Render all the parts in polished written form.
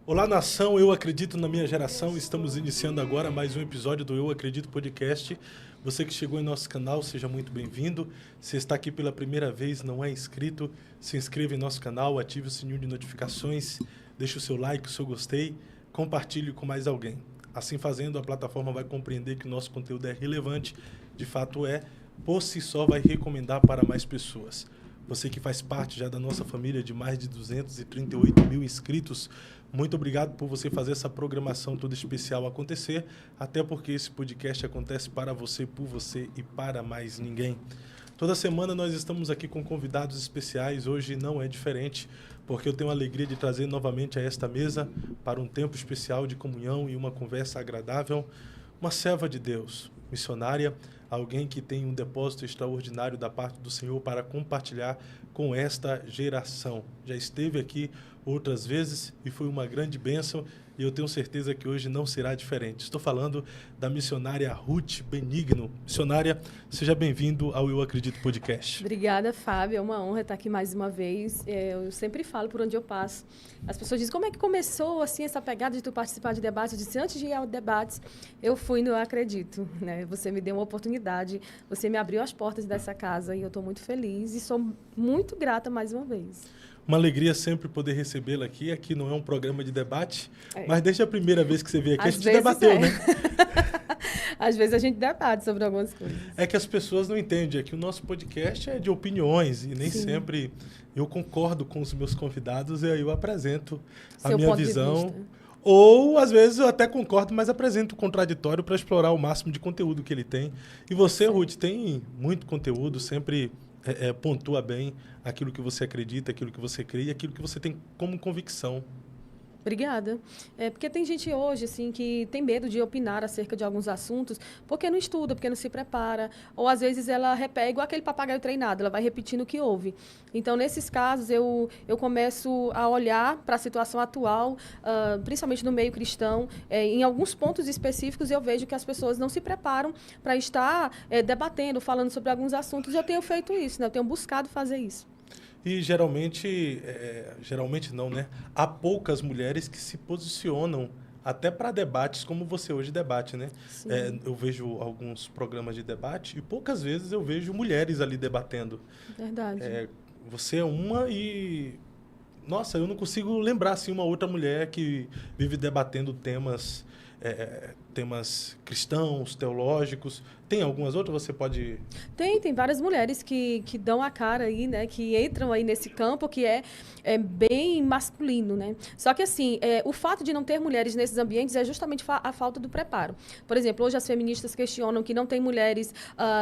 Olá, nação, eu acredito na minha geração. Estamos iniciando agora mais um episódio do Eu Acredito Podcast. Você que chegou em nosso canal, seja muito bem-vindo. Se está aqui pela primeira vez, não é inscrito, se inscreva em nosso canal, ative o sininho de notificações, deixe o seu like, o seu gostei, compartilhe com mais alguém. Assim fazendo, a plataforma vai compreender que o nosso conteúdo é relevante, de fato é, por si só vai recomendar para mais pessoas. Você que faz parte já da nossa família de mais de 238 mil inscritos, muito obrigado por você fazer essa programação toda especial acontecer, até porque esse podcast acontece para você, por você e para mais ninguém. Toda semana nós estamos aqui com convidados especiais, hoje não é diferente, porque eu tenho a alegria de trazer novamente a esta mesa para um tempo especial de comunhão e uma conversa agradável, uma serva de Deus, missionária, alguém que tem um depósito extraordinário da parte do Senhor para compartilhar com esta geração. Já esteve aqui outras vezes e foi uma grande bênção e eu tenho certeza que hoje não será diferente. Estou falando da missionária Ruth Benigno. Missionária, seja bem-vindo ao Eu Acredito Podcast. Obrigada, Fábio. É uma honra estar aqui mais uma vez. Eu sempre falo por onde eu passo. As pessoas dizem, como é que começou assim, essa pegada de tu participar de debates? Eu disse, antes de ir ao debates, eu fui no Eu Acredito. Né? Você me deu uma oportunidade, você me abriu as portas dessa casa e eu estou muito feliz e sou muito grata mais uma vez. Uma alegria sempre poder recebê-la aqui. Aqui não é um programa de debate, mas desde a primeira vez que você veio aqui, a gente debateu, né? Às vezes a gente debate sobre algumas coisas. É que as pessoas não entendem, é que o nosso podcast é de opiniões e nem sempre eu concordo com os meus convidados e aí eu apresento a minha visão. Ou, às vezes, eu até concordo, mas apresento o contraditório para explorar o máximo de conteúdo que ele tem. E você, Ruth, tem muito conteúdo, sempre pontua bem aquilo que você acredita, aquilo que você crê e aquilo que você tem como convicção. Obrigada. Porque tem gente hoje assim, que tem medo de opinar acerca de alguns assuntos porque não estuda, porque não se prepara. Ou, às vezes, ela repete, igual aquele papagaio treinado, ela vai repetindo o que ouve. Então, nesses casos, eu começo a olhar para a situação atual, principalmente no meio cristão. Em alguns pontos específicos, eu vejo que as pessoas não se preparam para estar debatendo, falando sobre alguns assuntos. E eu tenho feito isso, né? Eu tenho buscado fazer isso. E geralmente não, né? Há poucas mulheres que se posicionam até para debates como você hoje debate, né? Eu vejo alguns programas de debate e poucas vezes eu vejo mulheres ali debatendo. Verdade. Você é uma e... Nossa, eu não consigo lembrar assim, uma outra mulher que vive debatendo temas cristãos, teológicos. Tem algumas outras? Você pode... Tem várias mulheres que dão a cara aí, né? Que entram aí nesse campo que é bem masculino, né? Só que, assim, o fato de não ter mulheres nesses ambientes é justamente a falta do preparo. Por exemplo, hoje as feministas questionam que não tem mulheres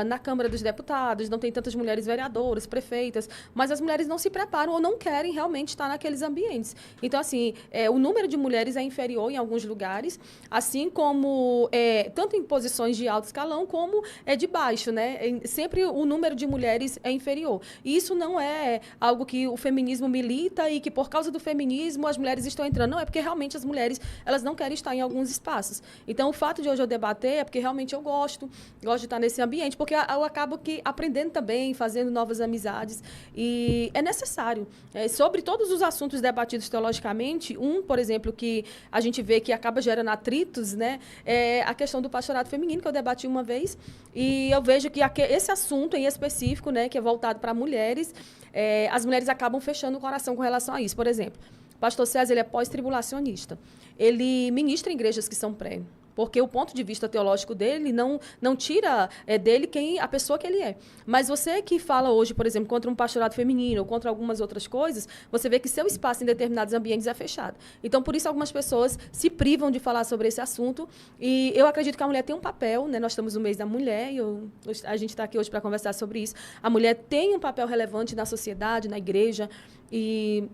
na Câmara dos Deputados, não tem tantas mulheres vereadoras, prefeitas, mas as mulheres não se preparam ou não querem realmente estar naqueles ambientes. Então, assim, o número de mulheres é inferior em alguns lugares, assim como tanto em posições de alto escalão como de baixo, né? Sempre o número de mulheres é inferior. E isso não é algo que o feminismo milita e que por causa do feminismo as mulheres estão entrando. Não, é porque realmente as mulheres elas não querem estar em alguns espaços. Então, o fato de hoje eu debater é porque realmente eu gosto de estar nesse ambiente, porque eu acabo aprendendo também, fazendo novas amizades. E é necessário. Sobre todos os assuntos debatidos teologicamente, por exemplo, que a gente vê que acaba gerando atritos, né? É a questão do pastorado feminino, que eu debati uma vez, e eu vejo que esse assunto em específico, né, que é voltado para mulheres, as mulheres acabam fechando o coração com relação a isso. Por exemplo, o pastor César, ele é pós-tribulacionista. Ele ministra em igrejas que são pré, porque o ponto de vista teológico dele não tira dele a pessoa que ele é. Mas você que fala hoje, por exemplo, contra um pastorado feminino ou contra algumas outras coisas, você vê que seu espaço em determinados ambientes é fechado. Então, por isso, algumas pessoas se privam de falar sobre esse assunto. E eu acredito que a mulher tem um papel, né? Nós estamos no mês da mulher e a gente está aqui hoje para conversar sobre isso. A mulher tem um papel relevante na sociedade, na igreja, e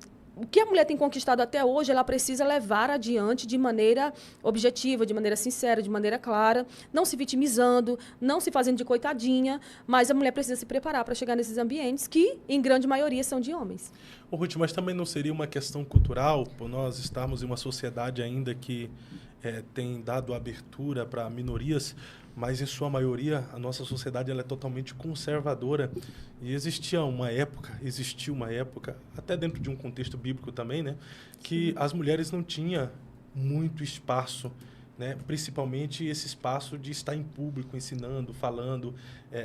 o que a mulher tem conquistado até hoje, ela precisa levar adiante de maneira objetiva, de maneira sincera, de maneira clara, não se vitimizando, não se fazendo de coitadinha, mas a mulher precisa se preparar para chegar nesses ambientes que, em grande maioria, são de homens. Ruth, mas também não seria uma questão cultural, por nós estarmos em uma sociedade ainda que tem dado abertura para minorias, mas em sua maioria a nossa sociedade ela é totalmente conservadora. E existiu uma época, até dentro de um contexto bíblico também, né, que as mulheres não tinham muito espaço, né, principalmente esse espaço de estar em público, ensinando, falando.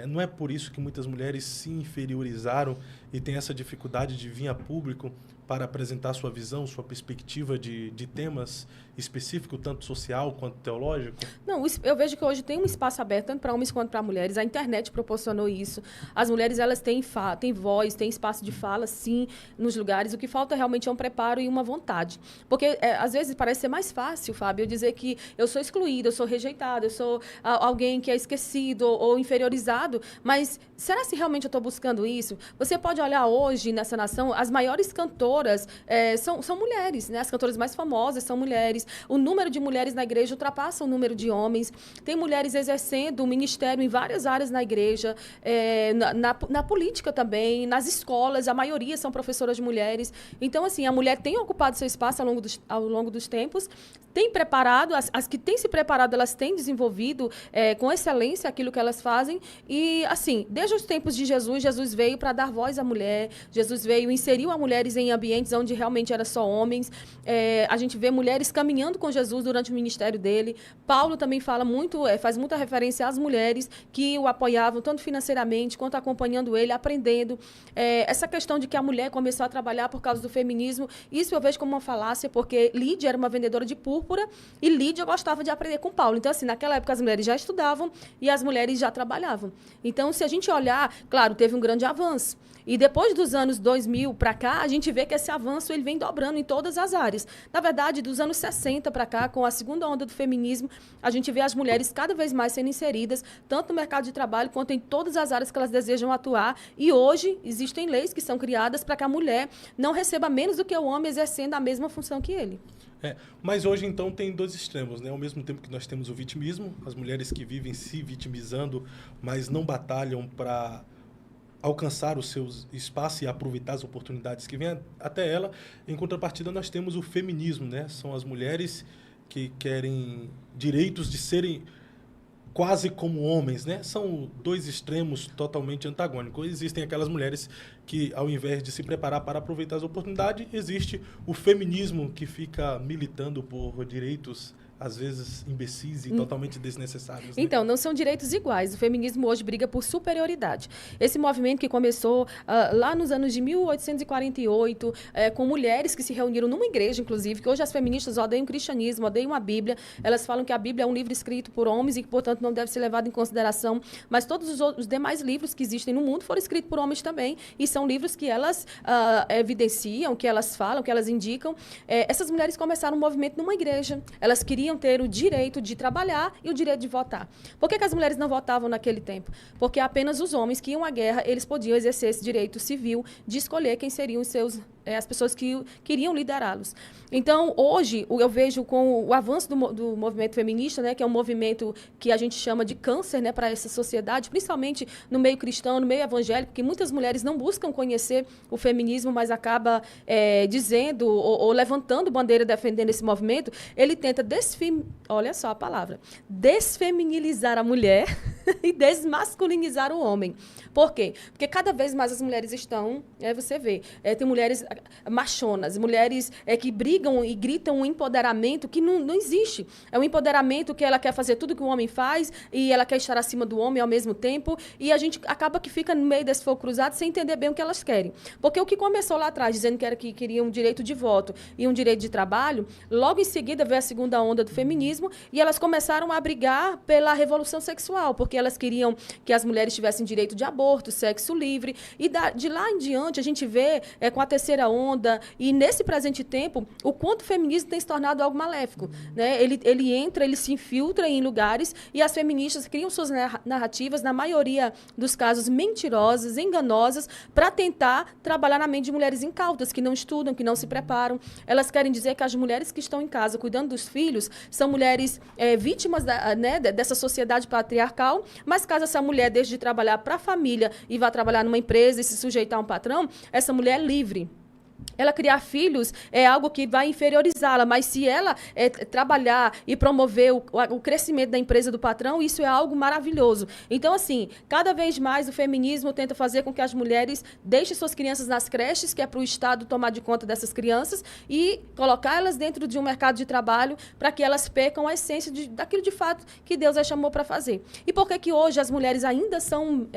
Não é por isso que muitas mulheres se inferiorizaram e têm essa dificuldade de vir a público para apresentar sua visão, sua perspectiva de temas específicos, tanto social quanto teológico? Não, eu vejo que hoje tem um espaço aberto, tanto para homens quanto para mulheres. A internet proporcionou isso. As mulheres, elas têm voz, têm espaço de fala, sim, nos lugares. O que falta realmente é um preparo e uma vontade. Porque, às vezes, parece ser mais fácil, Fábio, eu dizer que eu sou excluída, eu sou rejeitada, eu sou alguém que é esquecido ou inferiorizado, mas será se realmente eu estou buscando isso? Você pode olhar hoje, nessa nação, as maiores cantoras são mulheres, né? As cantoras mais famosas são mulheres. O número de mulheres na igreja ultrapassa o número de homens. Tem mulheres exercendo o ministério em várias áreas na igreja, na política também, nas escolas, a maioria são professoras mulheres. Então, assim, a mulher tem ocupado seu espaço ao longo dos tempos, tem preparado, as que têm se preparado, elas têm desenvolvido com excelência aquilo que elas fazem. E, assim, desde os tempos de Jesus, Jesus veio para dar voz à mulher, Jesus veio, inseriu as mulheres em ambientes onde realmente era só homens. A gente vê mulheres caminhando com Jesus durante o ministério dele. Paulo também fala muito, faz muita referência às mulheres que o apoiavam, tanto financeiramente quanto acompanhando ele, aprendendo. Essa questão de que a mulher começou a trabalhar por causa do feminismo, isso eu vejo como uma falácia, porque Lídia era uma vendedora de púrpura e Lídia gostava de aprender com Paulo. Então, assim, naquela época as mulheres já estudavam e as mulheres já trabalhavam. Então, se a gente olhar, claro, teve um grande avanço. E depois dos anos 2000 para cá, a gente vê que esse avanço ele vem dobrando em todas as áreas. Na verdade, dos anos 60 para cá, com a segunda onda do feminismo, a gente vê as mulheres cada vez mais sendo inseridas, tanto no mercado de trabalho quanto em todas as áreas que elas desejam atuar. E hoje existem leis que são criadas para que a mulher não receba menos do que o homem exercendo a mesma função que ele. Mas hoje, então, tem dois extremos, né? Ao mesmo tempo que nós temos o vitimismo, as mulheres que vivem se vitimizando, mas não batalham para alcançar o seu espaço e aproveitar as oportunidades que vêm até ela. Em contrapartida, nós temos o feminismo, né? São as mulheres que querem direitos de serem quase como homens, né? São dois extremos totalmente antagônicos. Existem aquelas mulheres que, ao invés de se preparar para aproveitar as oportunidades, existe o feminismo que fica militando por direitos às vezes imbecis e totalmente desnecessários. Né? Então, não são direitos iguais. O feminismo hoje briga por superioridade. Esse movimento que começou lá nos anos de 1848, com mulheres que se reuniram numa igreja, inclusive, que hoje as feministas odeiam o cristianismo, odeiam a Bíblia. Elas falam que a Bíblia é um livro escrito por homens e que, portanto, não deve ser levado em consideração. Mas todos os demais livros que existem no mundo foram escritos por homens também. E são livros que elas evidenciam, que elas falam, que elas indicam. Essas mulheres começaram um movimento numa igreja. Elas queriam ter o direito de trabalhar e o direito de votar. Por que as mulheres não votavam naquele tempo? Porque apenas os homens que iam à guerra, eles podiam exercer esse direito civil de escolher quem seriam as pessoas que queriam liderá-los. Então, hoje, eu vejo com o avanço do movimento feminista, né, que é um movimento que a gente chama de câncer, né, para essa sociedade, principalmente no meio cristão, no meio evangélico, que muitas mulheres não buscam conhecer o feminismo, mas acaba dizendo ou levantando bandeira defendendo esse movimento. Ele tenta olha só a palavra, desfeminilizar a mulher e desmasculinizar o homem. Por quê? Porque cada vez mais as mulheres estão, você vê, tem mulheres machonas, mulheres que brigam e gritam um empoderamento que não existe. É um empoderamento que ela quer fazer tudo que o homem faz e ela quer estar acima do homem ao mesmo tempo, e a gente acaba que fica no meio desse fogo cruzado sem entender bem o que elas querem. Porque o que começou lá atrás, dizendo que queriam um direito de voto e um direito de trabalho, logo em seguida veio a segunda onda do feminismo e elas começaram a brigar pela revolução sexual, porque elas queriam que as mulheres tivessem direito de aborto, sexo livre, e de lá em diante a gente vê com a terceira onda e nesse presente tempo o quanto o feminismo tem se tornado algo maléfico, né? Ele entra, ele se infiltra em lugares e as feministas criam suas narrativas, na maioria dos casos mentirosas, enganosas, para tentar trabalhar na mente de mulheres incautas, que não estudam, que não se preparam. Elas querem dizer que as mulheres que estão em casa cuidando dos filhos são mulheres vítimas dessa sociedade patriarcal, mas caso essa mulher deixe de trabalhar para a família e vá trabalhar numa empresa e se sujeitar a um patrão, essa mulher é livre. ela criar filhos é algo que vai inferiorizá-la, mas se ela trabalhar e promover o crescimento da empresa do patrão, isso é algo maravilhoso. Então, assim, cada vez mais o feminismo tenta fazer com que as mulheres deixem suas crianças nas creches, que é para o Estado tomar de conta dessas crianças, e colocar elas dentro de um mercado de trabalho para que elas percam a essência daquilo de fato que Deus as chamou para fazer. E por que hoje as mulheres ainda são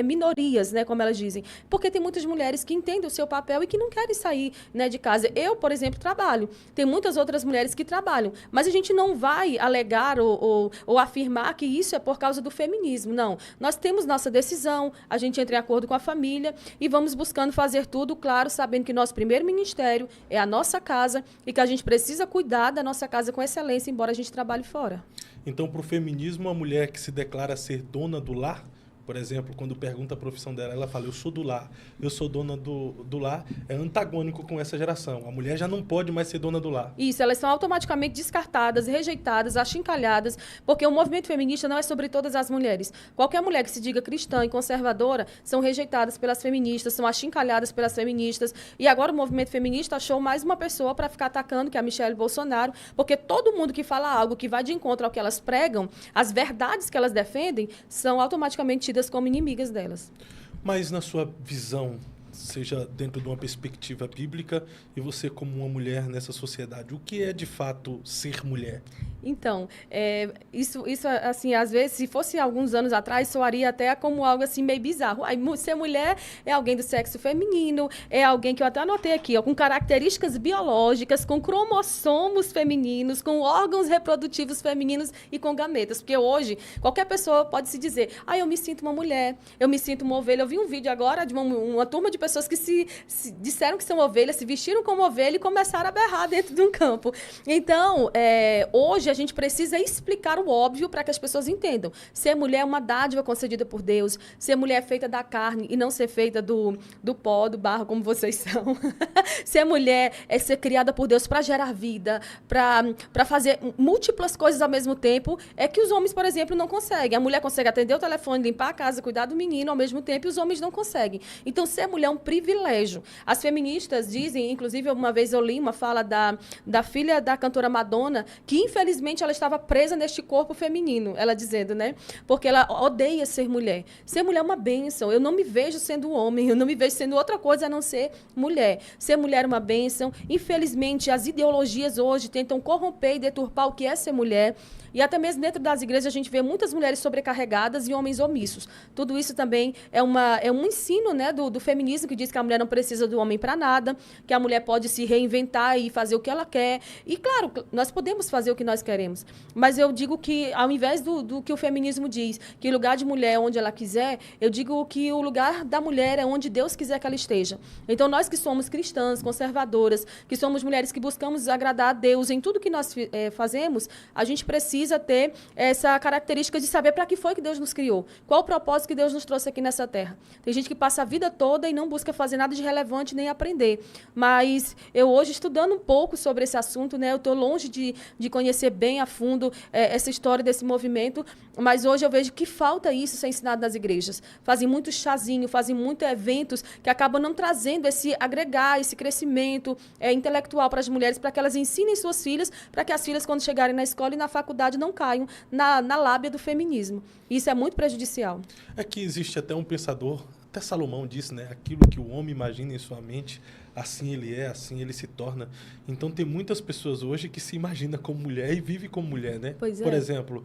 minorias, né, como elas dizem? Porque tem muitas mulheres que entendem o seu papel e que não querem sair, né, de casa. Eu, por exemplo, trabalho. Tem muitas outras mulheres que trabalham. Mas a gente não vai alegar ou afirmar que isso é por causa do feminismo. Não. Nós temos nossa decisão, a gente entra em acordo com a família e vamos buscando fazer tudo, claro, sabendo que nosso primeiro ministério é a nossa casa e que a gente precisa cuidar da nossa casa com excelência, embora a gente trabalhe fora. Então, para o feminismo, a mulher que se declara ser dona do lar, por exemplo, quando pergunta a profissão dela, ela fala, eu sou do lar, eu sou dona do lar, é antagônico com essa geração. A mulher já não pode mais ser dona do lar. Isso, elas são automaticamente descartadas, rejeitadas, achincalhadas, porque o movimento feminista não é sobre todas as mulheres. Qualquer mulher que se diga cristã e conservadora são rejeitadas pelas feministas, são achincalhadas pelas feministas. E agora o movimento feminista achou mais uma pessoa para ficar atacando, que é a Michelle Bolsonaro, porque todo mundo que fala algo que vai de encontro ao que elas pregam, as verdades que elas defendem, são automaticamente tidas como inimigas delas. Mas na sua visão, seja dentro de uma perspectiva bíblica e você como uma mulher nessa sociedade, o que é de fato ser mulher? Então, isso assim, às vezes, se fosse alguns anos atrás, soaria até como algo assim meio bizarro. Aí, ser mulher é alguém do sexo feminino, é alguém que eu até anotei aqui, ó, com características biológicas, com cromossomos femininos, com órgãos reprodutivos femininos e com gametas. Porque hoje, qualquer pessoa pode se dizer, eu me sinto uma mulher, eu me sinto uma ovelha. Eu vi um vídeo agora de uma turma de pessoas que se disseram que são ovelhas, se vestiram como ovelha e começaram a berrar dentro de um campo. Então, hoje a gente precisa explicar o óbvio para que as pessoas entendam. Ser mulher é uma dádiva concedida por Deus, ser mulher é feita da carne e não ser feita do pó, do barro, como vocês são. Ser mulher é ser criada por Deus para gerar vida, para fazer múltiplas coisas ao mesmo tempo, é que os homens, por exemplo, não conseguem. A mulher consegue atender o telefone, limpar a casa, cuidar do menino ao mesmo tempo, e os homens não conseguem. Então, ser mulher é um privilégio. As feministas dizem, inclusive, uma vez eu li uma fala da filha da cantora Madonna, que, infelizmente, ela estava presa neste corpo feminino, ela dizendo, né? Porque ela odeia ser mulher. Ser mulher é uma bênção. Eu não me vejo sendo homem, eu não me vejo sendo outra coisa a não ser mulher. Ser mulher é uma bênção. Infelizmente, as ideologias hoje tentam corromper e deturpar o que é ser mulher. E até mesmo dentro das igrejas a gente vê muitas mulheres sobrecarregadas e homens omissos. Tudo isso também é um ensino, né, do feminismo, que diz que a mulher não precisa do homem para nada, que a mulher pode se reinventar e fazer o que ela quer. E, claro, nós podemos fazer o que nós queremos. Mas eu digo que, ao invés do que o feminismo diz, que o lugar de mulher é onde ela quiser, eu digo que o lugar da mulher é onde Deus quiser que ela esteja. Então, nós que somos cristãs, conservadoras, que somos mulheres que buscamos agradar a Deus em tudo que nós fazemos, a gente precisa ter essa característica de saber para que foi que Deus nos criou. Qual o propósito que Deus nos trouxe aqui nessa terra. Tem gente que passa a vida toda e não busca fazer nada de relevante nem aprender. Mas eu hoje, estudando um pouco sobre esse assunto, né, eu estou longe de conhecer bem a fundo essa história desse movimento, mas hoje eu vejo que falta isso ser ensinado nas igrejas. Fazem muito chazinho, fazem muitos eventos que acabam não trazendo esse crescimento intelectual para as mulheres, para que elas ensinem suas filhas, para que as filhas, quando chegarem na escola e na faculdade, não caiam na lábia do feminismo. Isso é muito prejudicial. É que existe até um pensador, até Salomão disse, né? Aquilo que o homem imagina em sua mente, assim ele é, assim ele se torna. Então, tem muitas pessoas hoje que se imaginam como mulher e vivem como mulher, né? Pois é. Por exemplo,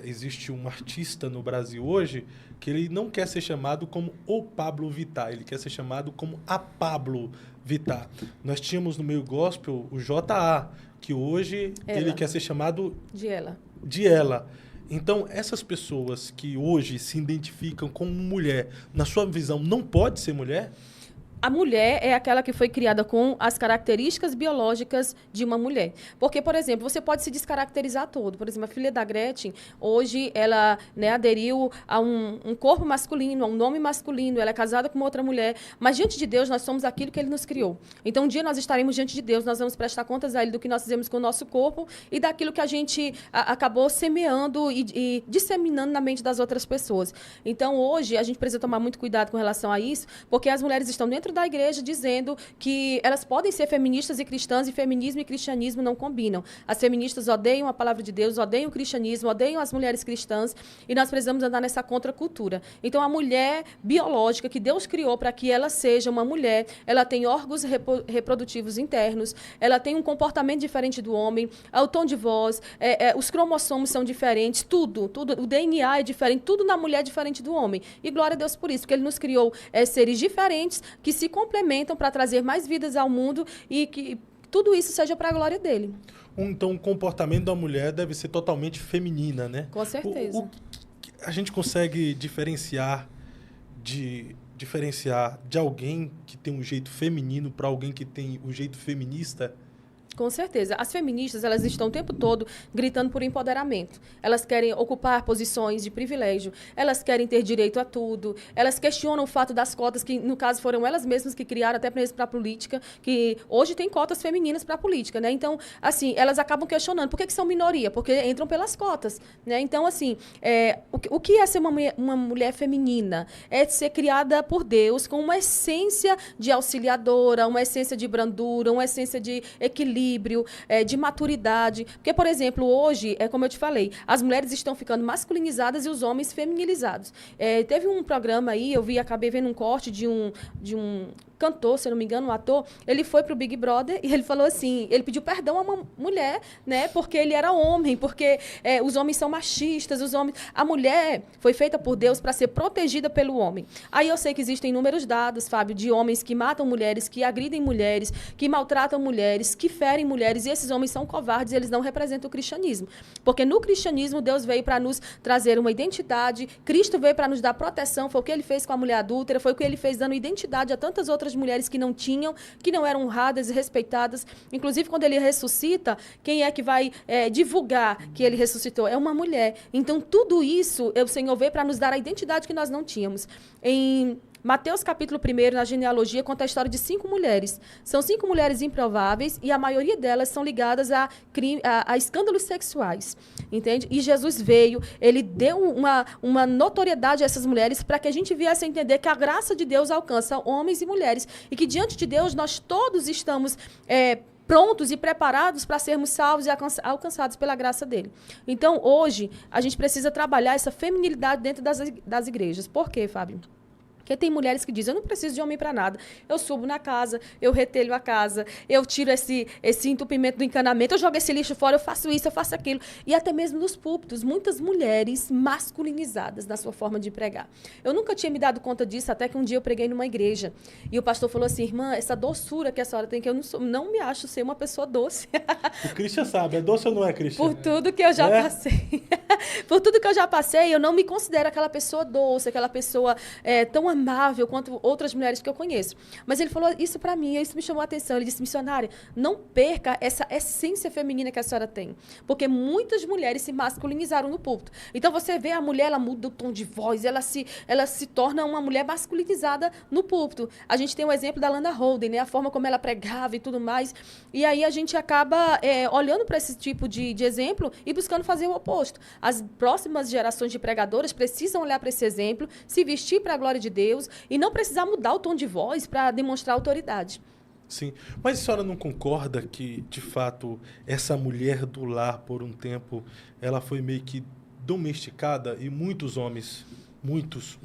existe um artista no Brasil hoje que ele não quer ser chamado como o Pablo Vittar, ele quer ser chamado como a Pablo Vittar. Nós tínhamos no meio gospel o J.A., que hoje ele quer ser chamado de ela. Então, essas pessoas que hoje se identificam como mulher, na sua visão, não pode ser mulher? A mulher é aquela que foi criada com as características biológicas de uma mulher. Porque, por exemplo, você pode se descaracterizar todo. Por exemplo, a filha da Gretchen, hoje, ela, né, aderiu a um corpo masculino, a um nome masculino, ela é casada com uma outra mulher. Mas, diante de Deus, nós somos aquilo que Ele nos criou. Então, um dia nós estaremos diante de Deus, nós vamos prestar contas a Ele do que nós fizemos com o nosso corpo e daquilo que a gente acabou semeando e disseminando na mente das outras pessoas. Então, hoje, a gente precisa tomar muito cuidado com relação a isso, porque as mulheres estão dentro dentro da igreja dizendo que elas podem ser feministas e cristãs, e feminismo e cristianismo não combinam. As feministas odeiam a palavra de Deus, odeiam o cristianismo, odeiam as mulheres cristãs, e nós precisamos andar nessa contracultura. Então, a mulher biológica que Deus criou para que ela seja uma mulher, ela tem órgãos reprodutivos internos, ela tem um comportamento diferente do homem, o tom de voz, os cromossomos são diferentes, tudo, o DNA é diferente, tudo na mulher é diferente do homem. E glória a Deus por isso, porque Ele nos criou seres diferentes que se complementam para trazer mais vidas ao mundo e que tudo isso seja para a glória dele. Então, o comportamento da mulher deve ser totalmente feminina, né? Com certeza. A gente consegue diferenciar de alguém que tem um jeito feminino para alguém que tem um jeito feminista? Com certeza. As feministas, elas estão o tempo todo gritando por empoderamento. Elas querem ocupar posições de privilégio, elas querem ter direito a tudo, elas questionam o fato das cotas, que no caso foram elas mesmas que criaram até mesmo para a política, que hoje tem cotas femininas para a política, né? Então, assim, elas acabam questionando. Por que são minoria? Porque entram pelas cotas, né? Então, assim, o que é ser uma mulher feminina? É ser criada por Deus com uma essência de auxiliadora, uma essência de brandura, uma essência de equilíbrio, de maturidade. Porque, por exemplo, hoje, como eu te falei, as mulheres estão ficando masculinizadas e os homens feminilizados. Teve um programa aí, acabei vendo um corte de um cantor, se eu não me engano, um ator, ele foi pro Big Brother e ele falou assim, ele pediu perdão a uma mulher, né, porque ele era homem, porque os homens são machistas, a mulher foi feita por Deus para ser protegida pelo homem. Aí eu sei que existem inúmeros dados, Fábio, de homens que matam mulheres, que agridem mulheres, que maltratam mulheres, que ferem mulheres, e esses homens são covardes e eles não representam o cristianismo. Porque no cristianismo, Deus veio para nos trazer uma identidade, Cristo veio para nos dar proteção, foi o que ele fez com a mulher adúltera, foi o que ele fez dando identidade a tantas outras mulheres que não tinham, que não eram honradas e respeitadas. Inclusive, quando ele ressuscita, quem é que vai divulgar que ele ressuscitou? É uma mulher. Então, tudo isso, o Senhor veio para nos dar a identidade que nós não tínhamos. Em Mateus capítulo 1, na genealogia, conta a história de 5 mulheres. São 5 mulheres improváveis e a maioria delas são ligadas a escândalos sexuais, entende? E Jesus veio, ele deu uma notoriedade a essas mulheres para que a gente viesse a entender que a graça de Deus alcança homens e mulheres e que diante de Deus nós todos estamos prontos e preparados para sermos salvos e alcançados pela graça dele. Então, hoje, a gente precisa trabalhar essa feminilidade dentro das igrejas. Por quê, Fábio? Porque tem mulheres que dizem, eu não preciso de homem para nada. Eu subo na casa, eu retelho a casa, eu tiro esse entupimento do encanamento, eu jogo esse lixo fora, eu faço isso, eu faço aquilo. E até mesmo nos púlpitos, muitas mulheres masculinizadas na sua forma de pregar. Eu nunca tinha me dado conta disso, até que um dia eu preguei numa igreja. E o pastor falou assim, irmã, essa doçura que a senhora tem, que eu não me acho ser uma pessoa doce. O Cristian sabe, é doce ou não é, Cristian? Por tudo que eu já passei. Por tudo que eu já passei, eu não me considero aquela pessoa doce, aquela pessoa tão amável quanto outras mulheres que eu conheço. Mas ele falou isso para mim, isso me chamou a atenção. Ele disse, missionária, não perca essa essência feminina que a senhora tem. Porque muitas mulheres se masculinizaram no púlpito. Então, você vê a mulher, ela muda o tom de voz, ela se torna uma mulher masculinizada no púlpito. A gente tem o exemplo da Lana Holden, né? A forma como ela pregava e tudo mais. E aí a gente acaba olhando para esse tipo de exemplo e buscando fazer o oposto. As próximas gerações de pregadoras precisam olhar para esse exemplo, se vestir para a glória de Deus e não precisar mudar o tom de voz para demonstrar autoridade. Sim, mas a senhora não concorda que, de fato, essa mulher do lar, por um tempo, ela foi meio que domesticada e muitos homens, muitos,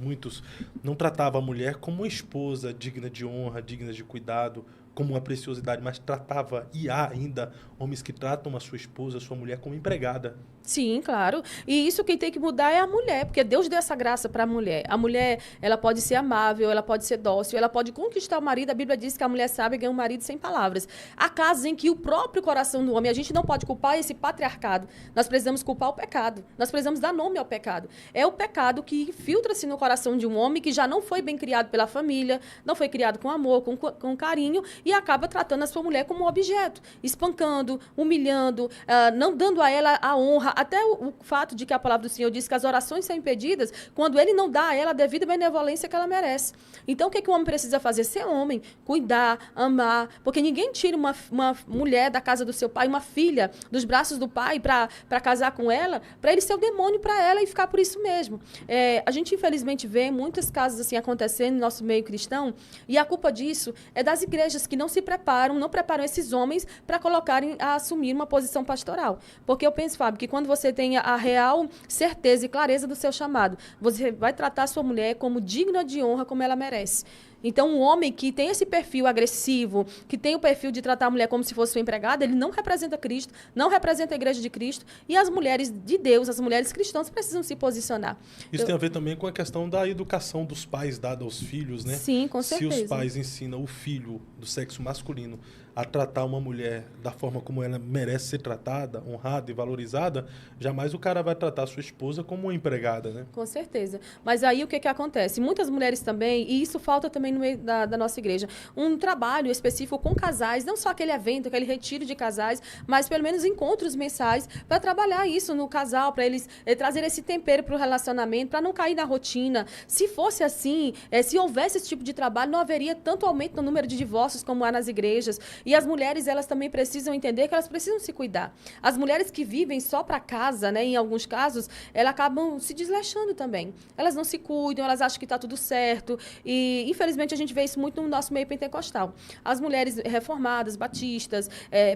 não tratavam a mulher como uma esposa digna de honra, digna de cuidado, como uma preciosidade, mas tratava, e há ainda homens que tratam a sua esposa, a sua mulher, como empregada. Sim, claro. E isso quem tem que mudar é a mulher, porque Deus deu essa graça para a mulher. A mulher, ela pode ser amável, ela pode ser dócil, ela pode conquistar o marido. A Bíblia diz que a mulher sábia ganha um marido sem palavras. Há casos em que o próprio coração do homem, a gente não pode culpar esse patriarcado. Nós precisamos culpar o pecado. Nós precisamos dar nome ao pecado. É o pecado que filtra-se no coração de um homem que já não foi bem criado pela família, não foi criado com amor, com carinho, e acaba tratando a sua mulher como um objeto, espancando, humilhando, não dando a ela a honra, até o fato de que a palavra do Senhor diz que as orações são impedidas quando ele não dá a ela a devida benevolência que ela merece. Então, o que o homem precisa fazer? Ser homem, cuidar, amar, porque ninguém tira uma mulher da casa do seu pai, uma filha dos braços do pai para casar com ela, para ele ser o demônio para ela e ficar por isso mesmo. A gente, infelizmente, vê muitos casos assim acontecendo no nosso meio cristão, e a culpa disso é das igrejas que não se preparam, não preparam esses homens para colocarem a assumir uma posição pastoral. Porque eu penso, Fábio, que quando você tem a real certeza e clareza do seu chamado, você vai tratar a sua mulher como digna de honra, como ela merece. Então, um homem que tem esse perfil agressivo, que tem o perfil de tratar a mulher como se fosse sua empregada, ele não representa Cristo, não representa a igreja de Cristo, e as mulheres de Deus, as mulheres cristãs, precisam se posicionar. Isso tem a ver também com a questão da educação dos pais dada aos filhos, né? Sim, com certeza. Se os pais ensinam o filho do sexo masculino a tratar uma mulher da forma como ela merece ser tratada, honrada e valorizada, jamais o cara vai tratar a sua esposa como uma empregada, né? Com certeza. Mas aí o que acontece? Muitas mulheres também, e isso falta também no meio da nossa igreja, um trabalho específico com casais, não só aquele evento, aquele retiro de casais, mas pelo menos encontros mensais para trabalhar isso no casal, para eles trazer esse tempero para o relacionamento, para não cair na rotina. Se fosse assim, se houvesse esse tipo de trabalho, não haveria tanto aumento no número de divórcios como há nas igrejas. E as mulheres, elas também precisam entender que elas precisam se cuidar. As mulheres que vivem só para casa, né, em alguns casos, elas acabam se desleixando também. Elas não se cuidam, elas acham que está tudo certo. E, infelizmente, a gente vê isso muito no nosso meio pentecostal. As mulheres reformadas, batistas,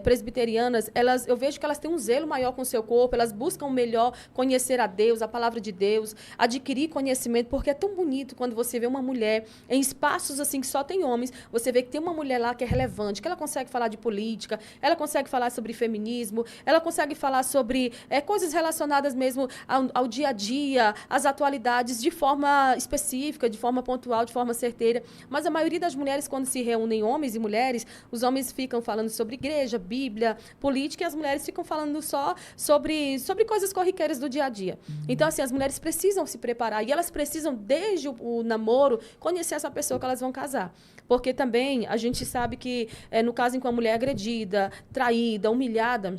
presbiterianas, eu vejo que elas têm um zelo maior com o seu corpo, elas buscam melhor conhecer a Deus, a palavra de Deus, adquirir conhecimento, porque é tão bonito quando você vê uma mulher em espaços assim que só tem homens, você vê que tem uma mulher lá que é relevante, que ela consegue falar de política, ela consegue falar sobre feminismo, ela consegue falar sobre coisas relacionadas mesmo ao dia a dia, às atualidades, de forma específica, de forma pontual, de forma certeira. Mas a maioria das mulheres, quando se reúnem, homens e mulheres, os homens ficam falando sobre igreja, Bíblia, política, e as mulheres ficam falando só sobre coisas corriqueiras do dia a dia. Então, assim, as mulheres precisam se preparar, e elas precisam, desde o namoro, conhecer essa pessoa que elas vão casar. Porque também a gente sabe que, no caso em que uma mulher é agredida, traída, humilhada,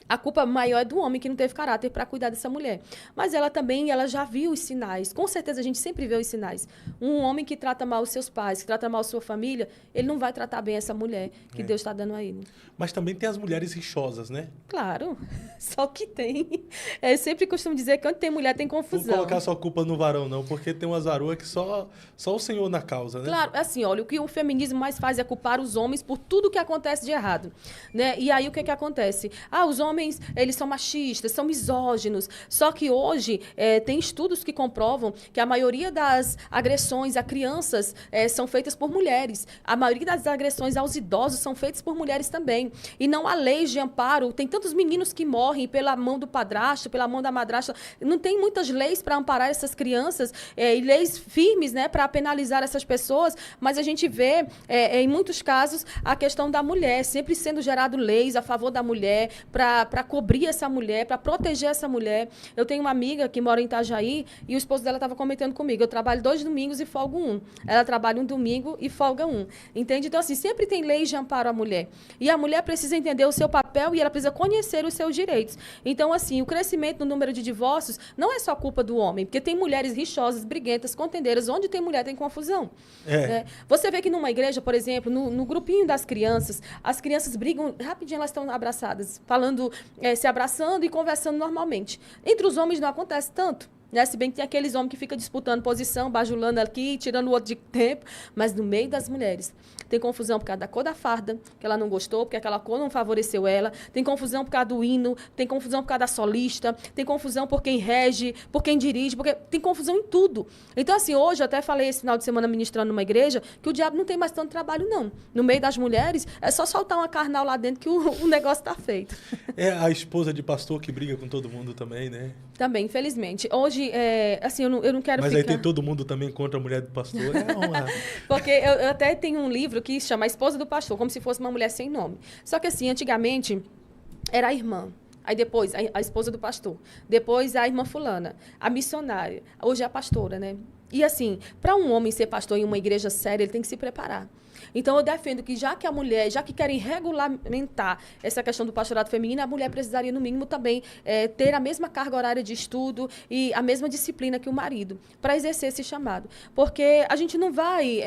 a culpa maior é do homem que não teve caráter para cuidar dessa mulher. Mas ela também, ela já viu os sinais. Com certeza, a gente sempre vê os sinais. Um homem que trata mal os seus pais, que trata mal sua família, ele não vai tratar bem essa mulher que Deus está dando a ele. Mas também tem as mulheres rixosas, né? Claro, só que tem. Eu sempre costumo dizer que onde tem mulher tem confusão. Não colocar só culpa no varão, não, porque tem umas varoas que só o Senhor na causa, né? Claro, assim, olha, o que o feminismo mais faz é culpar os homens por tudo que acontece de errado, né? E aí o que acontece? Os homens, eles são machistas, são misóginos. Só que hoje tem estudos que comprovam que a maioria das agressões a crianças são feitas por mulheres. A maioria das agressões aos idosos são feitas por mulheres também. E não há leis de amparo. Tem tantos meninos que morrem pela mão do padrasto, pela mão da madrasta. Não tem muitas leis para amparar essas crianças e leis firmes, né, para penalizar essas pessoas. Mas a gente vê, em muitos casos, a questão da mulher, sempre sendo gerado leis a favor da mulher, para cobrir essa mulher, para proteger essa mulher. Eu tenho uma amiga que mora em Itajaí e o esposo dela estava comentando comigo. Eu trabalho 2 domingos e folgo 1. Ela trabalha um domingo e folga 1. Entende? Então, assim, sempre tem leis de amparo à mulher. E a mulher precisa entender o seu papel e ela precisa conhecer os seus direitos. Então, assim, o crescimento no número de divórcios não é só culpa do homem, porque tem mulheres rixosas, briguentas, contendeiras. Onde tem mulher, tem confusão. Você vê que numa igreja, por exemplo, no grupinho das crianças, as crianças brigam, rapidinho elas estão abraçadas, falando, se abraçando e conversando normalmente. Entre os homens não acontece tanto. Né? Se bem que tem aqueles homens que ficam disputando posição, bajulando aqui, tirando o outro de tempo. Mas no meio das mulheres, tem confusão por causa da cor da farda, que ela não gostou, porque aquela cor não favoreceu ela. Tem confusão por causa do hino, tem confusão por causa da solista, tem confusão por quem rege, por quem dirige, porque tem confusão em tudo. Então, assim, hoje, eu até falei esse final de semana ministrando numa igreja, que o diabo não tem mais tanto trabalho, não. No meio das mulheres, é só soltar uma carnal lá dentro que o negócio está feito. É a esposa de pastor que briga com todo mundo também, né? Também, infelizmente. Hoje, assim, eu não quero Mas ficar... aí tem todo mundo também contra a mulher do pastor. Porque eu até tenho um livro que se chama A Esposa do Pastor, como se fosse uma mulher sem nome. Só que, assim, antigamente, era a irmã. Aí depois, a esposa do pastor. Depois, a irmã fulana. A missionária. Hoje é a pastora, né? E, assim, para um homem ser pastor em uma igreja séria, ele tem que se preparar. Então, eu defendo que já que a mulher, já que querem regulamentar essa questão do pastorado feminino, a mulher precisaria, no mínimo, também ter a mesma carga horária de estudo e a mesma disciplina que o marido, para exercer esse chamado. Porque a gente não vai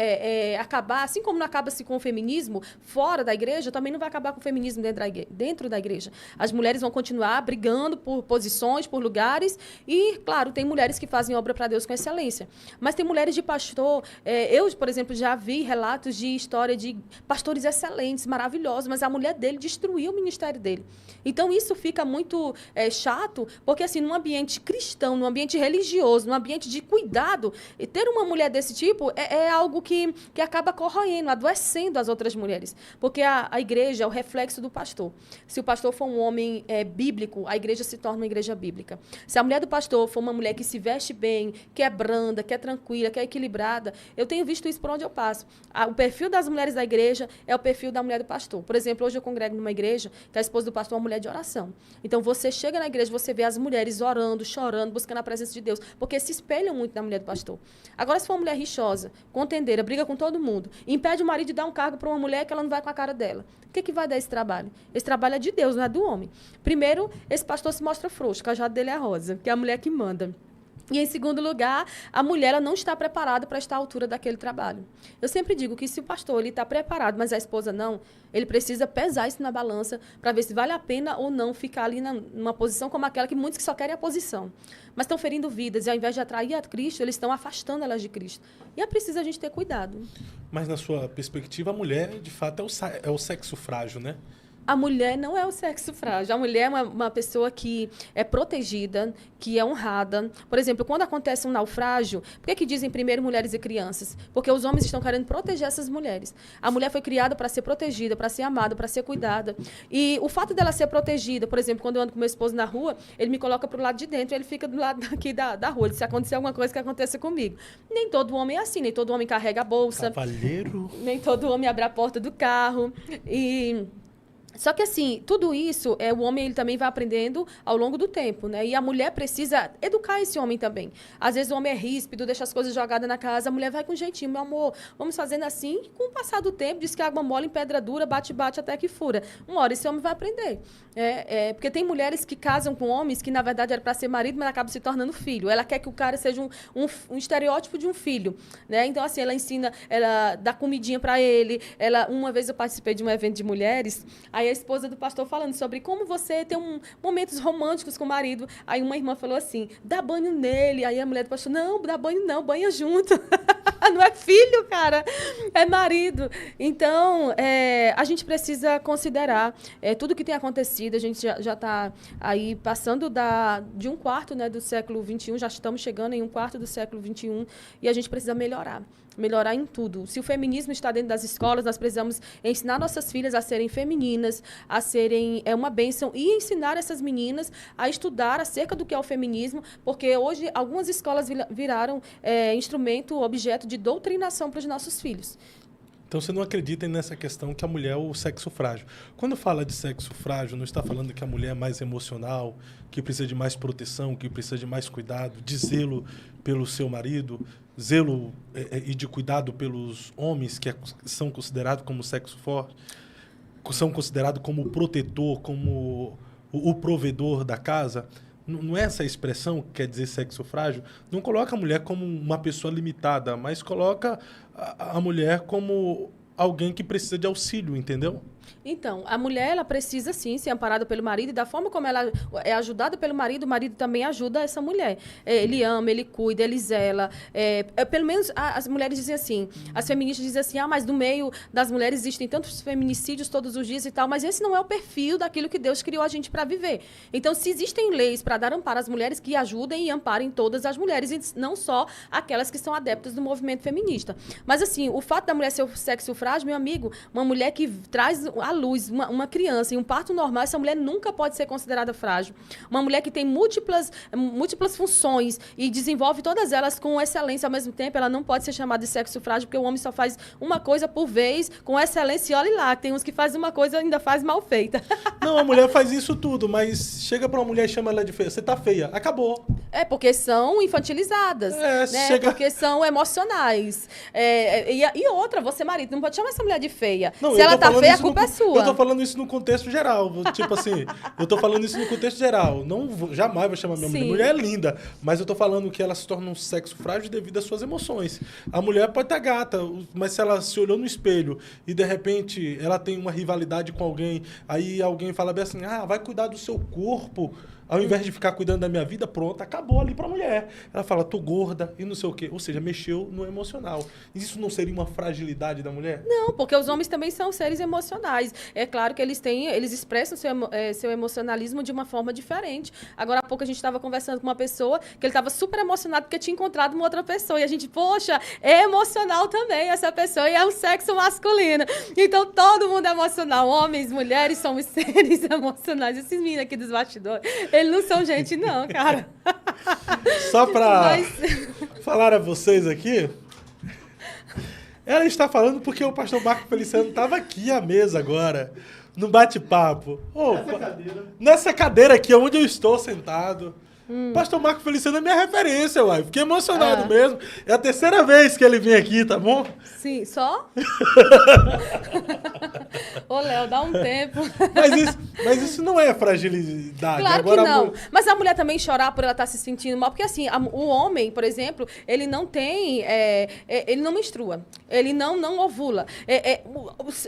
acabar, assim como não acaba-se com o feminismo fora da igreja, também não vai acabar com o feminismo dentro da igreja. As mulheres vão continuar brigando por posições, por lugares, e, claro, tem mulheres que fazem obra para Deus com excelência. Mas tem mulheres de pastor, eu, por exemplo, já vi relatos de história de pastores excelentes, maravilhosos, mas a mulher dele destruiu o ministério dele. Então, isso fica muito chato, porque, assim, num ambiente cristão, num ambiente religioso, num ambiente de cuidado, ter uma mulher desse tipo é algo que acaba corroendo, adoecendo as outras mulheres. Porque a igreja é o reflexo do pastor. Se o pastor for um homem bíblico, a igreja se torna uma igreja bíblica. Se a mulher do pastor for uma mulher que se veste bem, que é branda, que é tranquila, que é equilibrada, eu tenho visto isso por onde eu passo. O perfil das mulheres da igreja é o perfil da mulher do pastor. Por exemplo, hoje eu congrego numa igreja que a esposa do pastor é uma mulher de oração. Então, você chega na igreja, você vê as mulheres orando, chorando, buscando a presença de Deus, porque se espelham muito na mulher do pastor. Agora, se for uma mulher rixosa, contendeira, briga com todo mundo, impede o marido de dar um cargo para uma mulher que ela não vai com a cara dela, o que vai dar esse trabalho? Esse trabalho é de Deus, não é do homem. Primeiro, esse pastor se mostra frouxo, o cajado dele é rosa, que é a mulher que manda. E, em segundo lugar, a mulher ela não está preparada para estar à altura daquele trabalho. Eu sempre digo que se o pastor ele está preparado, mas a esposa não, ele precisa pesar isso na balança para ver se vale a pena ou não ficar ali numa posição como aquela que muitos que só querem a posição. Mas estão ferindo vidas e, ao invés de atrair a Cristo, eles estão afastando elas de Cristo. E é preciso a gente ter cuidado. Mas, na sua perspectiva, a mulher, de fato, é o sexo frágil, né? A mulher não é o sexo frágil. A mulher é uma pessoa que é protegida, que é honrada. Por exemplo, quando acontece um naufrágio, por que dizem primeiro mulheres e crianças? Porque os homens estão querendo proteger essas mulheres. A mulher foi criada para ser protegida, para ser amada, para ser cuidada. E o fato dela ser protegida, por exemplo, quando eu ando com meu esposo na rua, ele me coloca para o lado de dentro, ele fica do lado aqui da rua. Se acontecer alguma coisa, que aconteça comigo. Nem todo homem é assim, nem todo homem carrega a bolsa. Cavalheiro. Nem todo homem abre a porta do carro. Só que, assim, tudo isso, o homem ele também vai aprendendo ao longo do tempo, né? E a mulher precisa educar esse homem também. Às vezes o homem é ríspido, deixa as coisas jogadas na casa, a mulher vai com jeitinho, meu amor, vamos fazendo assim, e com o passar do tempo, diz que água mole em pedra dura, bate até que fura. Uma hora esse homem vai aprender. Porque tem mulheres que casam com homens que, na verdade, era para ser marido, mas acaba se tornando filho. Ela quer que o cara seja um estereótipo de um filho, né? Então, assim, ela ensina, ela dá comidinha para ele. Uma vez eu participei de um evento de mulheres, aí a esposa do pastor falando sobre como você tem momentos românticos com o marido. Aí uma irmã falou assim, dá banho nele. Aí a mulher do pastor, não, dá banho não, banha junto. Não é filho, cara, é marido. Então, a gente precisa considerar tudo que tem acontecido. A gente já está aí passando de um quarto, né, do século XXI, já estamos chegando em um quarto do século XXI, e a gente precisa melhorar em tudo. Se o feminismo está dentro das escolas, nós precisamos ensinar nossas filhas a serem femininas, a serem uma bênção, e ensinar essas meninas a estudar acerca do que é o feminismo, porque hoje algumas escolas viraram instrumento, objeto de doutrinação para os nossos filhos. Então, você não acredita nessa questão que a mulher é o sexo frágil. Quando fala de sexo frágil, não está falando que a mulher é mais emocional, que precisa de mais proteção, que precisa de mais cuidado, de zelo pelo seu marido, zelo e de cuidado pelos homens que são considerados como sexo forte, são considerados como o protetor, como o provedor da casa. Não é essa expressão que quer dizer sexo frágil? Não coloca a mulher como uma pessoa limitada, mas coloca a mulher como alguém que precisa de auxílio, entendeu? Então, a mulher ela precisa, sim, ser amparada pelo marido, e da forma como ela é ajudada pelo marido, o marido também ajuda essa mulher. Ele ama, ele cuida, ele zela. Pelo menos as mulheres dizem assim, as feministas dizem assim, mas no meio das mulheres existem tantos feminicídios todos os dias e tal, mas esse não é o perfil daquilo que Deus criou a gente para viver. Então, se existem leis para dar amparo às mulheres, que ajudem e amparem todas as mulheres, e não só aquelas que são adeptas do movimento feminista. Mas, assim, o fato da mulher ser o sexo frágil, meu amigo, uma mulher que traz à luz uma criança em um parto normal, essa mulher nunca pode ser considerada frágil. Uma mulher que tem múltiplas funções e desenvolve todas elas com excelência ao mesmo tempo, ela não pode ser chamada de sexo frágil, porque o homem só faz uma coisa por vez, com excelência, e olha lá, tem uns que fazem uma coisa e ainda faz mal feita. Não, a mulher faz isso tudo, mas chega pra uma mulher e chama ela de feia. Você tá feia. Acabou. Porque são infantilizadas, né? Chega... Porque são emocionais. E outra, você, marido, não pode chamar essa mulher de feia. Não, se ela tá feia, a culpa é sua. Eu tô falando isso no contexto geral. Tipo assim, eu tô falando isso no contexto geral. Jamais vou chamar minha mulher. Mulher é linda, mas eu tô falando que ela se torna um sexo frágil devido às suas emoções. A mulher pode estar gata, mas se ela se olhou no espelho e de repente ela tem uma rivalidade com alguém, aí alguém fala bem assim, vai cuidar do seu corpo, ao invés de ficar cuidando da minha vida, pronto, acabou ali pra mulher. Ela fala, tô gorda e não sei o quê. Ou seja, mexeu no emocional. Isso não seria uma fragilidade da mulher? Não, porque os homens também são seres emocionais. É claro que eles expressam seu emocionalismo de uma forma diferente. Agora, há pouco a gente estava conversando com uma pessoa que ele estava super emocionado porque tinha encontrado uma outra pessoa. E a gente, poxa, é emocional também essa pessoa. E é o sexo masculino. Então, todo mundo é emocional. Homens, mulheres, somos seres emocionais. Esses meninos aqui dos bastidores, eles não são gente, não, cara. Só pra falar a vocês aqui, ela está falando porque o pastor Marco Feliciano estava aqui à mesa agora, no bate-papo. Nessa cadeira aqui, onde eu estou sentado. Pastor Marco Feliciano é minha referência, uai. Fiquei emocionado mesmo. É a terceira vez que ele vem aqui, tá bom? Sim, só? Ô, Léo, dá um tempo. Mas isso não é fragilidade. Claro que não. Mas a mulher também chorar por ela estar se sentindo mal. Porque assim, o homem, por exemplo, ele não tem... ele não menstrua. Ele não ovula.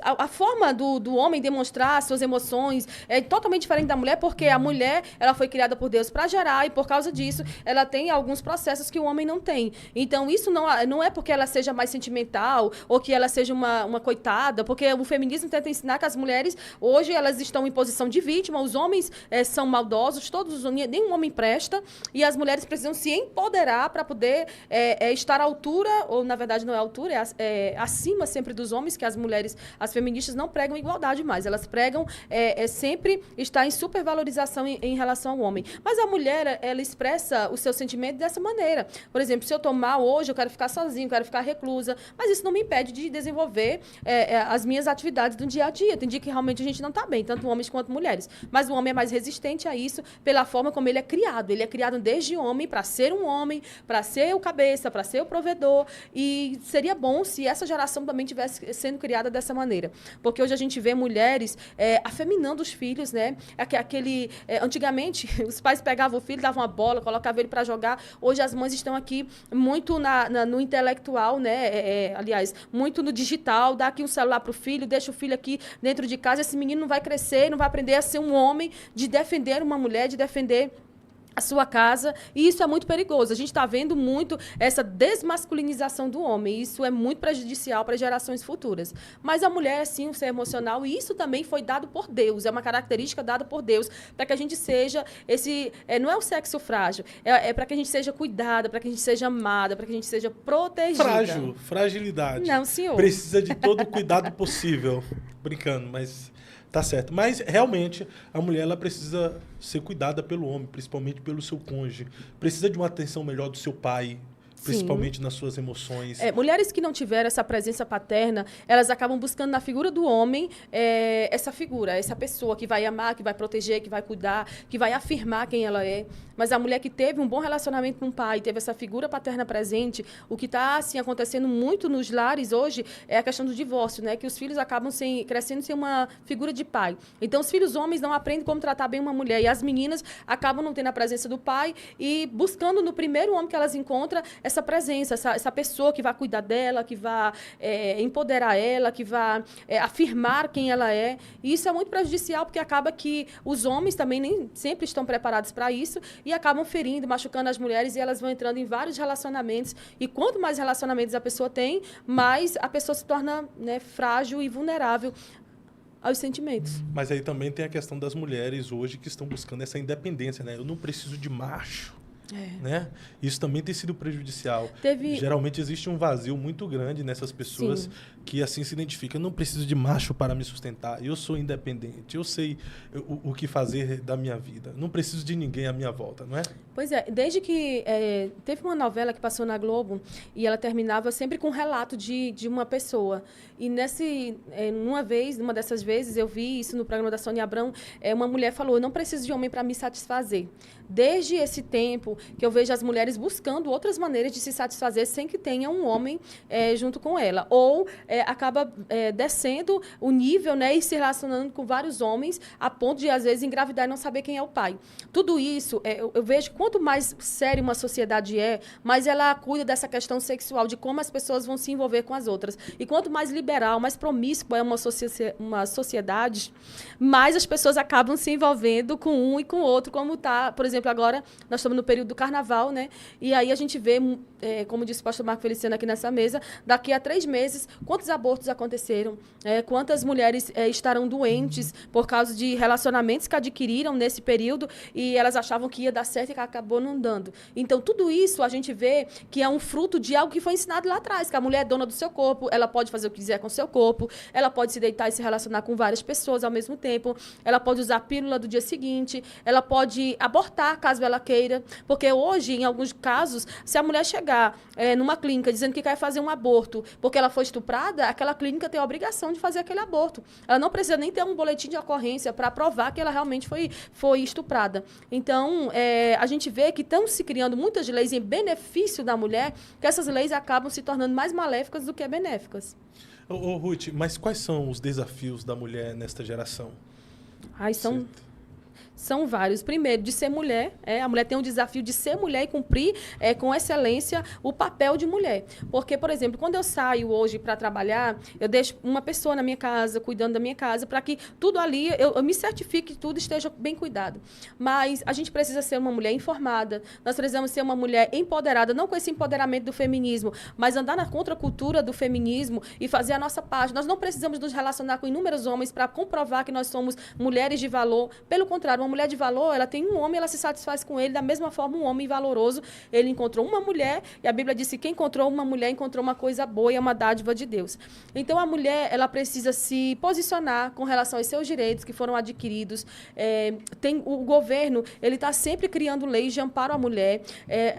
A forma do homem demonstrar suas emoções é totalmente diferente da mulher, porque a mulher, ela foi criada por Deus para gerar, e por causa disso, ela tem alguns processos que o homem não tem. Então, isso não é porque ela seja mais sentimental ou que ela seja uma coitada, porque o feminismo tenta ensinar que as mulheres, hoje, elas estão em posição de vítima, os homens são maldosos, nenhum homem presta, e as mulheres precisam se empoderar para poder estar à altura, ou na verdade não é à altura, acima sempre dos homens, que as mulheres, as feministas não pregam igualdade mais, elas pregam sempre estar em supervalorização em relação ao homem. Mas a mulher, ela expressa o seu sentimento dessa maneira. Por exemplo, se eu tô mal hoje, eu quero ficar sozinho, quero ficar reclusa, mas isso não me impede de desenvolver as minhas atividades do dia a dia. Tem dia que realmente a gente não está bem, tanto homens quanto mulheres. Mas o homem é mais resistente a isso pela forma como ele é criado. Ele é criado desde homem para ser um homem, para ser o cabeça, para ser o provedor. E seria bom se essa geração também estivesse sendo criada dessa maneira. Porque hoje a gente vê mulheres afeminando os filhos, né? Antigamente, os pais pegavam o filho, davam uma bola, colocavam ele para jogar. Hoje as mães estão aqui muito no intelectual, né? Aliás, muito no digital. Dá aqui um celular para o filho, deixa o filho aqui dentro de casa. Esse menino não vai crescer, não vai aprender a ser um homem, de defender uma mulher, de defender a sua casa, e isso é muito perigoso. A gente está vendo muito essa desmasculinização do homem, e isso é muito prejudicial para gerações futuras. Mas a mulher é, sim, um ser emocional, e isso também foi dado por Deus, é uma característica dada por Deus, para que a gente seja não é o sexo frágil, é para que a gente seja cuidada, para que a gente seja amada, para que a gente seja protegida. Fragilidade. Não, senhor. Precisa de todo o cuidado possível. Brincando, mas... Tá certo. Mas, realmente, a mulher ela precisa ser cuidada pelo homem, principalmente pelo seu cônjuge. Precisa de uma atenção melhor do seu pai, principalmente nas suas emoções. Mulheres que não tiveram essa presença paterna, elas acabam buscando na figura do homem essa figura, essa pessoa que vai amar, que vai proteger, que vai cuidar, que vai afirmar quem ela é. Mas a mulher que teve um bom relacionamento com o pai, teve essa figura paterna presente, o que está assim, acontecendo muito nos lares hoje é a questão do divórcio, né? Que os filhos acabam crescendo sem uma figura de pai. Então, os filhos homens não aprendem como tratar bem uma mulher. E as meninas acabam não tendo a presença do pai e buscando no primeiro homem que elas encontram essa presença, essa pessoa que vai cuidar dela, que vai empoderar ela, que vai afirmar quem ela é. E isso é muito prejudicial, porque acaba que os homens também nem sempre estão preparados para isso e acabam ferindo, machucando as mulheres, e elas vão entrando em vários relacionamentos. E quanto mais relacionamentos a pessoa tem, mais a pessoa se torna, né, frágil e vulnerável aos sentimentos. Mas aí também tem a questão das mulheres hoje que estão buscando essa independência, né? Eu não preciso de macho. Né? Isso também tem sido prejudicial. Geralmente existe um vazio muito grande nessas pessoas. Sim. que assim se identifica. Eu não preciso de macho para me sustentar. Eu sou independente. Eu sei o que fazer da minha vida. Não preciso de ninguém à minha volta, não é? Pois é, desde que teve uma novela que passou na Globo e ela terminava sempre com um relato de uma pessoa. E numa dessas vezes, eu vi isso no programa da Sônia Abrão, uma mulher falou, eu não preciso de homem para me satisfazer. Desde esse tempo que eu vejo as mulheres buscando outras maneiras de se satisfazer sem que tenha um homem junto com ela. Ou acaba descendo o nível, né, e se relacionando com vários homens a ponto de, às vezes, engravidar e não saber quem é o pai. Tudo isso, eu vejo que quanto mais séria uma sociedade mais ela cuida dessa questão sexual, de como as pessoas vão se envolver com as outras. E quanto mais liberal, mais promíscua é uma sociedade, mais as pessoas acabam se envolvendo com um e com o outro, como está, por exemplo, agora nós estamos no período do carnaval, né? E aí a gente vê, como disse o pastor Marco Feliciano aqui nessa mesa, daqui a 3 meses, quantos abortos aconteceram, quantas mulheres estarão doentes por causa de relacionamentos que adquiriram nesse período e elas achavam que ia dar certo e que acabou não dando. Então, tudo isso a gente vê que é um fruto de algo que foi ensinado lá atrás, que a mulher é dona do seu corpo, ela pode fazer o que quiser com o seu corpo, ela pode se deitar e se relacionar com várias pessoas ao mesmo tempo, ela pode usar a pílula do dia seguinte, ela pode abortar caso ela queira, porque hoje, em alguns casos, se a mulher chegar numa clínica dizendo que quer fazer um aborto porque ela foi estuprada, aquela clínica tem a obrigação de fazer aquele aborto. Ela não precisa nem ter um boletim de ocorrência para provar que ela realmente foi estuprada. Então, a gente vê que estão se criando muitas leis em benefício da mulher, que essas leis acabam se tornando mais maléficas do que benéficas. Ruth, mas quais são os desafios da mulher nesta geração? São vários. Primeiro, de ser mulher. A mulher tem um desafio de ser mulher e cumprir com excelência o papel de mulher. Porque, por exemplo, quando eu saio hoje para trabalhar, eu deixo uma pessoa na minha casa, cuidando da minha casa, para que tudo ali, eu me certifique que tudo esteja bem cuidado. Mas a gente precisa ser uma mulher informada, nós precisamos ser uma mulher empoderada, não com esse empoderamento do feminismo, mas andar na contracultura do feminismo e fazer a nossa parte. Nós não precisamos nos relacionar com inúmeros homens para comprovar que nós somos mulheres de valor. Pelo contrário, uma mulher de valor, ela tem um homem, ela se satisfaz com ele, da mesma forma um homem valoroso, ele encontrou uma mulher, e a Bíblia diz que quem encontrou uma mulher encontrou uma coisa boa e é uma dádiva de Deus. Então, a mulher, ela precisa se posicionar com relação aos seus direitos que foram adquiridos. O governo, ele está sempre criando leis de amparo à mulher.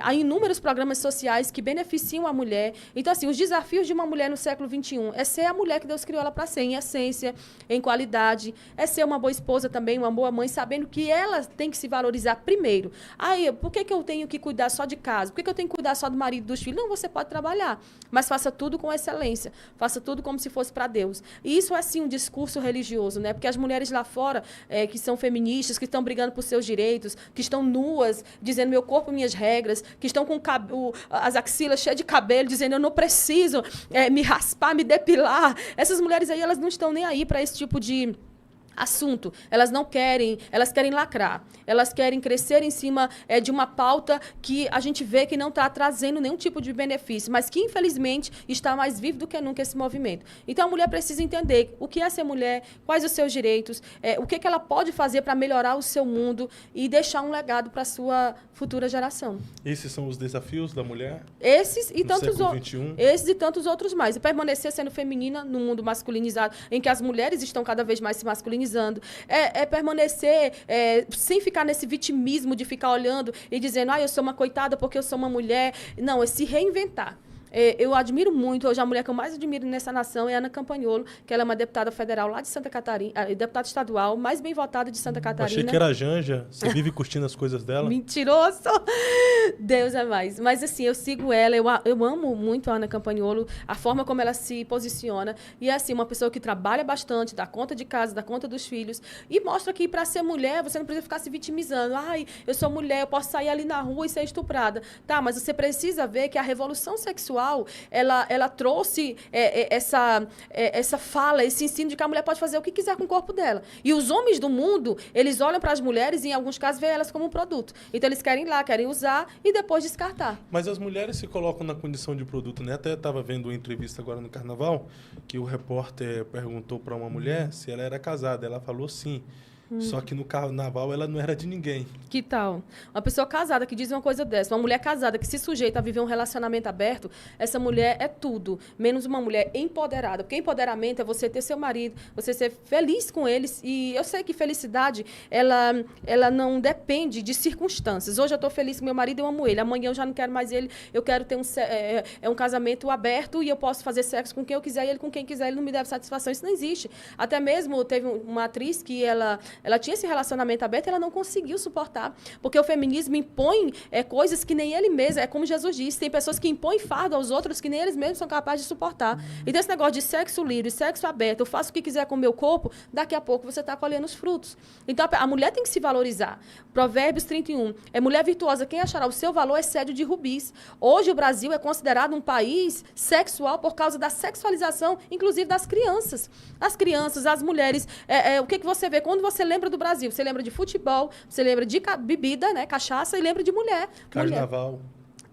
Há inúmeros programas sociais que beneficiam a mulher. Então, assim, os desafios de uma mulher no século XXI é ser a mulher que Deus criou ela para ser, em essência, em qualidade, é ser uma boa esposa também, uma boa mãe, sabendo que ela tem que se valorizar primeiro. Aí, por que eu tenho que cuidar só de casa? Por que eu tenho que cuidar só do marido e dos filhos? Não, você pode trabalhar, mas faça tudo com excelência. Faça tudo como se fosse para Deus. E isso é, sim, um discurso religioso, né? Porque as mulheres lá fora, que são feministas, que estão brigando por seus direitos, que estão nuas, dizendo meu corpo, minhas regras, que estão com as axilas cheias de cabelo, dizendo eu não preciso me raspar, me depilar. Essas mulheres aí, elas não estão nem aí para esse tipo de assunto. Elas não querem, elas querem lacrar. Elas querem crescer em cima de uma pauta que a gente vê que não está trazendo nenhum tipo de benefício, mas que, infelizmente, está mais vivo do que nunca esse movimento. Então, a mulher precisa entender o que é ser mulher, quais os seus direitos, o que ela pode fazer para melhorar o seu mundo e deixar um legado para a sua futura geração. Esses são os desafios da mulher? Esses e tantos outros. Esses e tantos outros mais. E permanecer sendo feminina no mundo masculinizado, em que as mulheres estão cada vez mais se masculinizando. Permanecer sem ficar nesse vitimismo de ficar olhando e dizendo, eu sou uma coitada porque eu sou uma mulher. Não, é se reinventar. Eu admiro muito, hoje a mulher que eu mais admiro nessa nação é a Ana Campanholo, que ela é uma deputada federal lá de Santa Catarina, deputada estadual, mais bem votada de Santa Catarina. Achei que era a Janja, você vive curtindo as coisas dela. Mentiroso! Deus é mais. Mas assim, eu sigo ela, eu amo muito a Ana Campanholo, a forma como ela se posiciona, e é assim, uma pessoa que trabalha bastante, dá conta de casa, dá conta dos filhos, e mostra que para ser mulher, você não precisa ficar se vitimizando. Eu sou mulher, eu posso sair ali na rua e ser estuprada. Tá, mas você precisa ver que a revolução sexual ela trouxe essa fala, esse ensino de que a mulher pode fazer o que quiser com o corpo dela. E os homens do mundo, eles olham para as mulheres e, em alguns casos, veem elas como um produto. Então, eles querem ir lá, querem usar e depois descartar. Mas as mulheres se colocam na condição de produto, né? Até estava vendo uma entrevista agora no Carnaval, que o repórter perguntou para uma mulher se ela era casada. Ela falou sim. Só que no carnaval ela não era de ninguém. Que tal? Uma pessoa casada que diz uma coisa dessa, uma mulher casada que se sujeita a viver um relacionamento aberto, essa mulher é tudo, menos uma mulher empoderada. Porque empoderamento é você ter seu marido, você ser feliz com eles. E eu sei que felicidade, ela não depende de circunstâncias. Hoje eu estou feliz com meu marido, eu amo ele. Amanhã eu já não quero mais ele, eu quero ter um casamento aberto e eu posso fazer sexo com quem eu quiser e ele com quem quiser, ele não me deve satisfação. Isso não existe. Até mesmo teve uma atriz que ela tinha esse relacionamento aberto e ela não conseguiu suportar. Porque o feminismo impõe coisas que nem ele mesmo, é como Jesus disse, tem pessoas que impõem fardo aos outros que nem eles mesmos são capazes de suportar. Então esse negócio de sexo livre, sexo aberto, eu faço o que quiser com o meu corpo, daqui a pouco você está colhendo os frutos. Então a mulher tem que se valorizar. Provérbios 31, mulher virtuosa, quem achará o seu valor excede o de rubis. Hoje o Brasil é considerado um país sexual por causa da sexualização, inclusive das crianças. As crianças, as mulheres, o que você vê quando você lembra do Brasil? Você lembra de futebol, você lembra de bebida, né, cachaça, e lembra de mulher. Carnaval.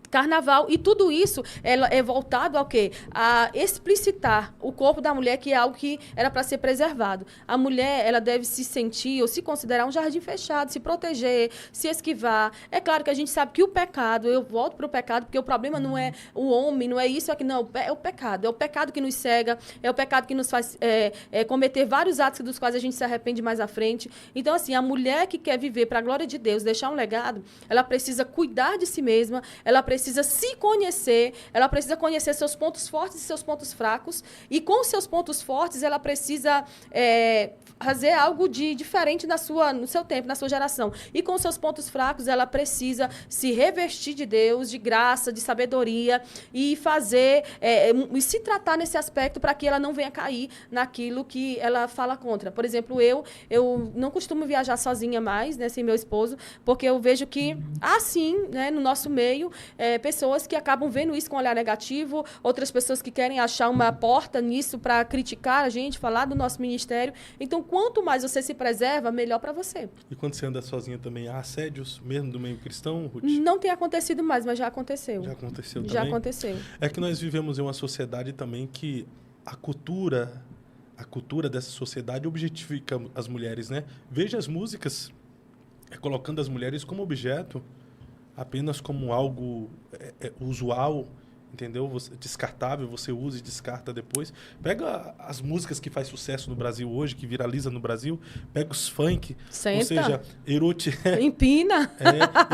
Carnaval, e tudo isso é voltado ao quê? A explicitar o corpo da mulher, que é algo que era para ser preservado. A mulher, ela deve se sentir ou se considerar um jardim fechado, se proteger, se esquivar. É claro que a gente sabe que o pecado, eu volto para o pecado, porque o problema não é o homem, não é isso, é que não, é o pecado que nos cega, é o pecado que nos faz cometer vários atos dos quais a gente se arrepende mais à frente. Então, assim, a mulher que quer viver para a glória de Deus, deixar um legado, ela precisa cuidar de si mesma, ela precisa se conhecer, ela precisa conhecer seus pontos fortes e seus pontos fracos, e com seus pontos fortes ela precisa fazer algo de diferente no seu tempo, na sua geração. E com seus pontos fracos ela precisa se revestir de Deus, de graça, de sabedoria, e fazer, e se tratar nesse aspecto para que ela não venha cair naquilo que ela fala contra. Por exemplo, eu não costumo viajar sozinha mais, né, sem meu esposo, porque eu vejo que há sim, né, no nosso meio, pessoas que acabam vendo isso com um olhar negativo, outras pessoas que querem achar uma porta nisso para criticar a gente, falar do nosso ministério. Então, quanto mais você se preserva, melhor para você. E quando você anda sozinha também, há assédios mesmo do meio cristão, Ruth? Não tem acontecido mais, mas já aconteceu. Já aconteceu também? Já aconteceu. É que nós vivemos em uma sociedade também que a cultura dessa sociedade objetifica as mulheres, né? Veja as músicas colocando as mulheres como objeto, apenas como algo usual, entendeu? Descartável, você usa e descarta depois. Pega as músicas que faz sucesso no Brasil hoje, que viraliza no Brasil, pega os funk, Senta. ou seja, empina,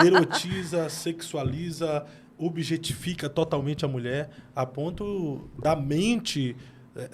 erotiza, sexualiza, objetifica totalmente a mulher, a ponto da mente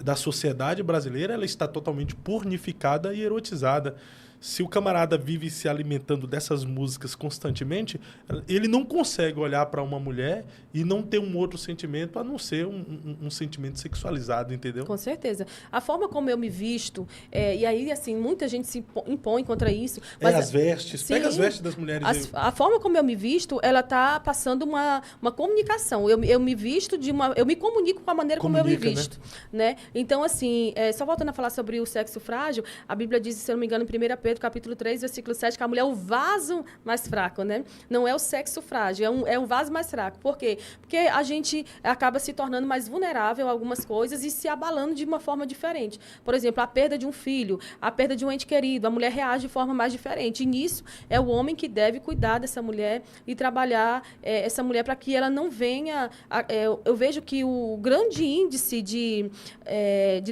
da sociedade brasileira, ela está totalmente pornificada e erotizada. Se o camarada vive se alimentando dessas músicas constantemente, ele não consegue olhar para uma mulher e não ter um outro sentimento, a não ser um sentimento sexualizado, entendeu? Com certeza. A forma como eu me visto, e aí, assim, muita gente se impõe contra isso. Mas, as vestes, sim, pega as vestes das mulheres. A forma como eu me visto, ela está passando uma comunicação. Eu me visto eu me comunico com a maneira como eu me visto. Né? Então, assim, só voltando a falar sobre o sexo frágil, a Bíblia diz, se eu não me engano, em 1 Pedro, capítulo 3, versículo 7, que a mulher é o vaso mais fraco, né? Não é o sexo frágil, é um vaso mais fraco. Por quê? Porque a gente acaba se tornando mais vulnerável a algumas coisas e se abalando de uma forma diferente. Por exemplo, a perda de um filho, a perda de um ente querido, a mulher reage de forma mais diferente. E nisso é o homem que deve cuidar dessa mulher e trabalhar essa mulher para que ela não venha... Eu vejo que o grande índice de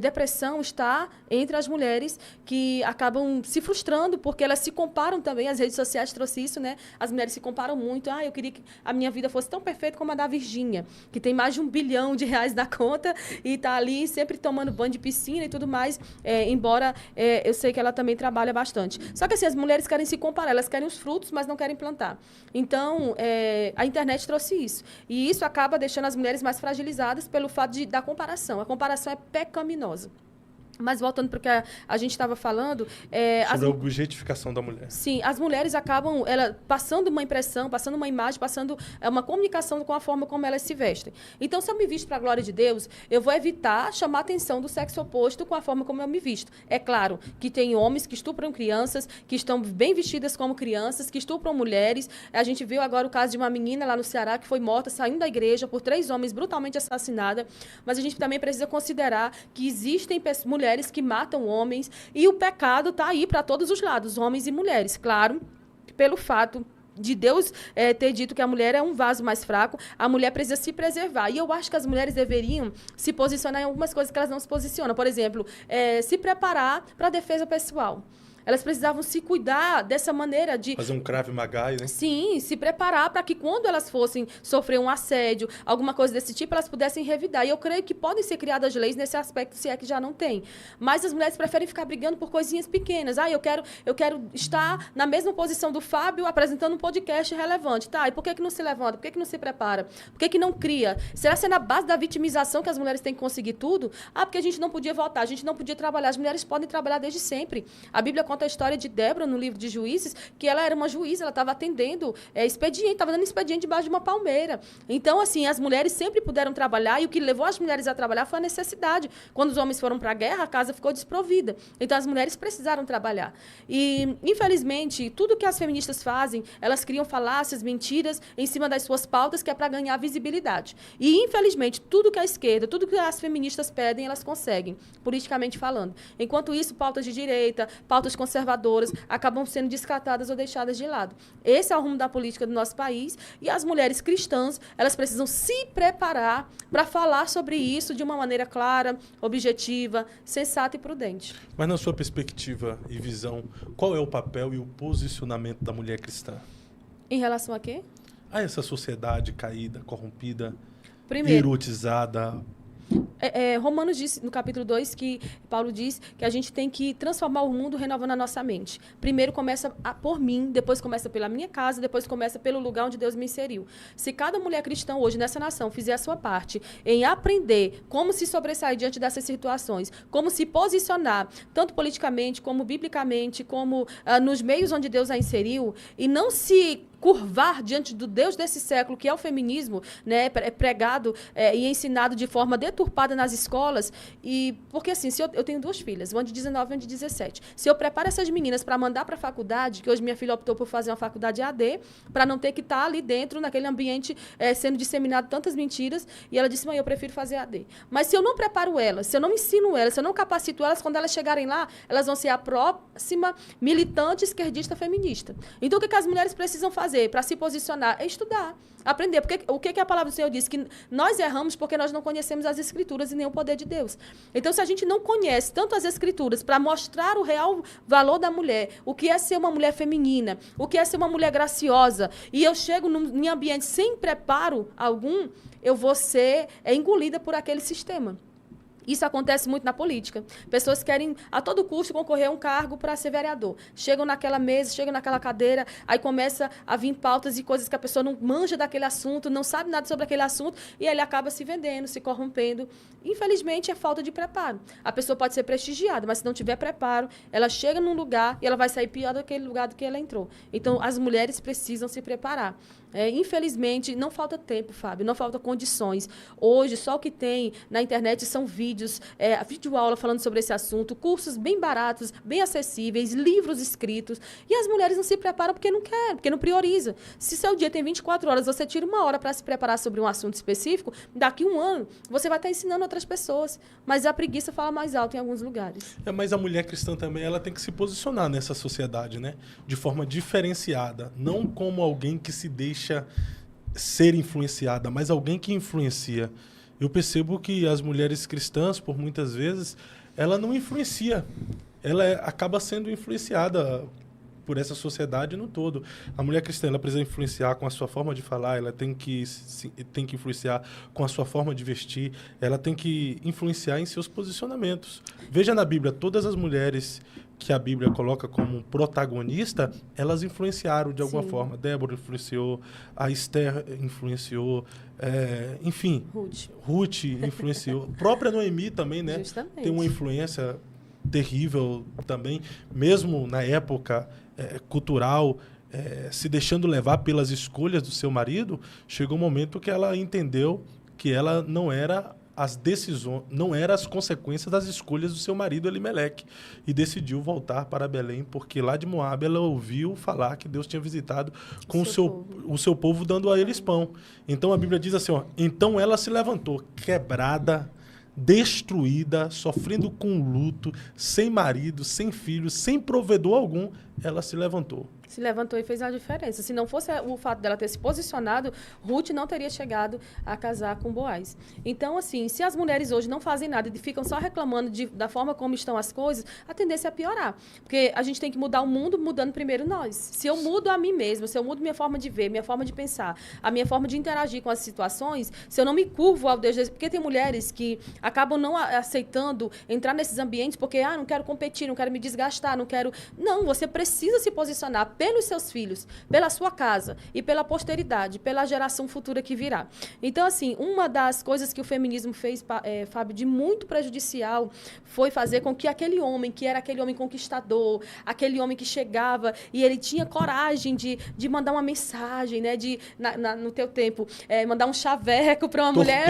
depressão está entre as mulheres que acabam se frustrando porque elas se comparam também, as redes sociais trouxe isso, né? As mulheres se comparam muito. Eu queria que a minha vida fosse tão perfeita como a da Virgínia, que tem mais de R$1 bilhão na conta e está ali sempre tomando banho de piscina e tudo mais, embora eu sei que ela também trabalha bastante. Só que assim, as mulheres querem se comparar, elas querem os frutos, mas não querem plantar. Então, a internet trouxe isso. E isso acaba deixando as mulheres mais fragilizadas pelo fato da comparação. A comparação é pecaminosa. Mas voltando para o que a gente estava falando... sobre a objetificação da mulher. Sim, as mulheres acabam passando uma impressão, passando uma imagem, passando uma comunicação com a forma como elas se vestem. Então, se eu me visto para a glória de Deus, eu vou evitar chamar a atenção do sexo oposto com a forma como eu me visto. É claro que tem homens que estupram crianças, que estão bem vestidas como crianças, que estupram mulheres. A gente viu agora o caso de uma menina lá no Ceará que foi morta saindo da igreja por 3 homens brutalmente assassinada. Mas a gente também precisa considerar que existem mulheres mulheres que matam homens, e o pecado está aí para todos os lados, homens e mulheres. Claro, pelo fato de Deus ter dito que a mulher é um vaso mais fraco, a mulher precisa se preservar. E eu acho que as mulheres deveriam se posicionar em algumas coisas que elas não se posicionam. Por exemplo, se preparar para a defesa pessoal. Elas precisavam se cuidar dessa maneira de... Fazer um Krav Maga, né? Sim, se preparar para que quando elas fossem sofrer um assédio, alguma coisa desse tipo, elas pudessem revidar. E eu creio que podem ser criadas leis nesse aspecto, se é que já não tem. Mas as mulheres preferem ficar brigando por coisinhas pequenas. Eu quero estar na mesma posição do Fábio apresentando um podcast relevante. Tá, e por que não se levanta? Por que não se prepara? Por que não cria? Será que é na base da vitimização que as mulheres têm que conseguir tudo? Porque a gente não podia votar, a gente não podia trabalhar. As mulheres podem trabalhar desde sempre. A Bíblia conta a história de Débora no livro de Juízes, que ela era uma juíza, ela estava atendendo expediente, estava dando expediente debaixo de uma palmeira. Então, assim, as mulheres sempre puderam trabalhar, e o que levou as mulheres a trabalhar foi a necessidade. Quando os homens foram para a guerra, a casa ficou desprovida. Então, as mulheres precisaram trabalhar. E, infelizmente, tudo que as feministas fazem, elas criam falácias, mentiras em cima das suas pautas, que é para ganhar visibilidade. E, infelizmente, tudo que a esquerda, tudo que as feministas pedem, elas conseguem, politicamente falando. Enquanto isso, pautas de direita, pautas conservadoras, acabam sendo descartadas ou deixadas de lado. Esse é o rumo da política do nosso país, e as mulheres cristãs, elas precisam se preparar para falar sobre isso de uma maneira clara, objetiva, sensata e prudente. Mas na sua perspectiva e visão, qual é o papel e o posicionamento da mulher cristã? Em relação a quê? A essa sociedade caída, corrompida, Primeiro, erotizada. Romanos diz, no capítulo 2, que Paulo diz que a gente tem que transformar o mundo renovando a nossa mente. Primeiro começa por mim, depois começa pela minha casa, depois começa pelo lugar onde Deus me inseriu. Se cada mulher cristã hoje nessa nação fizer a sua parte em aprender como se sobressair diante dessas situações, como se posicionar, tanto politicamente, como biblicamente, como nos meios onde Deus a inseriu, e não se curvar diante do Deus desse século, que é o feminismo, né, pregado e ensinado de forma deturpada nas escolas. E porque assim, se eu tenho 2 filhas, uma de 19 e uma de 17. Se eu preparo essas meninas para mandar para a faculdade, que hoje minha filha optou por fazer uma faculdade AD, para não ter que estar ali dentro, naquele ambiente, sendo disseminado tantas mentiras, e ela disse: mãe, eu prefiro fazer AD. Mas se eu não preparo elas, se eu não ensino elas, se eu não capacito elas, quando elas chegarem lá, elas vão ser a próxima militante esquerdista feminista. Então, o que as mulheres precisam fazer para se posicionar? É estudar, aprender. Porque o que a palavra do Senhor diz? Que nós erramos porque nós não conhecemos as Escrituras e nem o poder de Deus. Então, se a gente não conhece tanto as Escrituras para mostrar o real valor da mulher, o que é ser uma mulher feminina, o que é ser uma mulher graciosa, e eu chego em ambiente sem preparo algum, eu vou ser engolida por aquele sistema. Isso acontece muito na política. Pessoas querem, a todo custo, concorrer a um cargo para ser vereador. Chegam naquela mesa, chegam naquela cadeira, aí começa a vir pautas e coisas que a pessoa não manja daquele assunto, não sabe nada sobre aquele assunto, e ele acaba se vendendo, se corrompendo. Infelizmente, é falta de preparo. A pessoa pode ser prestigiada, mas se não tiver preparo, ela chega num lugar e ela vai sair pior daquele lugar do que ela entrou. Então, as mulheres precisam se preparar. Infelizmente, não falta tempo, Fábio, não falta condições. Hoje, só o que tem na internet são vídeos, videoaula falando sobre esse assunto, cursos bem baratos, bem acessíveis, livros escritos. E as mulheres não se preparam porque não querem, porque não priorizam. Se seu dia tem 24 horas, você tira 1 hora para se preparar sobre um assunto específico, daqui 1 ano, você vai estar ensinando outras pessoas. Mas a preguiça fala mais alto em alguns lugares. Mas a mulher cristã também, ela tem que se posicionar nessa sociedade, né? De forma diferenciada. Não como alguém que se deixa ser influenciada, mas alguém que influencia. Eu percebo que as mulheres cristãs, por muitas vezes, ela não influencia. Ela acaba sendo influenciada por essa sociedade no todo. A mulher cristã, ela precisa influenciar com a sua forma de falar, ela tem que influenciar com a sua forma de vestir, ela tem que influenciar em seus posicionamentos. Veja na Bíblia, todas as mulheres que a Bíblia coloca como protagonista, elas influenciaram de alguma forma. Débora influenciou, a Esther influenciou, enfim, Ruth influenciou. A própria Noemi também, né? Justamente. Tem uma influência terrível também, mesmo na época cultural, se deixando levar pelas escolhas do seu marido, chegou um momento que ela entendeu que ela não era as decisões, não eram as consequências das escolhas do seu marido Elimeleque, e decidiu voltar para Belém, porque lá de Moabe ela ouviu falar que Deus tinha visitado com o seu povo, dando a eles pão. Então a Bíblia diz assim, então ela se levantou quebrada destruída, sofrendo com luto, sem marido, sem filho, sem provedor algum, ela se levantou. Se levantou e fez a diferença. Se não fosse o fato dela ter se posicionado, Ruth não teria chegado a casar com Boaz. Então, assim, se as mulheres hoje não fazem nada e ficam só reclamando da forma como estão as coisas, a tendência é piorar. Porque a gente tem que mudar o mundo mudando primeiro nós. Se eu mudo a mim mesma, se eu mudo minha forma de ver, minha forma de pensar, a minha forma de interagir com as situações, se eu não me curvo ao Deus... Porque tem mulheres que acabam não aceitando entrar nesses ambientes porque, não quero competir, não quero me desgastar, não quero... Não, você precisa se posicionar pelos seus filhos, pela sua casa e pela posteridade, pela geração futura que virá. Então, assim, uma das coisas que o feminismo fez, Fábio, de muito prejudicial, foi fazer com que aquele homem, que era aquele homem conquistador, aquele homem que chegava e ele tinha coragem de mandar uma mensagem, né, no teu tempo, mandar um chaveco para uma mulher.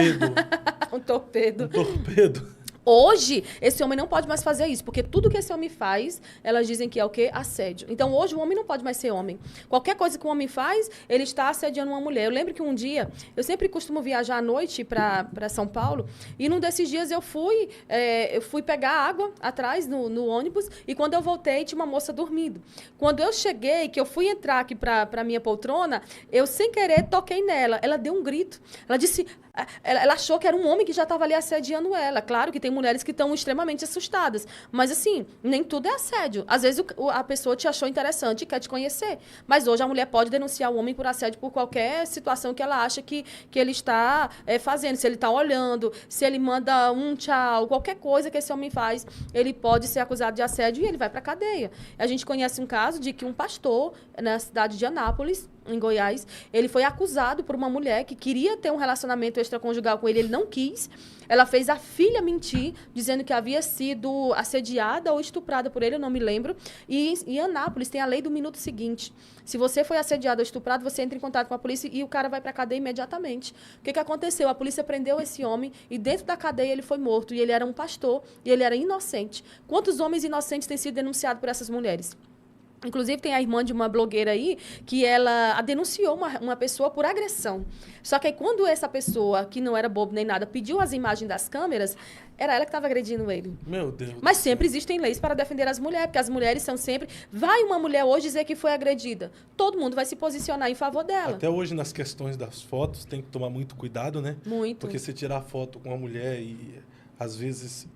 Um torpedo. Um torpedo. Hoje, esse homem não pode mais fazer isso, porque tudo que esse homem faz, elas dizem que é o quê? Assédio. Então, hoje, o homem não pode mais ser homem. Qualquer coisa que o homem faz, ele está assediando uma mulher. Eu lembro que um dia, eu sempre costumo viajar à noite para São Paulo, e num desses dias eu fui pegar água atrás no ônibus, e quando eu voltei, tinha uma moça dormindo. Quando eu cheguei, que eu fui entrar aqui para minha poltrona, eu, sem querer, toquei nela. Ela deu um grito. Ela disse... Ela achou que era um homem que já estava ali assediando ela. Claro que tem mulheres que estão extremamente assustadas. Mas, assim, nem tudo é assédio. Às vezes a pessoa te achou interessante e quer te conhecer. Mas hoje a mulher pode denunciar o homem por assédio por qualquer situação que ela acha que ele está fazendo. Se ele está olhando, se ele manda um tchau, qualquer coisa que esse homem faz, ele pode ser acusado de assédio e ele vai para a cadeia. A gente conhece um caso de que um pastor na cidade de Anápolis, em Goiás, ele foi acusado por uma mulher que queria ter um relacionamento extraconjugal com ele, ele não quis. Ela fez a filha mentir, dizendo que havia sido assediada ou estuprada por ele, eu não me lembro. E em Anápolis tem a lei do minuto seguinte. Se você foi assediado ou estuprado, você entra em contato com a polícia e o cara vai para a cadeia imediatamente. O que aconteceu? A polícia prendeu esse homem e dentro da cadeia ele foi morto. E ele era um pastor e ele era inocente. Quantos homens inocentes têm sido denunciados por essas mulheres? Inclusive, tem a irmã de uma blogueira aí que ela denunciou uma pessoa por agressão. Só que aí, quando essa pessoa, que não era bobo nem nada, pediu as imagens das câmeras, era ela que estava agredindo ele. Meu Deus. Mas sempre existem leis para defender as mulheres, porque as mulheres são sempre... Vai uma mulher hoje dizer que foi agredida, todo mundo vai se posicionar em favor dela. Até hoje, nas questões das fotos, tem que tomar muito cuidado, né? Muito. Porque você tirar foto com uma mulher e, às vezes...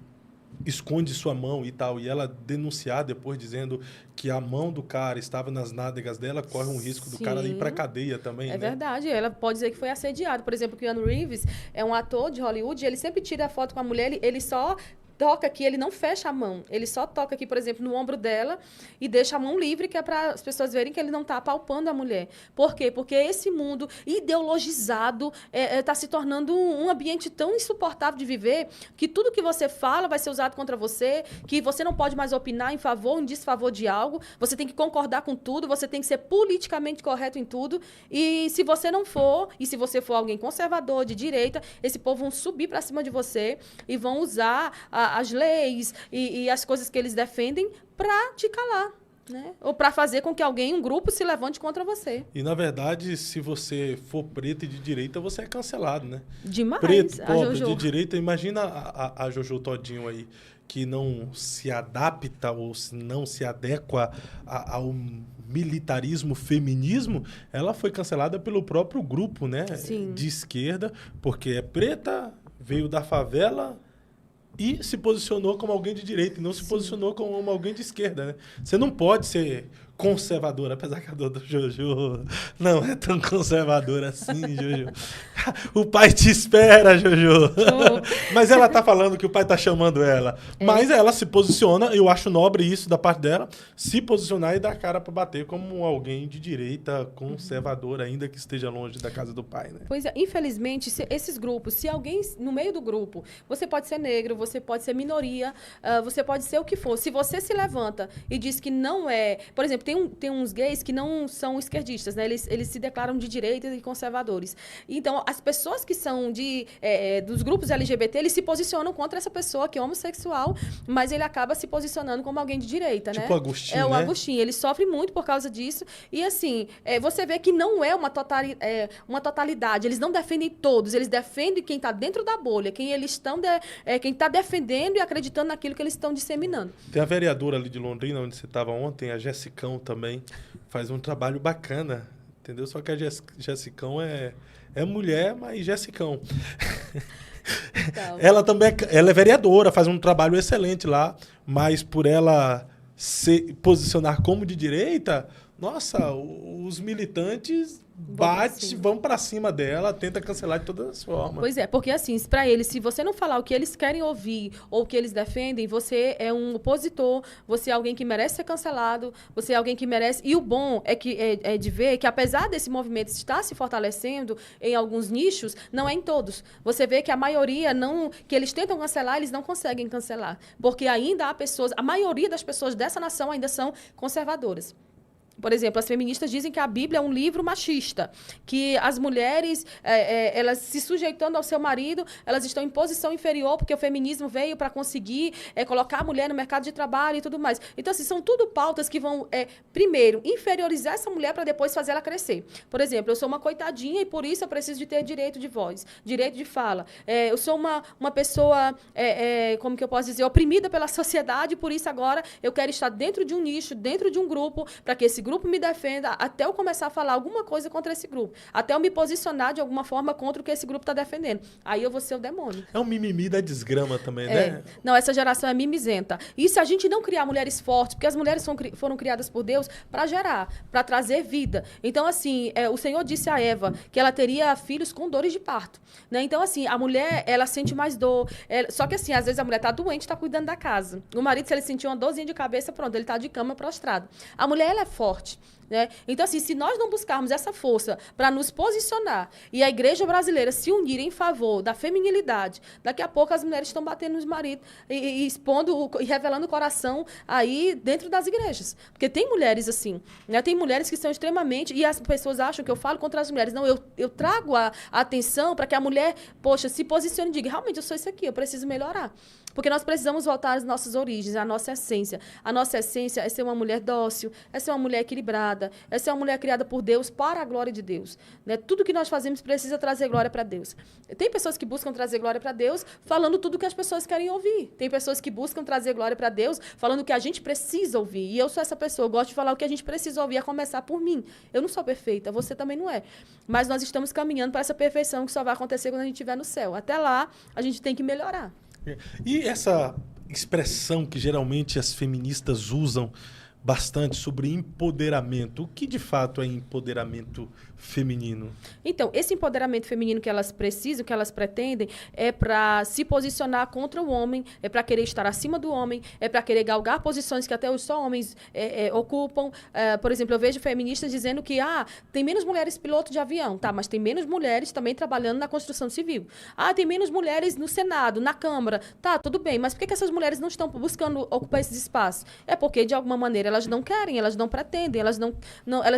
esconde sua mão e tal, e ela denunciar depois dizendo que a mão do cara estava nas nádegas dela, corre um risco do cara ir para cadeia também, né? É verdade, ela pode dizer que foi assediado. Por exemplo, o Keanu Reeves é um ator de Hollywood, ele sempre tira a foto com a mulher, ele só toca aqui, ele não fecha a mão. Ele só toca aqui, por exemplo, no ombro dela e deixa a mão livre, que é para as pessoas verem que ele não está apalpando a mulher. Por quê? Porque esse mundo ideologizado está se tornando um ambiente tão insuportável de viver que tudo que você fala vai ser usado contra você, que você não pode mais opinar em favor ou em desfavor de algo, você tem que concordar com tudo, você tem que ser politicamente correto em tudo, e se você não for, e se você for alguém conservador, de direita, esse povo vão subir para cima de você e vão usar as leis e as coisas que eles defendem para te calar, né? Ou para fazer com que um grupo se levante contra você. E, na verdade, se você for preto e de direita, você é cancelado, né? Demais. Preto, pobre, de direita, imagina a Jojo Todinho aí, que não se adapta ou não se adequa ao militarismo, feminismo, ela foi cancelada pelo próprio grupo, né? Sim. De esquerda, porque é preta, veio da favela... e se posicionou como alguém de direita e não se posicionou como alguém de esquerda, né? Você não pode ser conservador, apesar que a do Jojo não é tão conservadora assim, Jojo. O pai te espera, Jojo. Mas ela tá falando que o pai tá chamando ela. Mas ela se posiciona, eu acho nobre isso da parte dela, se posicionar e dar cara para bater como alguém de direita, conservador, ainda que esteja longe da casa do pai, né? Pois é, infelizmente, esses grupos, se alguém no meio do grupo, você pode ser negro, você pode ser minoria, você pode ser o que for. Se você se levanta e diz que não é... Por exemplo, tem uns gays que não são esquerdistas, né? Eles se declaram de direita e conservadores. Então, as pessoas que são dos grupos LGBT, eles se posicionam contra essa pessoa que é homossexual, mas ele acaba se posicionando como alguém de direita, né? Tipo o Agostinho, o né? Agostinho. Ele sofre muito por causa disso. E, assim, você vê que não é uma totalidade. Eles não defendem todos. Eles defendem quem está dentro da bolha, quem está defendendo e acreditando naquilo que eles estão disseminando. Tem a vereadora ali de Londrina, onde você estava ontem, a Jessicão também, faz um trabalho bacana, entendeu? Só que a Jessicão é mulher, mas Jessicão. Então. Ela é vereadora, faz um trabalho excelente lá, mas por ela se posicionar como de direita, nossa, os militantes vão pra cima dela, tenta cancelar de todas as formas. Pois é, porque assim, para eles, se você não falar o que eles querem ouvir ou o que eles defendem, você é um opositor, você é alguém que merece ser cancelado, você é alguém que merece... E o bom é de ver que, apesar desse movimento estar se fortalecendo em alguns nichos, não é em todos. Você vê que a maioria que eles tentam cancelar, eles não conseguem cancelar. Porque ainda há pessoas... A maioria das pessoas dessa nação ainda são conservadoras. Por exemplo, as feministas dizem que a Bíblia é um livro machista, que as mulheres, elas se sujeitando ao seu marido, elas estão em posição inferior, porque o feminismo veio para conseguir colocar a mulher no mercado de trabalho e tudo mais. Então, assim, são tudo pautas que vão, primeiro, inferiorizar essa mulher para depois fazer ela crescer. Por exemplo, eu sou uma coitadinha e por isso eu preciso de ter direito de voz, direito de fala. Eu sou uma pessoa, como que eu posso dizer, oprimida pela sociedade, por isso agora eu quero estar dentro de um nicho, dentro de um grupo, para que esse grupo me defenda até eu começar a falar alguma coisa contra esse grupo. Até eu me posicionar de alguma forma contra o que esse grupo está defendendo. Aí eu vou ser o demônio. É um mimimi da desgrama também, né? Não, essa geração é mimizenta. E se a gente não criar mulheres fortes, porque as mulheres foram criadas por Deus para gerar, para trazer vida. Então, assim, o Senhor disse a Eva que ela teria filhos com dores de parto. Né? Então, assim, a mulher, ela sente mais dor. Só que, assim, às vezes a mulher está doente, está cuidando da casa. O marido, se ele sentir uma dorzinha de cabeça, pronto, ele está de cama prostrado. A mulher, ela é forte. Né? Então, assim, se nós não buscarmos essa força para nos posicionar e a igreja brasileira se unir em favor da feminilidade, daqui a pouco as mulheres estão batendo nos maridos e expondo e revelando o coração aí dentro das igrejas. Porque tem mulheres assim, né? Tem mulheres que são extremamente... E as pessoas acham que eu falo contra as mulheres. Não, eu trago a atenção para que a mulher, poxa, se posicione e diga, realmente, eu sou isso aqui, eu preciso melhorar. Porque nós precisamos voltar às nossas origens, à nossa essência. A nossa essência é ser uma mulher dócil, é ser uma mulher equilibrada, é ser uma mulher criada por Deus para a glória de Deus. Né? Tudo que nós fazemos precisa trazer glória para Deus. Tem pessoas que buscam trazer glória para Deus falando tudo que as pessoas querem ouvir. Tem pessoas que buscam trazer glória para Deus falando o que a gente precisa ouvir. E eu sou essa pessoa, eu gosto de falar o que a gente precisa ouvir, a começar por mim. Eu não sou perfeita, você também não é. Mas nós estamos caminhando para essa perfeição que só vai acontecer quando a gente estiver no céu. Até lá, a gente tem que melhorar. E essa expressão que geralmente as feministas usam bastante sobre empoderamento, o que de fato é empoderamento feminino? Então, esse empoderamento feminino que elas precisam, que elas pretendem, é para se posicionar contra o homem, é para querer estar acima do homem, é para querer galgar posições que até hoje só homens ocupam. Por exemplo, eu vejo feministas dizendo que tem menos mulheres piloto de avião, tá, mas tem menos mulheres também trabalhando na construção civil. Tem menos mulheres no Senado, na Câmara. Tá, tudo bem, mas por que essas mulheres não estão buscando ocupar esses espaços? É porque, de alguma maneira, elas não querem, elas não pretendem, elas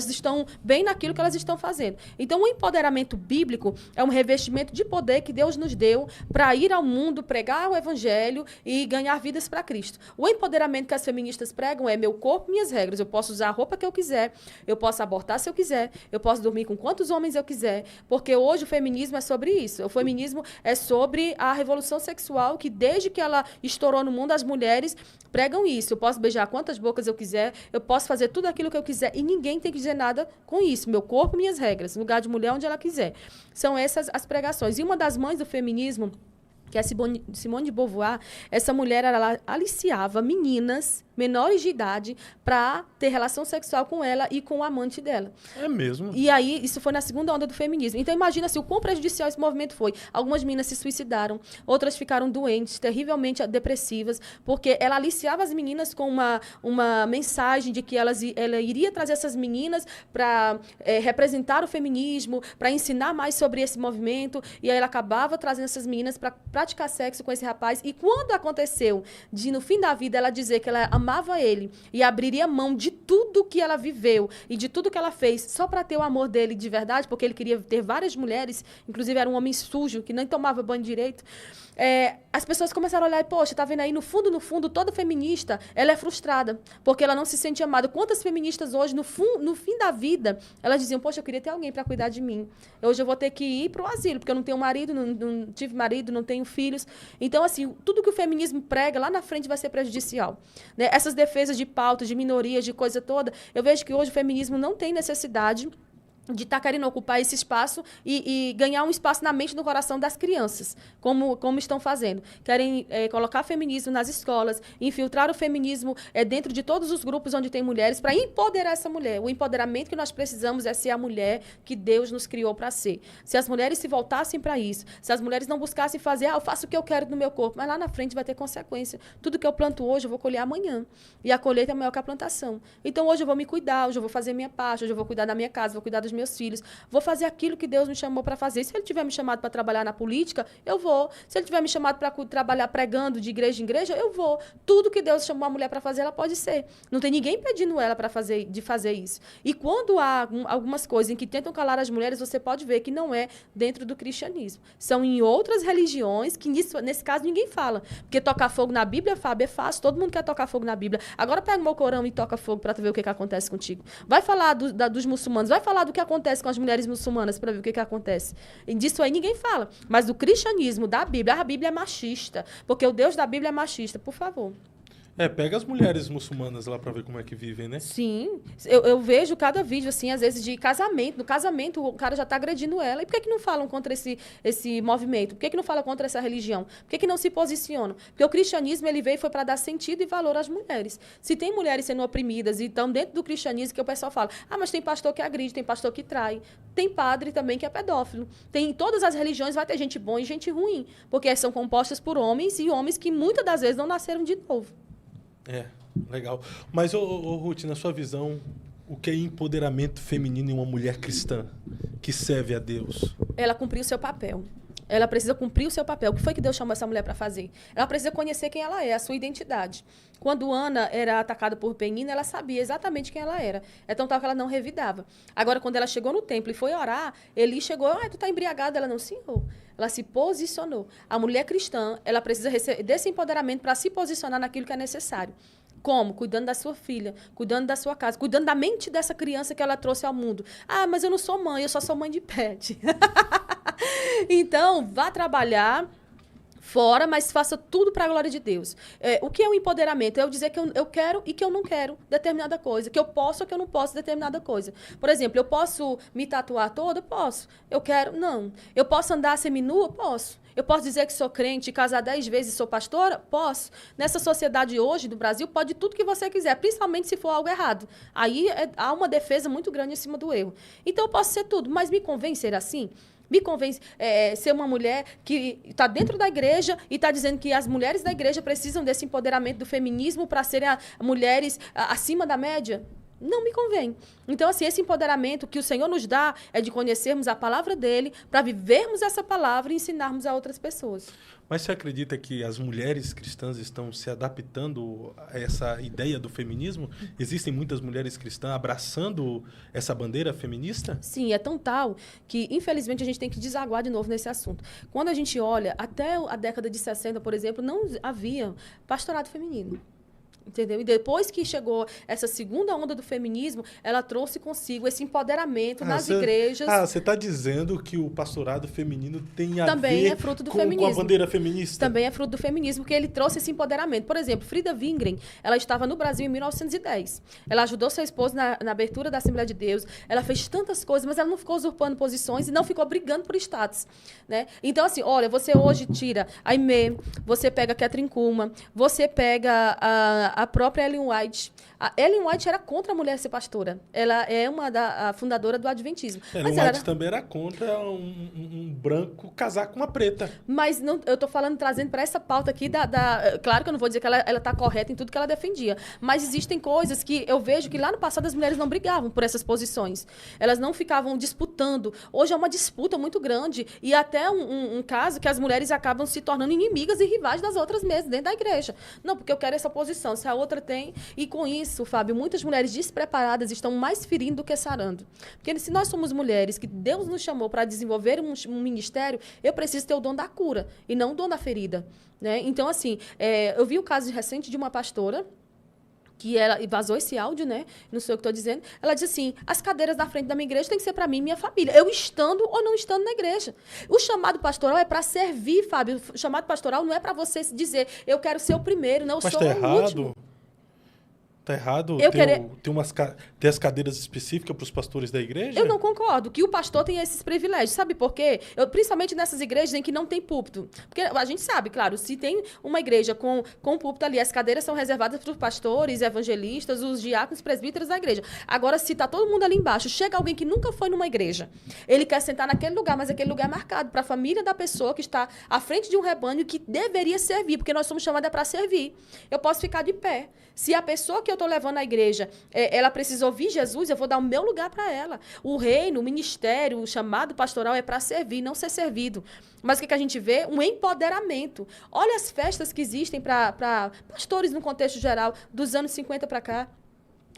estão bem naquilo que elas estão fazendo. Então, o empoderamento bíblico é um revestimento de poder que Deus nos deu para ir ao mundo, pregar o evangelho e ganhar vidas para Cristo. O empoderamento que as feministas pregam é meu corpo, minhas regras. Eu posso usar a roupa que eu quiser, eu posso abortar se eu quiser, eu posso dormir com quantos homens eu quiser, porque hoje o feminismo é sobre isso. O feminismo é sobre a revolução sexual que, desde que ela estourou no mundo, as mulheres pregam isso. Eu posso beijar quantas bocas eu quiser, eu posso fazer tudo aquilo que eu quiser e ninguém tem que dizer nada com isso. Meu corpo, minhas regras. Lugar de mulher onde ela quiser. São essas as pregações. E uma das mães do feminismo, que é Simone de Beauvoir, essa mulher, ela aliciava meninas menores de idade para ter relação sexual com ela e com o amante dela. É mesmo? E aí, isso foi na segunda onda do feminismo. Então, imagina assim, o quão prejudicial esse movimento foi. Algumas meninas se suicidaram, outras ficaram doentes, terrivelmente depressivas, porque ela aliciava as meninas com uma mensagem de que ela iria trazer essas meninas para representar o feminismo, para ensinar mais sobre esse movimento, e aí ela acabava trazendo essas meninas para praticar sexo com esse rapaz. E quando aconteceu de, no fim da vida, ela dizer que ela amava ele e abriria mão de tudo que ela viveu e de tudo que ela fez só para ter o amor dele de verdade, porque ele queria ter várias mulheres, inclusive era um homem sujo, que nem tomava banho direito, as pessoas começaram a olhar e, poxa, tá vendo aí, no fundo, toda feminista, ela é frustrada, porque ela não se sente amada. Quantas feministas hoje, no fim da vida, elas diziam, poxa, eu queria ter alguém para cuidar de mim. Hoje eu vou ter que ir para o asilo, porque eu não tenho marido, não tive marido, não tenho filhos. Então, assim, tudo que o feminismo prega lá na frente vai ser prejudicial. Né? Essas defesas de pautas, de minorias, de coisa toda, eu vejo que hoje o feminismo não tem necessidade de estar querendo ocupar esse espaço e ganhar um espaço na mente e no coração das crianças, como estão fazendo. Querem colocar feminismo nas escolas, infiltrar o feminismo dentro de todos os grupos onde tem mulheres, para empoderar essa mulher. O empoderamento que nós precisamos é ser a mulher que Deus nos criou para ser. Se as mulheres se voltassem para isso, se as mulheres não buscassem fazer, eu faço o que eu quero no meu corpo, mas lá na frente vai ter consequência. Tudo que eu planto hoje, eu vou colher amanhã. E a colheita é maior que a plantação. Então, hoje eu vou me cuidar, hoje eu vou fazer minha parte, hoje eu vou cuidar da minha casa, vou cuidar dos meus filhos, vou fazer aquilo que Deus me chamou para fazer. Se ele tiver me chamado para trabalhar na política, eu vou. Se ele tiver me chamado para trabalhar pregando de igreja em igreja, eu vou. Tudo que Deus chamou a mulher para fazer, ela pode ser. Não tem ninguém pedindo ela para fazer isso. E quando há algumas coisas em que tentam calar as mulheres, você pode ver que não é dentro do cristianismo. São em outras religiões que nesse caso ninguém fala. Porque tocar fogo na Bíblia, Fábio, é fácil. Todo mundo quer tocar fogo na Bíblia. Agora pega o meu Corão e toca fogo para tu ver o que acontece contigo. Vai falar dos muçulmanos, vai falar do que acontece com as mulheres muçulmanas para ver o que acontece. E disso aí ninguém fala. Mas do cristianismo, da Bíblia, a Bíblia é machista. Porque o Deus da Bíblia é machista. Por favor. Pega as mulheres muçulmanas lá para ver como é que vivem, né? Sim. Eu vejo cada vídeo, assim, às vezes, de casamento. No casamento, o cara já está agredindo ela. E por que não falam contra esse movimento? Por que não falam contra essa religião? Por que não se posicionam? Porque o cristianismo, ele veio foi para dar sentido e valor às mulheres. Se tem mulheres sendo oprimidas e estão dentro do cristianismo, que o pessoal fala, mas tem pastor que agride, tem pastor que trai. Tem padre também que é pedófilo. Em todas as religiões vai ter gente boa e gente ruim. Porque são compostas por homens e homens que muitas das vezes não nasceram de novo. Legal. Mas, Ruth, na sua visão, o que é empoderamento feminino em uma mulher cristã que serve a Deus? Ela cumpriu o seu papel. Ela precisa cumprir o seu papel. O que foi que Deus chamou essa mulher para fazer? Ela precisa conhecer quem ela é, a sua identidade. Quando Ana era atacada por Penina, ela sabia exatamente quem ela era. É tão tal que ela não revidava. Agora, quando ela chegou no templo e foi orar, Eli chegou, tu tá embriagada? Ela não, senhor. Ela se posicionou. A mulher cristã, ela precisa receber desse empoderamento para se posicionar naquilo que é necessário. Como? Cuidando da sua filha, cuidando da sua casa, cuidando da mente dessa criança que ela trouxe ao mundo. Mas eu não sou mãe, eu só sou mãe de pet. Então, vá trabalhar fora, mas faça tudo para a glória de Deus. O que é o empoderamento? É eu dizer que eu quero e que eu não quero determinada coisa, que eu posso ou que eu não posso determinada coisa. Por exemplo, eu posso me tatuar toda? Posso. Eu quero? Não. Eu posso andar seminua? Posso. Eu posso dizer que sou crente, casar 10 vezes e sou pastora? Posso. Nessa sociedade hoje do Brasil, pode tudo que você quiser, principalmente se for algo errado. Aí há uma defesa muito grande em cima do erro. Então, eu posso ser tudo, mas me convém ser assim? Me convence ser uma mulher que está dentro da igreja e está dizendo que as mulheres da igreja precisam desse empoderamento do feminismo para serem mulheres acima da média? Não me convém. Então, assim, esse empoderamento que o Senhor nos dá é de conhecermos a palavra dele, para vivermos essa palavra e ensinarmos a outras pessoas. Mas você acredita que as mulheres cristãs estão se adaptando a essa ideia do feminismo? Existem muitas mulheres cristãs abraçando essa bandeira feminista? Sim, é tão tal que, infelizmente, a gente tem que desaguar de novo nesse assunto. Quando a gente olha, até a década de 60, por exemplo, não havia pastorado feminino. Entendeu? E depois que chegou essa segunda onda do feminismo, ela trouxe consigo esse empoderamento nas igrejas. Você está dizendo que o pastorado feminino tem a também ver é fruto do feminismo. Com a bandeira feminista? Também é fruto do feminismo, porque ele trouxe esse empoderamento. Por exemplo, Frida Wingren, ela estava no Brasil em 1910. Ela ajudou seu esposo na abertura da Assembleia de Deus. Ela fez tantas coisas, mas ela não ficou usurpando posições e não ficou brigando por status. Né? Então, assim, olha, você hoje tira a Aimee, você pega a Kathryn Kuhlman, você pega a própria Ellen White. A Ellen White era contra a mulher ser pastora. Ela é a fundadora do Adventismo. Ellen White também era contra um branco casar com uma preta. Mas não, eu estou trazendo para essa pauta aqui claro que eu não vou dizer que ela está correta em tudo que ela defendia, mas existem coisas que eu vejo que lá no passado as mulheres não brigavam por essas posições. Elas não ficavam disputando. Hoje é uma disputa muito grande e até um caso que as mulheres acabam se tornando inimigas e rivais das outras mesmo, dentro da igreja. Não, porque eu quero essa posição, se a outra tem. E com isso, Fábio, muitas mulheres despreparadas estão mais ferindo do que sarando. Porque se nós somos mulheres que Deus nos chamou para desenvolver um ministério, eu preciso ter o dom da cura e não o dom da ferida. Né? Então, assim, eu vi o caso recente de uma pastora que ela vazou esse áudio, né? Não sei o que estou dizendo. Ela disse assim, as cadeiras da frente da minha igreja tem que ser para mim e minha família. Eu estando ou não estando na igreja. O chamado pastoral é para servir, Fábio. O chamado pastoral não é para você dizer, eu quero ser o primeiro, não, eu sou o último. Tá errado ter as cadeiras específicas para os pastores da igreja? Eu não concordo que o pastor tenha esses privilégios. Sabe por quê? Principalmente nessas igrejas em que não tem púlpito. Porque a gente sabe, claro, se tem uma igreja com púlpito ali, as cadeiras são reservadas para os pastores, evangelistas, os diáconos, presbíteros da igreja. Agora, se está todo mundo ali embaixo, chega alguém que nunca foi numa igreja, ele quer sentar naquele lugar, mas aquele lugar é marcado para a família da pessoa que está à frente de um rebanho que deveria servir, porque nós somos chamadas para servir. Eu posso ficar de pé. Se a pessoa que eu estou levando à igreja, ela precisa ouvir Jesus, eu vou dar o meu lugar para ela. O reino, o ministério, o chamado pastoral é para servir, não ser servido. Mas o que a gente vê? Um empoderamento. Olha as festas que existem para pastores no contexto geral, dos anos 50 para cá.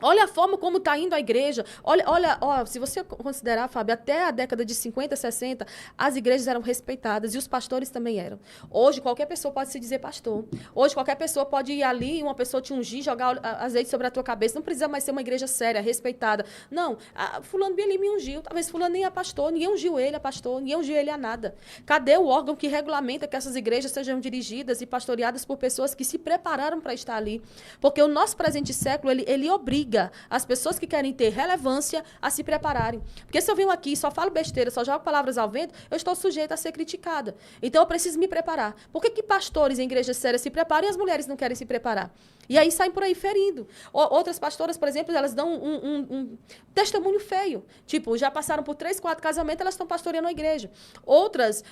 Olha a forma como está indo a igreja. Olha, se você considerar, Fábio, até a década de 50, 60, as igrejas eram respeitadas e os pastores também eram. Hoje, qualquer pessoa pode se dizer pastor. Hoje, qualquer pessoa pode ir ali e uma pessoa te ungir, jogar azeite sobre a tua cabeça. Não precisa mais ser uma igreja séria, respeitada. Não, fulano bem ali me ungiu. Talvez fulano nem é pastor, ninguém ungiu ele a pastor, ninguém ungiu ele a nada. Cadê o órgão que regulamenta que essas igrejas sejam dirigidas e pastoreadas por pessoas que se prepararam para estar ali? Porque o nosso presente século, ele obriga as pessoas que querem ter relevância a se prepararem. Porque se eu venho aqui e só falo besteira, só jogo palavras ao vento, eu estou sujeita a ser criticada. Então eu preciso me preparar. Por que pastores em igrejas sérias se preparam e as mulheres não querem se preparar? E aí saem por aí ferindo. Outras pastoras, por exemplo, elas dão um testemunho feio. Tipo, já passaram por 3, 4 casamentos, elas estão pastoreando a igreja. Outras,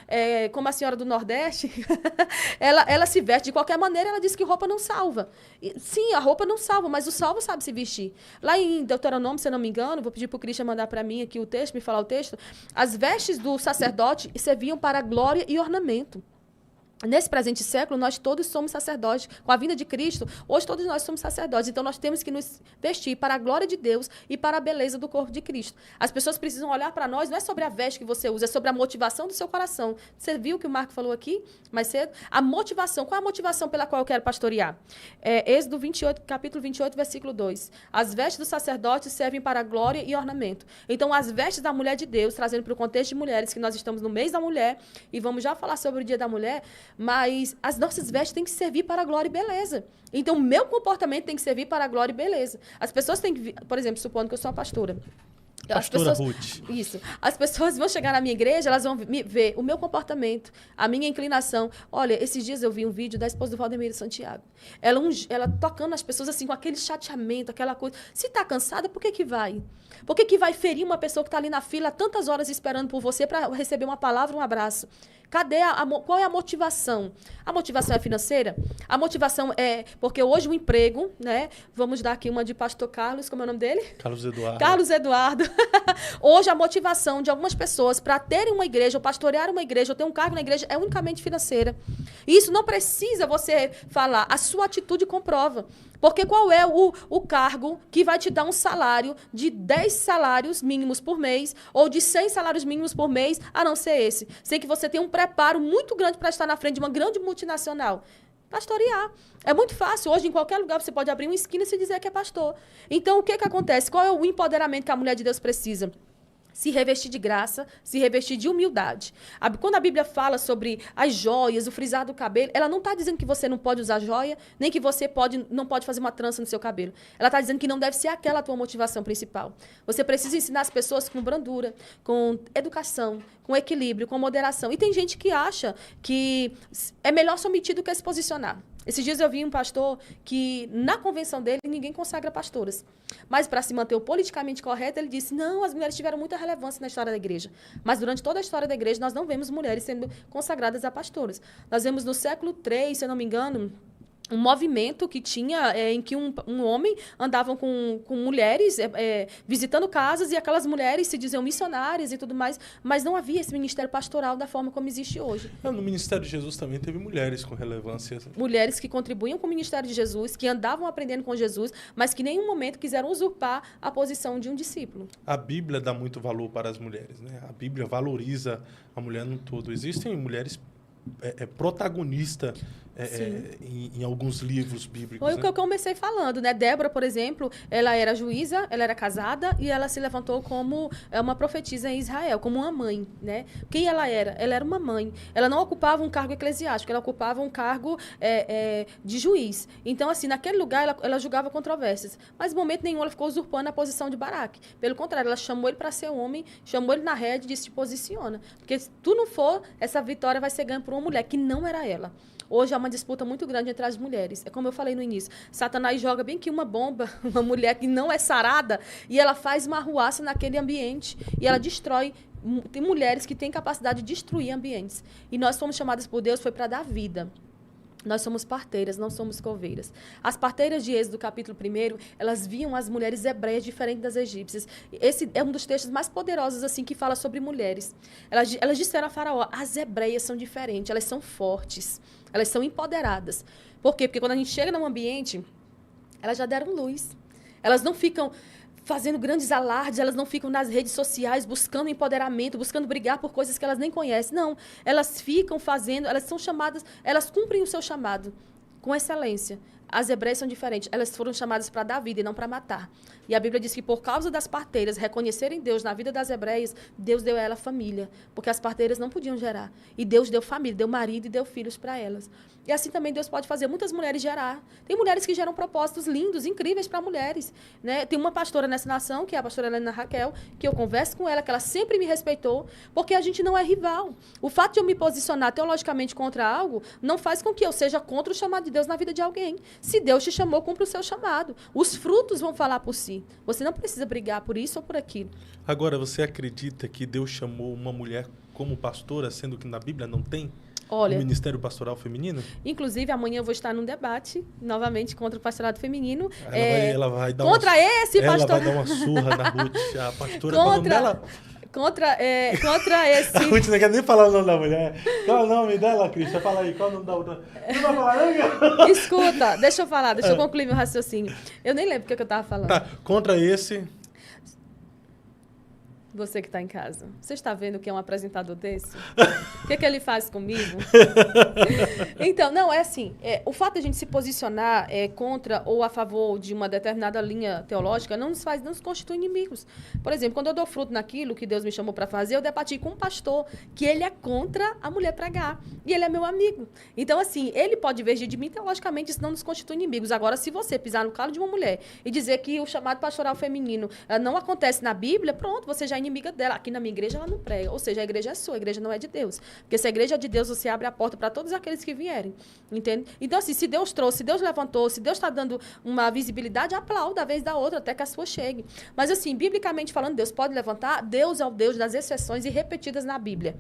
como a senhora do Nordeste, ela se veste de qualquer maneira, ela diz que roupa não salva. Sim, a roupa não salva, mas o salvo sabe se vestir. Lá em Deuteronômio, se eu não me engano, vou pedir para o Christian mandar para mim aqui o texto, me falar o texto, as vestes do sacerdote serviam para glória e ornamento. Nesse presente século, nós todos somos sacerdotes. Com a vinda de Cristo, hoje todos nós somos sacerdotes. Então, nós temos que nos vestir para a glória de Deus e para a beleza do corpo de Cristo. As pessoas precisam olhar para nós, não é sobre a veste que você usa, é sobre a motivação do seu coração. Você viu o que o Marco falou aqui mais cedo? A motivação. Qual é a motivação pela qual eu quero pastorear? Êxodo 28, capítulo 28, versículo 2. As vestes do sacerdote servem para a glória e ornamento. Então, as vestes da mulher de Deus, trazendo para o contexto de mulheres, que nós estamos no mês da mulher, e vamos já falar sobre o dia da mulher, mas as nossas vestes têm que servir para a glória e beleza. Então, o meu comportamento tem que servir para a glória e beleza. As pessoas têm que... Por exemplo, supondo que eu sou uma pastora. Pastora Ruth. Isso. As pessoas vão chegar na minha igreja, elas vão ver o meu comportamento, a minha inclinação. Olha, esses dias eu vi um vídeo da esposa do Valdemiro Santiago. Ela tocando as pessoas assim, com aquele chateamento, aquela coisa. Se está cansada, por que vai? Por que vai ferir uma pessoa que está ali na fila tantas horas esperando por você para receber uma palavra, um abraço? Cadê qual é a motivação? A motivação é financeira? A motivação é... Porque hoje o emprego, né? Vamos dar aqui uma de pastor Carlos, como é o nome dele? Carlos Eduardo. Carlos Eduardo. Hoje a motivação de algumas pessoas para terem uma igreja, ou pastorear uma igreja, ou ter um cargo na igreja, é unicamente financeira. E isso não precisa você falar. A sua atitude comprova. Porque qual é o cargo que vai te dar um salário de 10 salários mínimos por mês ou de 100 salários mínimos por mês, a não ser esse? Sem que você tenha um preparo muito grande para estar na frente de uma grande multinacional. Pastorear. É muito fácil. Hoje, em qualquer lugar, você pode abrir uma esquina e se dizer que é pastor. Então, o que acontece? Qual é o empoderamento que a mulher de Deus precisa? Se revestir de graça, se revestir de humildade. Quando a Bíblia fala sobre as joias, o frisar do cabelo, ela não está dizendo que você não pode usar joia, nem que você não pode fazer uma trança no seu cabelo. Ela está dizendo que não deve ser aquela a tua motivação principal. Você precisa ensinar as pessoas com brandura, com educação, com equilíbrio, com moderação. E tem gente que acha que é melhor se omitir do que se posicionar. Esses dias eu vi um pastor que, na convenção dele, ninguém consagra pastoras. Mas, para se manter o politicamente correto, ele disse, não, as mulheres tiveram muita relevância na história da igreja. Mas, durante toda a história da igreja, nós não vemos mulheres sendo consagradas a pastoras. Nós vemos no século III, se eu não me engano, um movimento que tinha, em que um homem andava com mulheres, visitando casas, e aquelas mulheres se diziam missionárias e tudo mais, mas não havia esse ministério pastoral da forma como existe hoje. No ministério de Jesus também teve mulheres com relevância. Mulheres que contribuíam com o ministério de Jesus, que andavam aprendendo com Jesus, mas que em nenhum momento quiseram usurpar a posição de um discípulo. A Bíblia dá muito valor para as mulheres, né? A Bíblia valoriza a mulher no todo. Existem mulheres protagonistas em alguns livros bíblicos. Foi o que eu comecei falando, né? Débora, por exemplo, ela era juíza, ela era casada e ela se levantou como uma profetisa em Israel, como uma mãe, né? Quem ela era? Ela era uma mãe. Ela não ocupava um cargo eclesiástico, ela ocupava um cargo de juiz. Então, assim, naquele lugar ela julgava controvérsias. Mas, em momento nenhum, ela ficou usurpando a posição de Baraque. Pelo contrário, ela chamou ele para ser homem, chamou ele na rede e disse, te posiciona. Porque se tu não for, essa vitória vai ser ganha por uma mulher que não era ela. Hoje há uma disputa muito grande entre as mulheres. É como eu falei no início. Satanás joga bem que uma bomba, uma mulher que não é sarada, e ela faz uma arruaça naquele ambiente. E ela destrói. Tem mulheres que têm capacidade de destruir ambientes. E nós fomos chamadas por Deus, foi para dar vida. Nós somos parteiras, não somos coveiras. As parteiras de Êxodo, capítulo 1, elas viam as mulheres hebreias diferentes das egípcias. Esse é um dos textos mais poderosos assim que fala sobre mulheres. Elas disseram a Faraó, as hebreias são diferentes, elas são fortes, elas são empoderadas. Por quê? Porque quando a gente chega num ambiente, elas já deram luz. Elas não ficam fazendo grandes alardes, elas não ficam nas redes sociais buscando empoderamento, buscando brigar por coisas que elas nem conhecem. Não, elas ficam fazendo, elas são chamadas, elas cumprem o seu chamado com excelência. As hebreias são diferentes, elas foram chamadas para dar vida e não para matar. E a Bíblia diz que por causa das parteiras reconhecerem Deus na vida das hebreias, Deus deu a ela família, porque as parteiras não podiam gerar. E Deus deu família, deu marido e deu filhos para elas. E assim também Deus pode fazer muitas mulheres gerar. Tem mulheres que geram propósitos lindos, incríveis para mulheres, né? Tem uma pastora nessa nação, que é a pastora Helena Raquel, que eu converso com ela, que ela sempre me respeitou, porque a gente não é rival. O fato de eu me posicionar teologicamente contra algo não faz com que eu seja contra o chamado de Deus na vida de alguém. Se Deus te chamou, cumpre o seu chamado. Os frutos vão falar por si. Você não precisa brigar por isso ou por aquilo. Agora, você acredita que Deus chamou uma mulher como pastora, sendo que na Bíblia não tem? Olha, o Ministério Pastoral Feminino? Inclusive, amanhã eu vou estar num debate, novamente, contra o pastorado feminino. Ela vai dar contra esse pastor... Ela vai dar uma surra na Ruth, a pastora. Qual o nome dela? Contra esse... A Ruth não quer nem falar o nome da mulher. Qual é o nome dela, Cristian? Fala aí, qual é o nome da outra? Não vai falar, não? Escuta, deixa eu falar, deixa eu concluir meu raciocínio. Eu nem lembro o que eu estava falando. Tá, contra esse... Você que está em casa, você está vendo o que é um apresentador desse? O que ele faz comigo? Então, não, é assim, o fato de a gente se posicionar contra ou a favor de uma determinada linha teológica não nos constitui inimigos. Por exemplo, quando eu dou fruto naquilo que Deus me chamou para fazer, eu debati com um pastor que ele é contra a mulher pregar. E ele é meu amigo. Então, assim, ele pode divergir de mim, teologicamente isso não nos constitui inimigos. Agora, se você pisar no calo de uma mulher e dizer que o chamado pastoral feminino não acontece na Bíblia, pronto, você já inimiga dela. Aqui na minha igreja ela não prega. Ou seja, a igreja é sua, a igreja não é de Deus. Porque se a igreja é de Deus, você abre a porta para todos aqueles que vierem. Entende? Então, assim, se Deus trouxe, se Deus levantou, se Deus está dando uma visibilidade, aplauda a vez da outra, até que a sua chegue. Mas, assim, biblicamente falando, Deus pode levantar. Deus é o Deus das exceções e repetidas na Bíblia.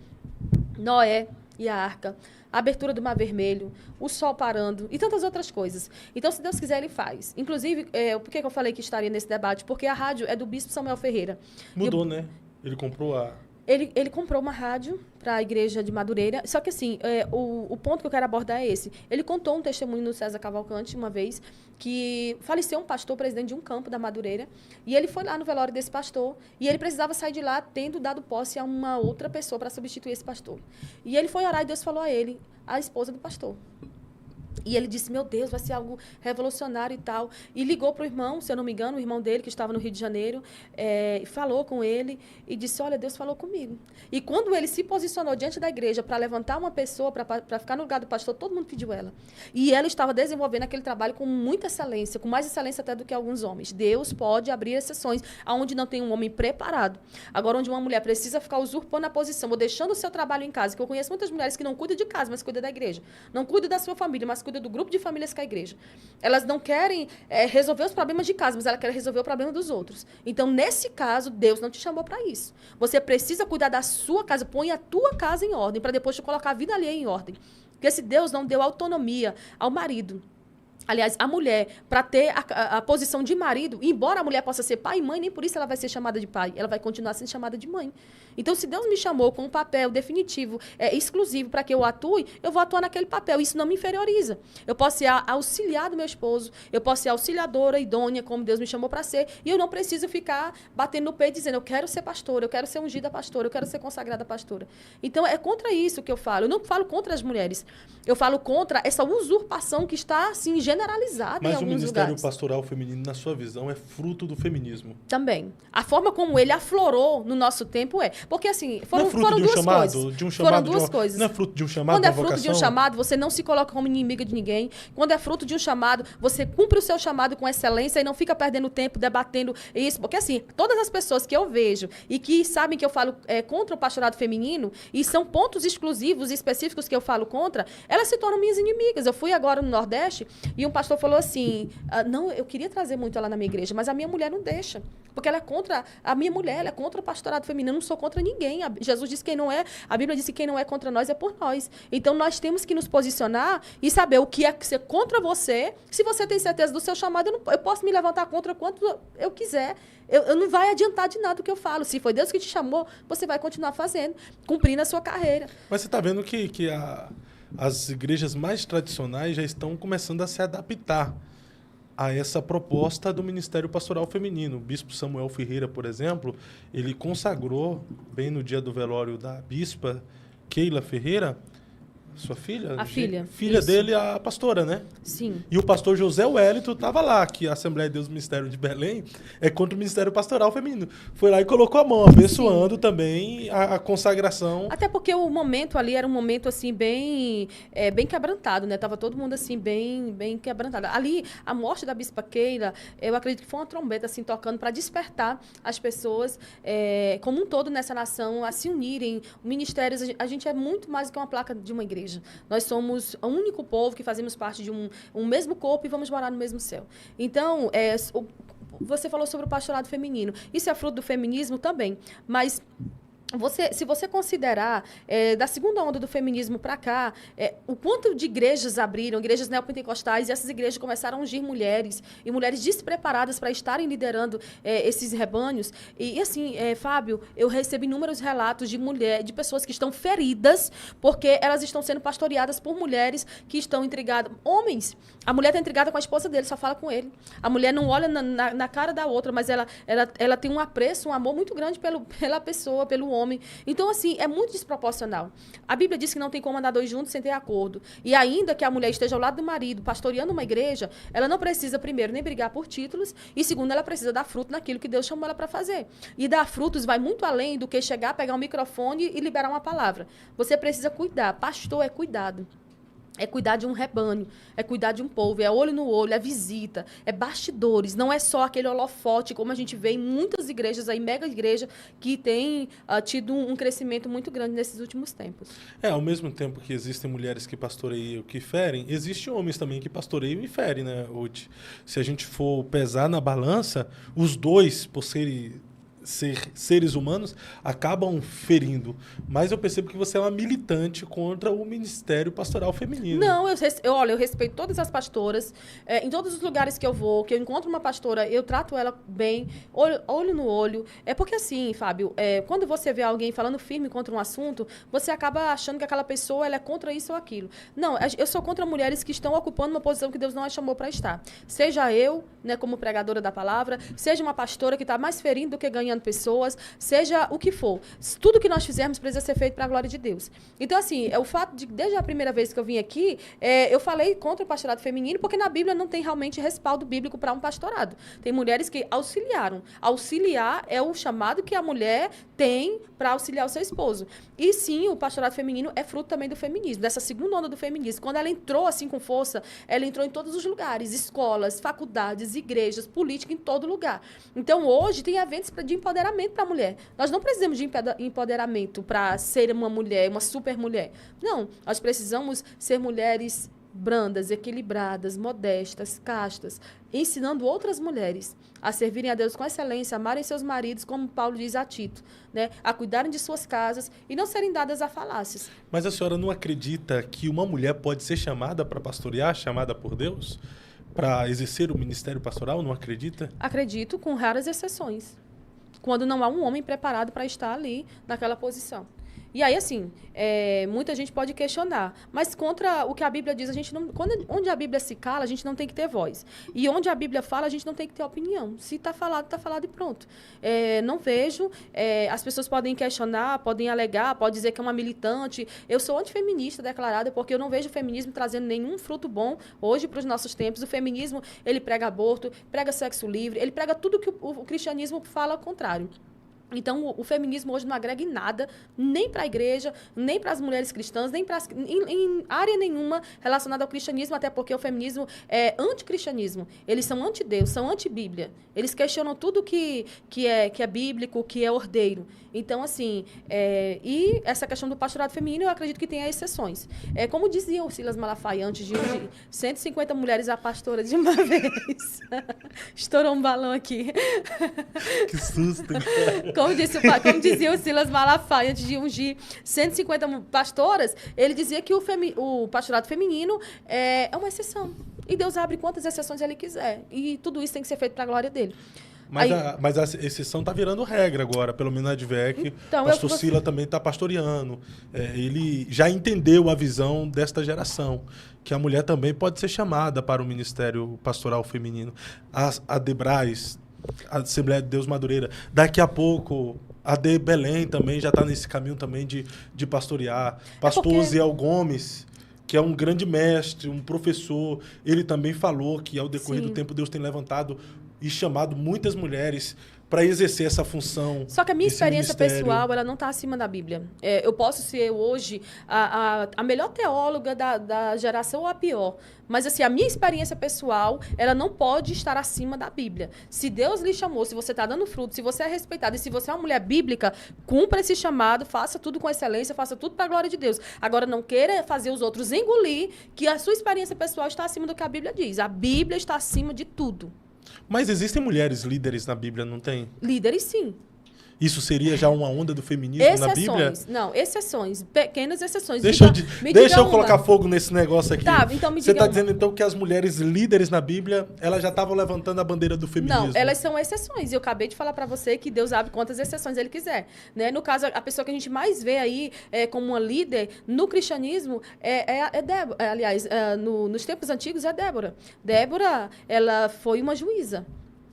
Noé e a arca, a abertura do Mar Vermelho, o sol parando e tantas outras coisas. Então, se Deus quiser, ele faz. Inclusive, por que eu falei que estaria nesse debate? Porque a rádio é do bispo Samuel Ferreira. Mudou, né? Ele comprou a... Ele comprou uma rádio para a igreja de Madureira. Só que, assim, o ponto que eu quero abordar é esse. Ele contou um testemunho no César Cavalcante, uma vez, que faleceu um pastor, presidente de um campo da Madureira, e ele foi lá no velório desse pastor, e ele precisava sair de lá tendo dado posse a uma outra pessoa para substituir esse pastor. E ele foi orar e Deus falou a ele, a esposa do pastor. E ele disse, meu Deus, vai ser algo revolucionário e tal. E ligou para o irmão, se eu não me engano, o irmão dele, que estava no Rio de Janeiro, falou com ele e disse, olha, Deus falou comigo. E quando ele se posicionou diante da igreja para levantar uma pessoa, para ficar no lugar do pastor, todo mundo pediu ela. E ela estava desenvolvendo aquele trabalho com muita excelência, com mais excelência até do que alguns homens. Deus pode abrir exceções aonde não tem um homem preparado. Agora, onde uma mulher precisa ficar usurpando a posição ou deixando o seu trabalho em casa, que eu conheço muitas mulheres que não cuidam de casa, mas cuidam da igreja. Não cuidam da sua família, mas elas cuidam do grupo de famílias que é a igreja. Elas não querem resolver os problemas de casa, mas elas querem resolver o problema dos outros. Então, nesse caso, Deus não te chamou para isso. Você precisa cuidar da sua casa, põe a tua casa em ordem, para depois te colocar a vida alheia em ordem. Porque se Deus não deu autonomia ao marido, aliás, a mulher, para ter a posição de marido, embora a mulher possa ser pai e mãe, nem por isso ela vai ser chamada de pai, ela vai continuar sendo chamada de mãe. Então, se Deus me chamou com um papel definitivo, exclusivo para que eu atue, eu vou atuar naquele papel. Isso não me inferioriza. Eu posso ser auxiliar do meu esposo, eu posso ser auxiliadora, idônea, como Deus me chamou para ser, e eu não preciso ficar batendo no peito dizendo, eu quero ser pastora, eu quero ser ungida pastora, eu quero ser consagrada pastora. Então, é contra isso que eu falo. Eu não falo contra as mulheres. Eu falo contra essa usurpação que está, assim, generalizada em alguns lugares. Mas o ministério pastoral feminino, na sua visão, é fruto do feminismo? Também. A forma como ele aflorou no nosso tempo Porque, assim, foram duas coisas. Foram duas coisas. Não é fruto de um chamado, quando é fruto de um chamado, você não se coloca como inimiga de ninguém. Quando é fruto de um chamado, você cumpre o seu chamado com excelência e não fica perdendo tempo debatendo isso. Porque, assim, todas as pessoas que eu vejo e que sabem que eu falo contra o pastorado feminino, e são pontos exclusivos e específicos que eu falo contra, elas se tornam minhas inimigas. Eu fui agora no Nordeste e um pastor falou assim, não, eu queria trazer muito ela na minha igreja, mas a minha mulher não deixa. Porque ela é contra a minha mulher, ela é contra o pastorado feminino, eu não sou contra ninguém. Jesus disse que a Bíblia disse que quem não é contra nós é por nós. Então, nós temos que nos posicionar e saber o que é ser contra você. Se você tem certeza do seu chamado, eu posso me levantar contra quanto eu quiser. Eu não vai adiantar de nada o que eu falo. Se foi Deus que te chamou, você vai continuar fazendo, cumprindo a sua carreira. Mas você está vendo que as igrejas mais tradicionais já estão começando a se adaptar a essa proposta do Ministério Pastoral Feminino. O bispo Samuel Ferreira, por exemplo, ele consagrou, bem no dia do velório da bispa Keila Ferreira, sua filha? A filha. Filha isso. dele, a pastora, né? Sim. E o pastor José Wellington estava lá, que a Assembleia de Deus do Ministério de Belém é contra o Ministério Pastoral Feminino. Foi lá e colocou a mão, abençoando também a consagração. Até porque o momento ali era um momento, assim, bem quebrantado, né? Tava todo mundo, assim, bem quebrantado. Ali, a morte da bispa Keila, eu acredito que foi uma trombeta, assim, tocando para despertar as pessoas, como um todo nessa nação, a se unirem. Ministérios, a gente é muito mais do que uma placa de uma igreja. Nós somos o único povo que fazemos parte de um mesmo corpo e vamos morar no mesmo céu. Então, você falou sobre o pastorado feminino. Isso é fruto do feminismo também, mas se você considerar, da segunda onda do feminismo para cá, o quanto de igrejas abriram, igrejas neopentecostais, e essas igrejas começaram a ungir mulheres, e mulheres despreparadas para estarem liderando esses rebanhos. E assim, Fábio, eu recebi inúmeros relatos de pessoas que estão feridas, porque elas estão sendo pastoreadas por mulheres que estão intrigadas. Homens, a mulher está intrigada com a esposa dele, só fala com ele. A mulher não olha na cara da outra, mas ela tem um apreço, um amor muito grande pela pessoa, pelo homem. Então, assim, é muito desproporcional. A Bíblia diz que não tem como andar dois juntos sem ter acordo. E ainda que a mulher esteja ao lado do marido, pastoreando uma igreja, ela não precisa, primeiro, nem brigar por títulos, e segundo, ela precisa dar fruto naquilo que Deus chamou ela para fazer. E dar frutos vai muito além do que chegar, pegar um microfone e liberar uma palavra. Você precisa cuidar. Pastor é cuidado. É cuidar de um rebanho, é cuidar de um povo, é olho no olho, é visita, é bastidores, não é só aquele holofote, como a gente vê em muitas igrejas, aí, mega igreja, que tem tido um crescimento muito grande nesses últimos tempos. Ao mesmo tempo que existem mulheres que pastoreiam que ferem, existem homens também que pastoreiam e ferem, né, Ruth? Se a gente for pesar na balança, os dois, por serem seres humanos, acabam ferindo. Mas eu percebo que você é uma militante contra o Ministério Pastoral Feminino. Não, eu respeito todas as pastoras. Em todos os lugares que eu vou, que eu encontro uma pastora, eu trato ela bem, olho no olho. É porque assim, Fábio, quando você vê alguém falando firme contra um assunto, você acaba achando que aquela pessoa ela é contra isso ou aquilo. Não, eu sou contra mulheres que estão ocupando uma posição que Deus não a chamou para estar. Seja eu, né, como pregadora da palavra, seja uma pastora que está mais ferindo do que ganhando pessoas, seja o que for. Tudo que nós fizermos precisa ser feito para a glória de Deus. Então, assim, o fato de, desde a primeira vez que eu vim aqui, eu falei contra o pastorado feminino, porque na Bíblia não tem realmente respaldo bíblico para um pastorado. Tem mulheres que auxiliaram. Auxiliar é o chamado que a mulher tem para auxiliar o seu esposo. E sim, o pastorado feminino é fruto também do feminismo, dessa segunda onda do feminismo. Quando ela entrou assim com força, ela entrou em todos os lugares, escolas, faculdades, igrejas, política, em todo lugar. Então, hoje, tem eventos de empoderamento para a mulher. Nós não precisamos de empoderamento para ser uma mulher, uma super mulher. Não, nós precisamos ser mulheres brandas, equilibradas, modestas, castas, ensinando outras mulheres a servirem a Deus com excelência, amarem seus maridos, como Paulo diz a Tito, né? A cuidarem de suas casas e não serem dadas a falácias. Mas a senhora não acredita que uma mulher pode ser chamada para pastorear, chamada por Deus, para exercer o ministério pastoral? Não acredita? Acredito, com raras exceções. Quando não há um homem preparado para estar ali naquela posição. E aí, assim, muita gente pode questionar, mas contra o que a Bíblia diz, a gente não, onde a Bíblia se cala, a gente não tem que ter voz. E onde a Bíblia fala, a gente não tem que ter opinião. Se está falado e pronto. Não vejo, as pessoas podem questionar, podem alegar, pode dizer que é uma militante. Eu sou antifeminista declarada, porque eu não vejo o feminismo trazendo nenhum fruto bom hoje para os nossos tempos. O feminismo, ele prega aborto, prega sexo livre, ele prega tudo que o cristianismo fala ao contrário. Então, o feminismo hoje não agrega em nada, nem para a igreja, nem para as mulheres cristãs, nem em área nenhuma relacionada ao cristianismo, até porque o feminismo é anticristianismo. Eles são anti-Deus, são anti-Bíblia. Eles questionam tudo que é bíblico, que é ordeiro. Então, assim, e essa questão do pastorado feminino, eu acredito que tenha exceções. Como dizia o Silas Malafaia, antes de 150 mulheres a pastora de uma vez. Estourou um balão aqui. Que susto. Como dizia o Silas Malafaia, antes de ungir 150 pastoras, ele dizia que o pastorado feminino é uma exceção. E Deus abre quantas exceções ele quiser. E tudo isso tem que ser feito para a glória dele. Mas a exceção está virando regra agora, pelo menos na Advec. Então, o pastor Silas também está pastoreando. Ele já entendeu a visão desta geração, que a mulher também pode ser chamada para o ministério pastoral feminino. A Debrais, a Assembleia de Deus Madureira, daqui a pouco a de Belém também já está nesse caminho também de pastorear. Pastor Ziel Gomes, que é um grande mestre, um professor, ele também falou que ao decorrer do tempo Deus tem levantado e chamado muitas mulheres para exercer essa função. Só que a minha experiência pessoal, ela não está acima da Bíblia. Eu posso ser hoje a melhor teóloga da geração ou a pior. Mas, assim, a minha experiência pessoal, ela não pode estar acima da Bíblia. Se Deus lhe chamou, se você está dando fruto, se você é respeitada e se você é uma mulher bíblica, cumpra esse chamado, faça tudo com excelência, faça tudo para a glória de Deus. Agora, não queira fazer os outros engolir que a sua experiência pessoal está acima do que a Bíblia diz. A Bíblia está acima de tudo. Mas existem mulheres líderes na Bíblia, não tem? Líderes, sim. Isso seria já uma onda do feminismo na Bíblia? Não, exceções. Pequenas exceções. Deixa eu colocar fogo nesse negócio aqui. Tá, então me diga. Você está dizendo, então, que as mulheres líderes na Bíblia, elas já estavam levantando a bandeira do feminismo? Não, elas são exceções. E eu acabei de falar para você que Deus abre quantas exceções Ele quiser. Né? No caso, a pessoa que a gente mais vê aí como uma líder no cristianismo é Débora. Aliás, nos tempos antigos é Débora. Débora, ela foi uma juíza.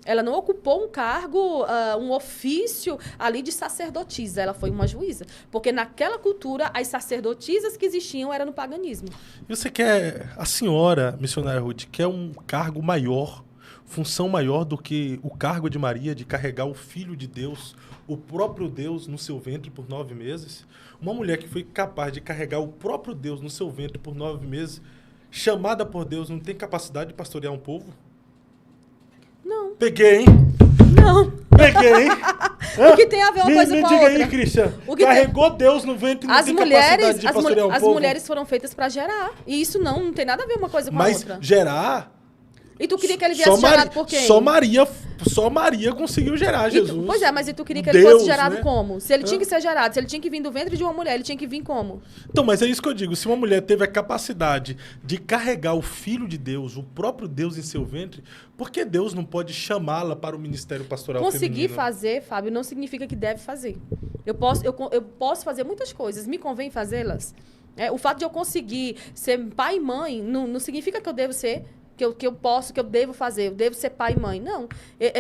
Ela não ocupou um cargo, um ofício ali de sacerdotisa. Ela foi uma juíza. Porque naquela cultura, as sacerdotisas que existiam eram no paganismo. E você quer, a senhora, missionária Ruth, quer um cargo maior, função maior do que o cargo de Maria, de carregar o Filho de Deus, o próprio Deus no seu ventre por 9 meses? Uma mulher que foi capaz de carregar o próprio Deus no seu ventre por 9 meses, chamada por Deus, não tem capacidade de pastorear um povo? Não. Peguei, hein? Não. Peguei, hein? O que tem a ver uma coisa com a outra? Me diga aí, Cristian. Carregou Deus no ventre e não tem capacidade de pastorear um povo? As mulheres foram feitas para gerar. E isso não tem nada a ver uma coisa com a outra. Mas gerar... E tu queria que ele viesse gerado por quem? Só Maria conseguiu gerar Jesus. Pois é, mas e tu queria que ele fosse gerado como? Se ele tinha que ser gerado, se ele tinha que vir do ventre de uma mulher, ele tinha que vir como? Então, mas é isso que eu digo. Se uma mulher teve a capacidade de carregar o Filho de Deus, o próprio Deus em seu ventre, por que Deus não pode chamá-la para o ministério pastoral feminino? Conseguir fazer, Fábio, não significa que deve fazer. Eu posso fazer muitas coisas. Me convém fazê-las? O fato de eu conseguir ser pai e mãe não significa que eu devo ser... Que eu devo fazer, eu devo ser pai e mãe. Não.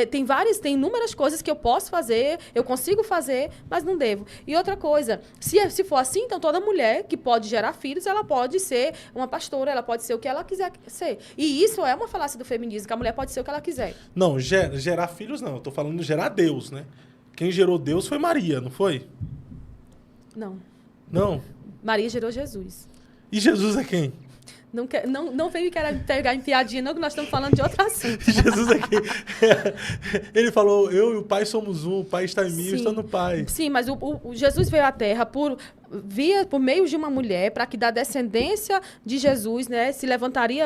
Tem inúmeras coisas que eu posso fazer, eu consigo fazer, mas não devo. E outra coisa, se for assim, então toda mulher que pode gerar filhos, ela pode ser uma pastora, ela pode ser o que ela quiser ser. E isso é uma falácia do feminismo, que a mulher pode ser o que ela quiser. Não, gerar filhos não, eu tô falando de gerar Deus, né? Quem gerou Deus foi Maria, não foi? Não. Não? Maria gerou Jesus. E Jesus é quem? Não vem me querer pegar em piadinha, não, que nós estamos falando de outro assunto. Jesus aqui, ele falou, eu e o Pai somos um, o Pai está em mim, eu estou no Pai. Sim, mas o Jesus veio à Terra por meio de uma mulher, para que da descendência de Jesus, né, se levantaria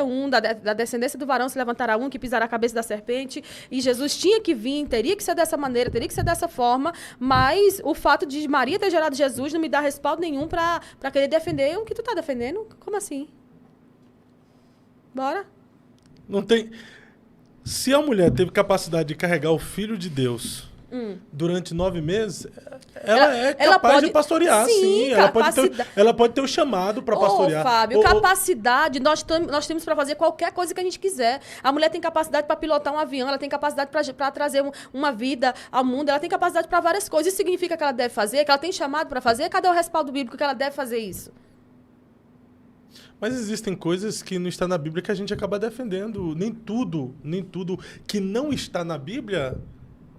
da descendência do varão se levantará um que pisará a cabeça da serpente, e Jesus tinha que vir, teria que ser dessa maneira, teria que ser dessa forma, mas o fato de Maria ter gerado Jesus não me dá respaldo nenhum para querer defender o que tu está defendendo. Como assim? Bora? Não tem... Se a mulher teve capacidade de carregar o Filho de Deus durante 9 meses, ela é capaz de pastorear, sim. Ela pode ter o chamado para pastorear. Fábio, capacidade, nós temos para fazer qualquer coisa que a gente quiser. A mulher tem capacidade para pilotar um avião, ela tem capacidade para trazer uma vida ao mundo, ela tem capacidade para várias coisas. Isso significa que ela deve fazer, que ela tem chamado para fazer? Cadê o respaldo bíblico que ela deve fazer isso? Mas existem coisas que não está na Bíblia que a gente acaba defendendo. Nem tudo que não está na Bíblia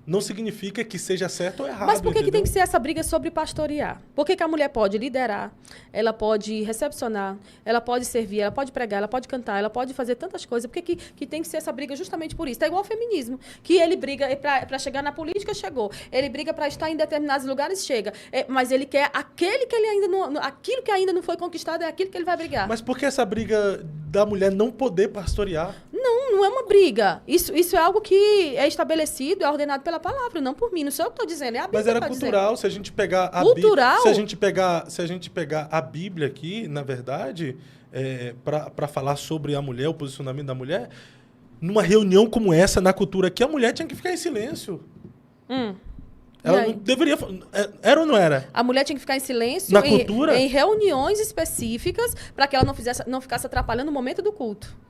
não significa que seja certo ou errado. Mas por que tem que ser essa briga sobre pastorear? Por que a mulher pode liderar, ela pode recepcionar, ela pode servir, ela pode pregar, ela pode cantar, ela pode fazer tantas coisas? Por que tem que ser essa briga justamente por isso? É igual ao feminismo, que ele briga para chegar na política, chegou. Ele briga para estar em determinados lugares, chega. Mas ele quer aquilo que ainda não foi conquistado, é aquilo que ele vai brigar. Mas por que essa briga da mulher não poder pastorear? Não é uma briga. Isso é algo que é estabelecido, é ordenado pela palavra, não por mim. Não sou eu que estou dizendo, é a Bíblia. Mas era cultural, se a gente pegar a cultural? Se a gente pegar a Bíblia aqui, na verdade, para falar sobre a mulher, o posicionamento da mulher, numa reunião como essa, na cultura aqui, a mulher tinha que ficar em silêncio. Ela não deveria... Era ou não era? A mulher tinha que ficar em silêncio na cultura? Em reuniões específicas para que ela não ficasse atrapalhando o momento do culto.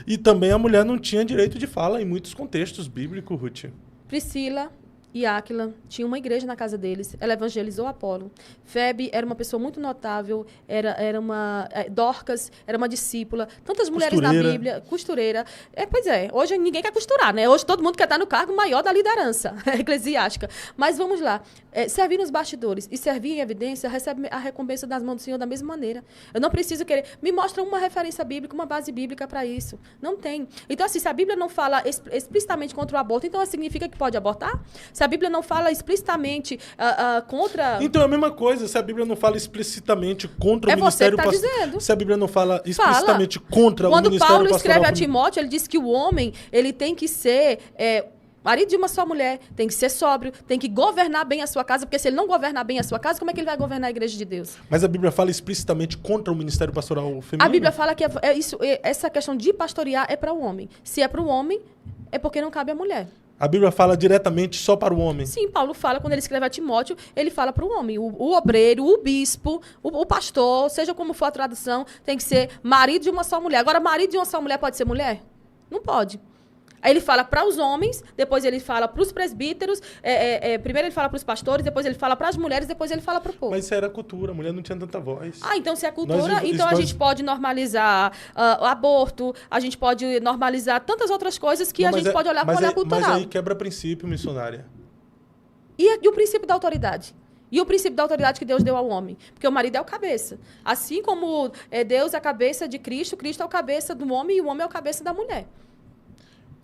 E também a mulher não tinha direito de fala em muitos contextos bíblicos, Ruth. Priscila e Áquila tinham uma igreja na casa deles. Ela evangelizou Apolo. Febe era uma pessoa muito notável. Dorcas era uma discípula. Tantas mulheres na Bíblia. Costureira. Pois é, hoje ninguém quer costurar, né? Hoje todo mundo quer estar no cargo maior da liderança eclesiástica. Mas vamos lá. Servir nos bastidores e servir em evidência recebe a recompensa das mãos do Senhor da mesma maneira. Eu não preciso querer... Me mostra uma referência bíblica, uma base bíblica para isso. Não tem. Então, assim, se a Bíblia não fala explicitamente contra o aborto, então significa que pode abortar? Se a Bíblia não fala explicitamente contra... Então é a mesma coisa. Se a Bíblia não fala explicitamente contra o ministério pastoral... dizendo. Se a Bíblia não fala explicitamente contra o ministério pastoral... Quando Paulo escreve a Timóteo, ele diz que o homem ele tem que ser... marido de uma só mulher, tem que ser sóbrio, tem que governar bem a sua casa, porque se ele não governar bem a sua casa, como é que ele vai governar a igreja de Deus? Mas a Bíblia fala explicitamente contra o ministério pastoral feminino? A Bíblia fala que essa questão de pastorear é para o homem. Se é para o homem, é porque não cabe à mulher. A Bíblia fala diretamente só para o homem? Sim, Paulo fala, quando ele escreve a Timóteo, ele fala para o homem. O obreiro, o bispo, o pastor, seja como for a tradução, tem que ser marido de uma só mulher. Agora, marido de uma só mulher pode ser mulher? Não pode. Aí ele fala para os homens, depois ele fala para os presbíteros, primeiro ele fala para os pastores, depois ele fala para as mulheres, depois ele fala para o povo. Mas isso era cultura, a mulher não tinha tanta voz. Então se é cultura, a gente pode normalizar o aborto, a gente pode normalizar tantas outras coisas que a gente pode olhar com o olhar cultural. Mas aí quebra princípio, missionária. E o princípio da autoridade? E o princípio da autoridade que Deus deu ao homem? Porque o marido é o cabeça. Assim como Deus é a cabeça de Cristo, Cristo é o cabeça do homem e o homem é o cabeça da mulher.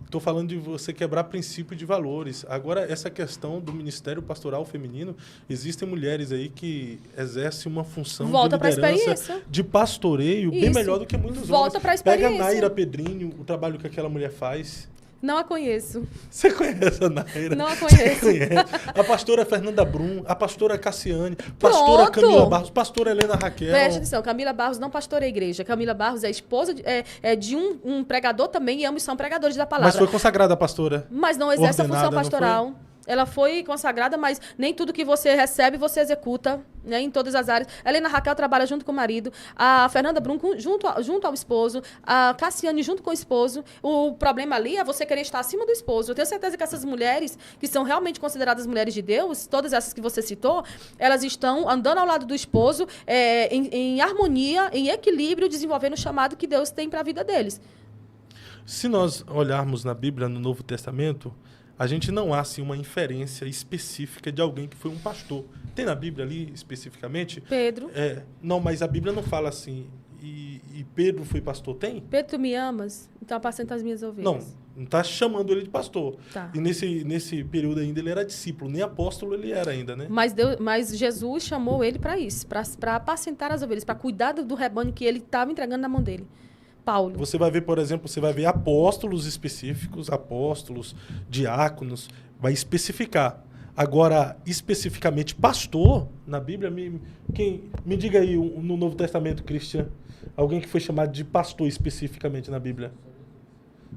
Estou falando de você quebrar princípio de valores. Agora, essa questão do ministério pastoral feminino, existem mulheres aí que exercem uma função de liderança, de pastoreio, bem melhor do que muitos homens. Volta para a experiência. Pega a Naira Pedrinho, o trabalho que aquela mulher faz. Não a conheço. Você conhece a Naira? Não a conheço. A pastora Fernanda Brum, a pastora Cassiane, pastora Camila Barros, pastora Helena Raquel. Preste atenção, Camila Barros não pastoreia a igreja. Camila Barros é esposa de um pregador também, e ambos são pregadores da palavra. Mas foi consagrada a pastora? Mas não exerce a função pastoral. Ela foi consagrada, mas nem tudo que você recebe, você executa, né, em todas as áreas. A Helena Raquel trabalha junto com o marido. A Fernanda Brum junto ao esposo. A Cassiane junto com o esposo. O problema ali é você querer estar acima do esposo. Eu tenho certeza que essas mulheres, que são realmente consideradas mulheres de Deus, todas essas que você citou, elas estão andando ao lado do esposo, em harmonia, em equilíbrio, desenvolvendo o chamado que Deus tem para a vida deles. Se nós olharmos na Bíblia, no Novo Testamento, a gente não há assim, uma inferência específica de alguém que foi um pastor. Tem na Bíblia ali, especificamente? Pedro. Não, mas a Bíblia não fala assim. e Pedro foi pastor, tem? Pedro, tu me amas? Então apacenta as minhas ovelhas. Não está chamando ele de pastor. Tá. E nesse período ainda ele era discípulo, nem apóstolo ele era ainda, né? Mas Jesus chamou ele para isso, para apacentar as ovelhas, para cuidar do rebanho que ele estava entregando na mão dele. Paulo. Você vai ver, por exemplo, apóstolos específicos, apóstolos, diáconos, vai especificar. Agora, especificamente pastor, na Bíblia, me diga aí no Novo Testamento, Cristian, alguém que foi chamado de pastor especificamente na Bíblia.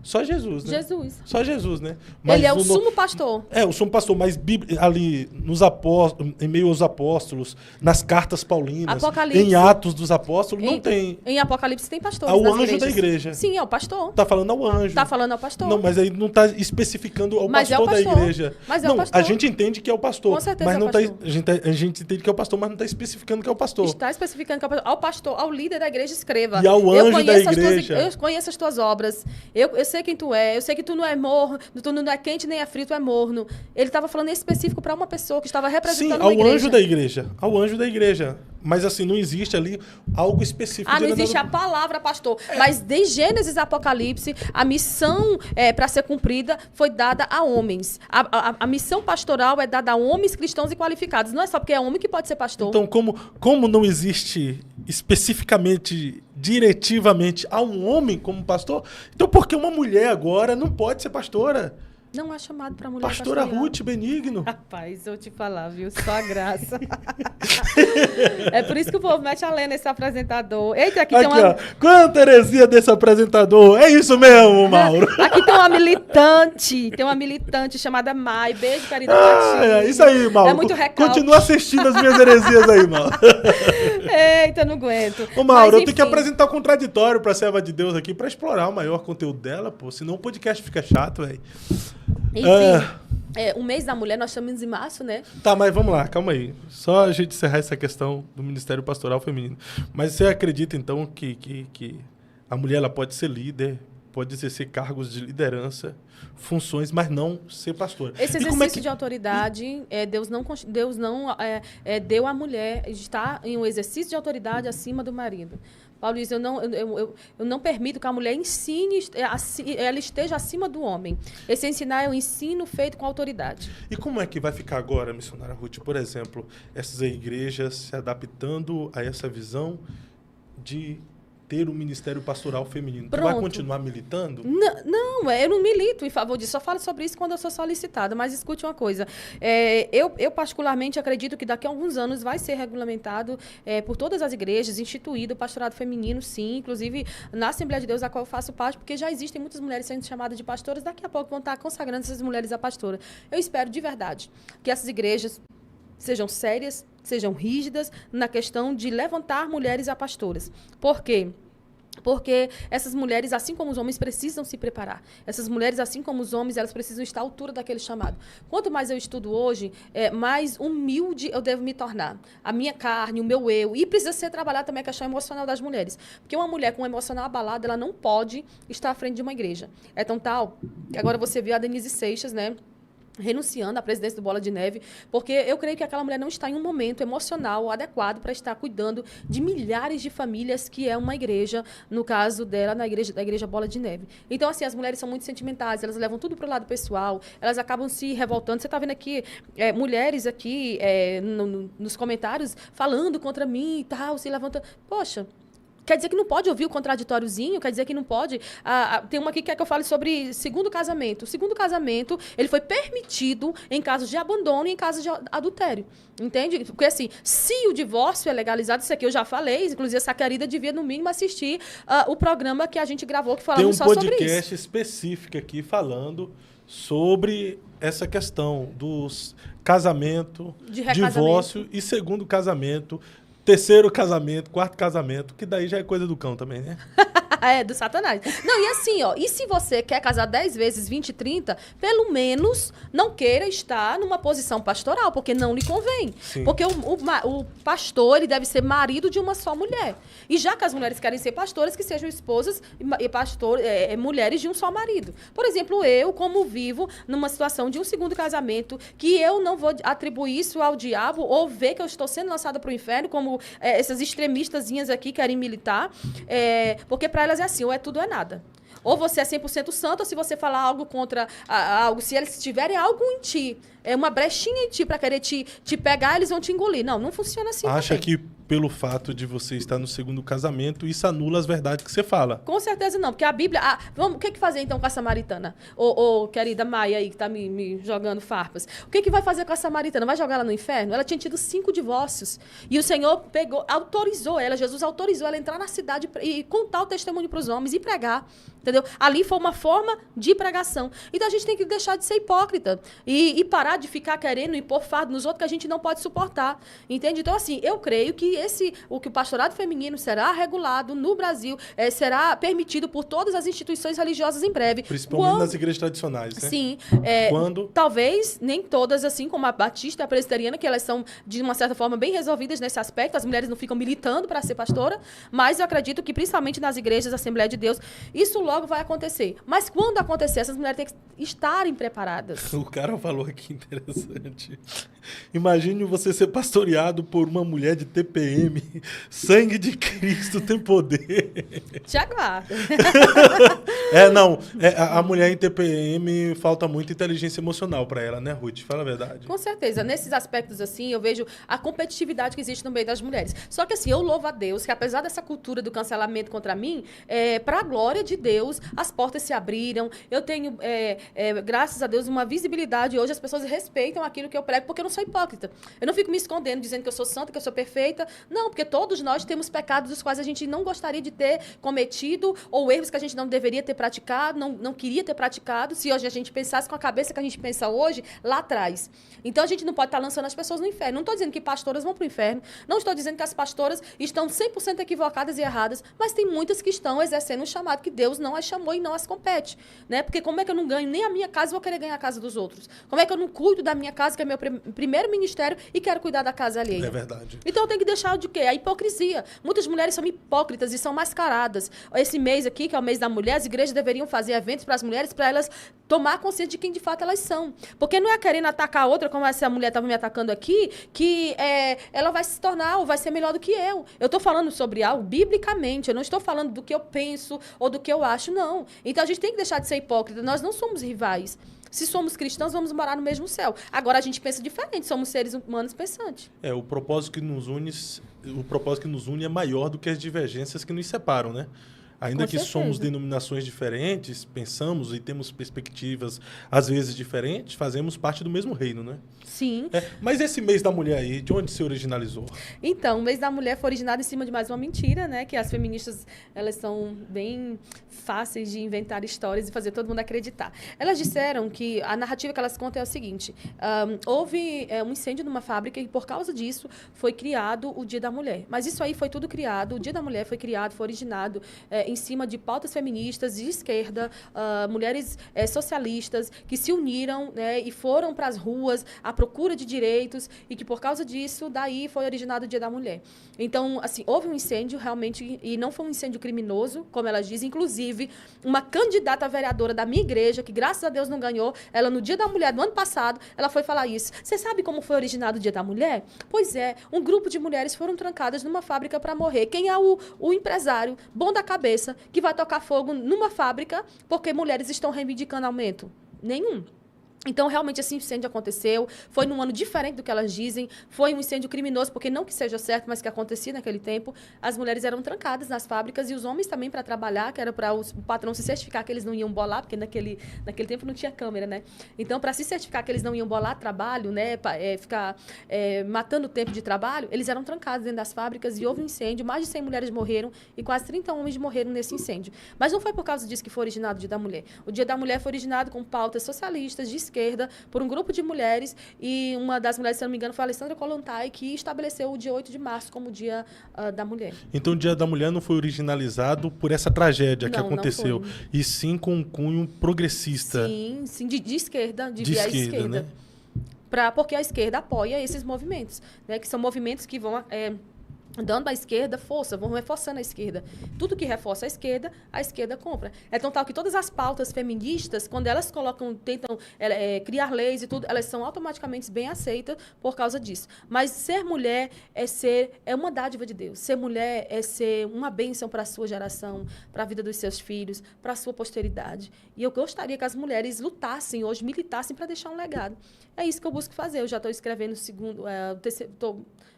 Só Jesus, né? Jesus. Só Jesus, né? Mas ele é o sumo pastor. O sumo pastor, mas ali nos apóstolos, em meio aos apóstolos, nas cartas paulinas, em Atos dos Apóstolos, não tem. Em Apocalipse tem pastores. Ao anjo da igreja. Sim, é o pastor. Tá falando ao anjo. Tá falando ao pastor. Não, mas aí não tá especificando ao pastor da igreja. Mas é o pastor. A gente entende que é o pastor. Com certeza mas não é o pastor. A gente entende que é o pastor, mas não tá especificando que é o pastor. Está especificando que é o pastor. Ao pastor, ao líder da igreja, escreva. E ao anjo da igreja. Eu conheço as tuas obras. Eu sei quem tu é. Eu sei que tu não é morno, tu não é quente nem é frio, tu é morno. Ele estava falando em específico para uma pessoa que estava representando a igreja. Sim, ao anjo da igreja. Ao anjo da igreja. Mas assim, não existe ali algo específico. Não existe a palavra, pastor. Mas de Gênesis a Apocalipse, a missão para ser cumprida foi dada a homens. A missão pastoral é dada a homens cristãos e qualificados. Não é só porque é homem que pode ser pastor. Então, como não existe especificamente, diretivamente, a um homem como pastor, então por que uma mulher agora não pode ser pastora? Não é chamado para mulher Pastora pastorear. Ruth Benigno. Rapaz, eu te falar, viu? Só a graça. É por isso que o povo mete a lei nesse apresentador. Eita, aqui tem uma... Ó. Quanta heresia desse apresentador. É isso mesmo, Mauro. Aqui tem uma militante. Tem uma militante chamada Mai. Beijo, querida Matilde. Isso aí, Mauro. É muito recalque. Continua assistindo as minhas heresias aí, Mauro. Eita, não aguento. Ô, Mauro, eu tenho que apresentar o contraditório pra serva de Deus aqui pra explorar o maior conteúdo dela, pô. Senão o podcast fica chato, velho. Enfim, o mês da mulher nós estamos em março, né? Tá, mas vamos lá, calma aí. Só a gente encerrar essa questão do Ministério Pastoral Feminino. Mas você acredita, então, que a mulher ela pode ser líder, pode exercer cargos de liderança, funções, mas não ser pastora? Esse exercício de autoridade, Deus não deu à mulher estar em um exercício de autoridade acima do marido. Paulo diz, eu não permito que a mulher ensine, ela esteja acima do homem. Esse ensinar é um ensino feito com autoridade. E como é que vai ficar agora, missionária Ruth, por exemplo, essas igrejas se adaptando a essa visão de ter um ministério pastoral feminino? Tu vai continuar militando? Não, eu não milito em favor disso. Só falo sobre isso quando eu sou solicitada. Mas escute uma coisa. Eu particularmente acredito que daqui a alguns anos vai ser regulamentado por todas as igrejas, instituído o pastorado feminino, sim. Inclusive, na Assembleia de Deus, da qual eu faço parte, porque já existem muitas mulheres sendo chamadas de pastoras. Daqui a pouco vão estar consagrando essas mulheres a pastora. Eu espero de verdade que essas igrejas sejam sérias, sejam rígidas na questão de levantar mulheres a pastoras. Por quê? Porque essas mulheres, assim como os homens, precisam se preparar. Essas mulheres, assim como os homens, elas precisam estar à altura daquele chamado. Quanto mais eu estudo hoje, mais humilde eu devo me tornar. A minha carne, o meu eu. E precisa ser trabalhada também a questão emocional das mulheres. Porque uma mulher com um emocional abalado, ela não pode estar à frente de uma igreja. É tão tal que agora você viu a Denise Seixas, né? Renunciando à presidência do Bola de Neve, porque eu creio que aquela mulher não está em um momento emocional adequado para estar cuidando de milhares de famílias, que é uma igreja, no caso dela, da igreja Bola de Neve. Então, assim, as mulheres são muito sentimentais, elas levam tudo para o lado pessoal, elas acabam se revoltando. Você está vendo aqui mulheres aqui nos comentários falando contra mim e tal, se levantando. Poxa, quer dizer que não pode ouvir o contraditóriozinho? Quer dizer que não pode? Tem uma aqui que quer que eu fale sobre segundo casamento. O segundo casamento, ele foi permitido em casos de abandono e em casos de adultério. Entende? Porque, assim, se o divórcio é legalizado, isso aqui eu já falei, inclusive essa querida devia, no mínimo, assistir o programa que a gente gravou, que falamos só sobre isso. Tem um podcast específico aqui falando sobre essa questão dos casamento, divórcio e segundo casamento, terceiro casamento, quarto casamento, que daí já é coisa do cão também, né? É, do Satanás. Não, e assim, ó, e se você quer casar 10 vezes, 20, 30, pelo menos não queira estar numa posição pastoral, porque não lhe convém. Sim. Porque o pastor, ele deve ser marido de uma só mulher. E já que as mulheres querem ser pastoras, que sejam esposas e mulheres de um só marido. Por exemplo, eu, como vivo numa situação de um segundo casamento, que eu não vou atribuir isso ao diabo ou ver que eu estou sendo lançada para o inferno, como essas extremistazinhas aqui querem militar, porque para elas é assim, ou é tudo ou é nada. Ou você é 100% santo, ou se você falar algo contra algo, se eles tiverem algo em ti, uma brechinha em ti para querer te pegar, eles vão te engolir. Não, não funciona assim. Acha também. que pelo fato de você estar no segundo casamento, isso anula as verdades que você fala? Com certeza não, porque a Bíblia... o que fazer então com a samaritana? Ô, querida Maia aí, que tá me jogando farpas. O que vai fazer com a samaritana? Vai jogar ela no inferno? Ela tinha tido 5 divórcios. E o Senhor autorizou ela, Jesus autorizou ela a entrar na cidade e contar o testemunho para os homens e pregar. Entendeu? Ali foi uma forma de pregação. Então a gente tem que deixar de ser hipócrita e parar de ficar querendo impor fardo nos outros que a gente não pode suportar. Entende? Então, assim, eu creio que o pastorado feminino será regulado no Brasil, será permitido por todas as instituições religiosas em breve. Principalmente nas igrejas tradicionais, né? Sim. Quando? Talvez nem todas, assim como a Batista e a Presbiteriana, que elas são, de uma certa forma, bem resolvidas nesse aspecto. As mulheres não ficam militando para ser pastora, mas eu acredito que, principalmente nas igrejas da Assembleia de Deus, isso logo vai acontecer. Mas quando acontecer, essas mulheres têm que estarem preparadas. O cara falou aqui interessante. Imagine você ser pastoreado por uma mulher de TPM. Sangue de Cristo tem poder. Te aguardo. A mulher em TPM falta muita inteligência emocional para ela, né, Ruth? Fala a verdade. Com certeza. Nesses aspectos, assim, eu vejo a competitividade que existe no meio das mulheres. Só que, assim, eu louvo a Deus que, apesar dessa cultura do cancelamento contra mim, para a glória de Deus, as portas se abriram. Eu tenho, graças a Deus, uma visibilidade. Hoje as pessoas respeitam aquilo que eu prego, porque eu não sou hipócrita. Eu não fico me escondendo, dizendo que eu sou santa, que eu sou perfeita. Não, porque todos nós temos pecados dos quais a gente não gostaria de ter cometido, ou erros que a gente não deveria ter praticado, não queria ter praticado, se hoje a gente pensasse com a cabeça que a gente pensa hoje, lá atrás. Então a gente não pode estar lançando as pessoas no inferno. Não estou dizendo que pastoras vão para o inferno, não estou dizendo que as pastoras estão 100% equivocadas e erradas, mas tem muitas que estão exercendo um chamado que Deus não as chamou e não as compete. Né? Porque como é que eu não ganho nem a minha casa e vou querer ganhar a casa dos outros? Como é que eu não cuido da minha casa, que é meu primeiro ministério, e quero cuidar da casa alheia? É verdade. Então eu tenho que deixar de quê? A hipocrisia. Muitas mulheres são hipócritas e são mascaradas. Esse mês aqui, que é o mês da mulher, as igrejas deveriam fazer eventos para as mulheres, para elas tomar consciência de quem de fato elas são. Porque não é querendo atacar a outra, como essa mulher estava me atacando aqui, que ela vai se tornar ou vai ser melhor do que eu. Eu estou falando sobre algo biblicamente, eu não estou falando do que eu penso ou do que eu acho, não. Então a gente tem que deixar de ser hipócrita. Nós não somos rivais. Se somos cristãos, vamos morar no mesmo céu. Agora a gente pensa diferente, somos seres humanos pensantes. O propósito que nos une é maior do que as divergências que nos separam, né? Ainda que somos denominações diferentes, pensamos e temos perspectivas, às vezes, diferentes, fazemos parte do mesmo reino, né? Sim. Mas esse mês da mulher aí, de onde se originalizou? Então, o mês da mulher foi originado em cima de mais uma mentira, né? Que as feministas, elas são bem fáceis de inventar histórias e fazer todo mundo acreditar. Elas disseram que a narrativa que elas contam é o seguinte: houve um incêndio numa fábrica e, por causa disso, foi criado o Dia da Mulher. Mas isso aí foi tudo criado, o Dia da Mulher foi criado, foi originado em cima de pautas feministas de esquerda, mulheres socialistas que se uniram, né, e foram para as ruas à procura de direitos e que, por causa disso, daí foi originado o Dia da Mulher. Então, assim, houve um incêndio realmente, e não foi um incêndio criminoso, como elas dizem. Inclusive, uma candidata vereadora da minha igreja, que graças a Deus não ganhou, ela no Dia da Mulher do ano passado, ela foi falar isso. Você sabe como foi originado o Dia da Mulher? Pois é, um grupo de mulheres foram trancadas numa fábrica para morrer. Quem é o empresário bom da cabeça que vai tocar fogo numa fábrica porque mulheres estão reivindicando aumento? Nenhum. Então, realmente, esse incêndio aconteceu, foi num ano diferente do que elas dizem, foi um incêndio criminoso, porque não que seja certo, mas que acontecia naquele tempo. As mulheres eram trancadas nas fábricas e os homens também para trabalhar, que era para o patrão se certificar que eles não iam bolar, porque naquele tempo não tinha câmera, né? Então, para se certificar que eles não iam bolar trabalho, né, ficar matando o tempo de trabalho, eles eram trancados dentro das fábricas e houve um incêndio, mais de 100 mulheres morreram e quase 30 homens morreram nesse incêndio. Mas não foi por causa disso que foi originado o Dia da Mulher. O Dia da Mulher foi originado com pautas socialistas, de esquerda por um grupo de mulheres, e uma das mulheres, se não me engano, foi a Alessandra Kollontai, que estabeleceu o dia 8 de março como o Dia da Mulher. Então o Dia da Mulher não foi originalizado por essa tragédia que Não, não aconteceu, foi. e sim com um cunho progressista. Sim, sim, de esquerda, de De viés esquerda, esquerda. né? Porque a esquerda apoia esses movimentos, né? Que são movimentos que vão dando à esquerda força, vão reforçando a esquerda. Tudo que reforça a esquerda compra. É tão tal que todas as pautas feministas, quando elas tentam criar leis e tudo, elas são automaticamente bem aceitas por causa disso. Mas ser mulher é uma dádiva de Deus. Ser mulher é ser uma bênção para a sua geração, para a vida dos seus filhos, para a sua posteridade. E eu gostaria que as mulheres lutassem hoje, militassem para deixar um legado. É isso que eu busco fazer. Eu já estou escrevendo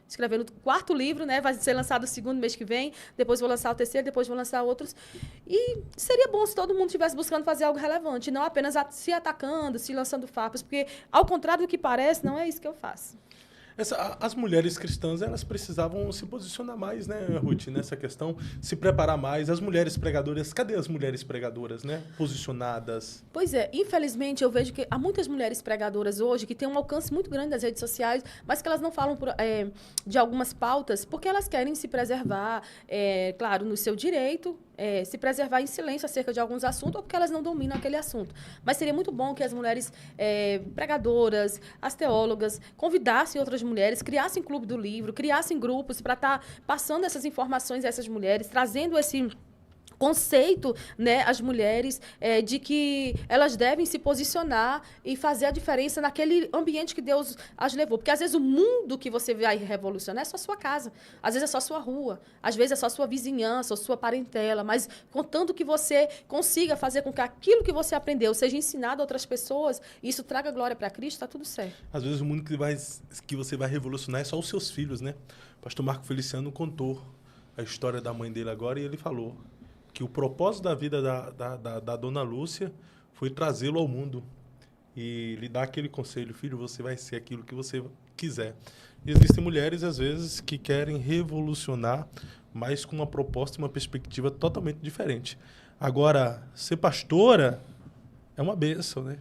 escrevendo o 4º livro, né? Vai ser lançado o 2º mês que vem, depois vou lançar o 3º, depois vou lançar outros. E seria bom se todo mundo estivesse buscando fazer algo relevante, não apenas se atacando, se lançando farpas, porque, ao contrário do que parece, não é isso que eu faço. As mulheres cristãs, elas precisavam se posicionar mais, né, Ruth, nessa questão, se preparar mais. As mulheres pregadoras, cadê as mulheres pregadoras, né, posicionadas? Pois é, infelizmente eu vejo que há muitas mulheres pregadoras hoje que têm um alcance muito grande nas redes sociais, mas que elas não falam de algumas pautas porque elas querem se preservar, claro, no seu direito, se preservar em silêncio acerca de alguns assuntos ou porque elas não dominam aquele assunto. Mas seria muito bom que as mulheres pregadoras, as teólogas, convidassem outras mulheres, criassem clube do livro, criassem grupos para estar passando essas informações a essas mulheres, trazendo esse conceito, né, às mulheres, de que elas devem se posicionar e fazer a diferença naquele ambiente que Deus as levou. Porque, às vezes, o mundo que você vai revolucionar é só a sua casa. Às vezes, é só a sua rua. Às vezes, é só a sua vizinhança ou sua parentela. Mas, contanto que você consiga fazer com que aquilo que você aprendeu seja ensinado a outras pessoas e isso traga glória para Cristo, está tudo certo. Às vezes, o mundo que você vai revolucionar é só os seus filhos, né? O pastor Marco Feliciano contou a história da mãe dele agora e ele falou que o propósito da vida da dona Lúcia foi trazê-lo ao mundo e lhe dar aquele conselho: filho, você vai ser aquilo que você quiser. E existem mulheres, às vezes, que querem revolucionar, mas com uma proposta e uma perspectiva totalmente diferente. Agora, ser pastora é uma bênção, né?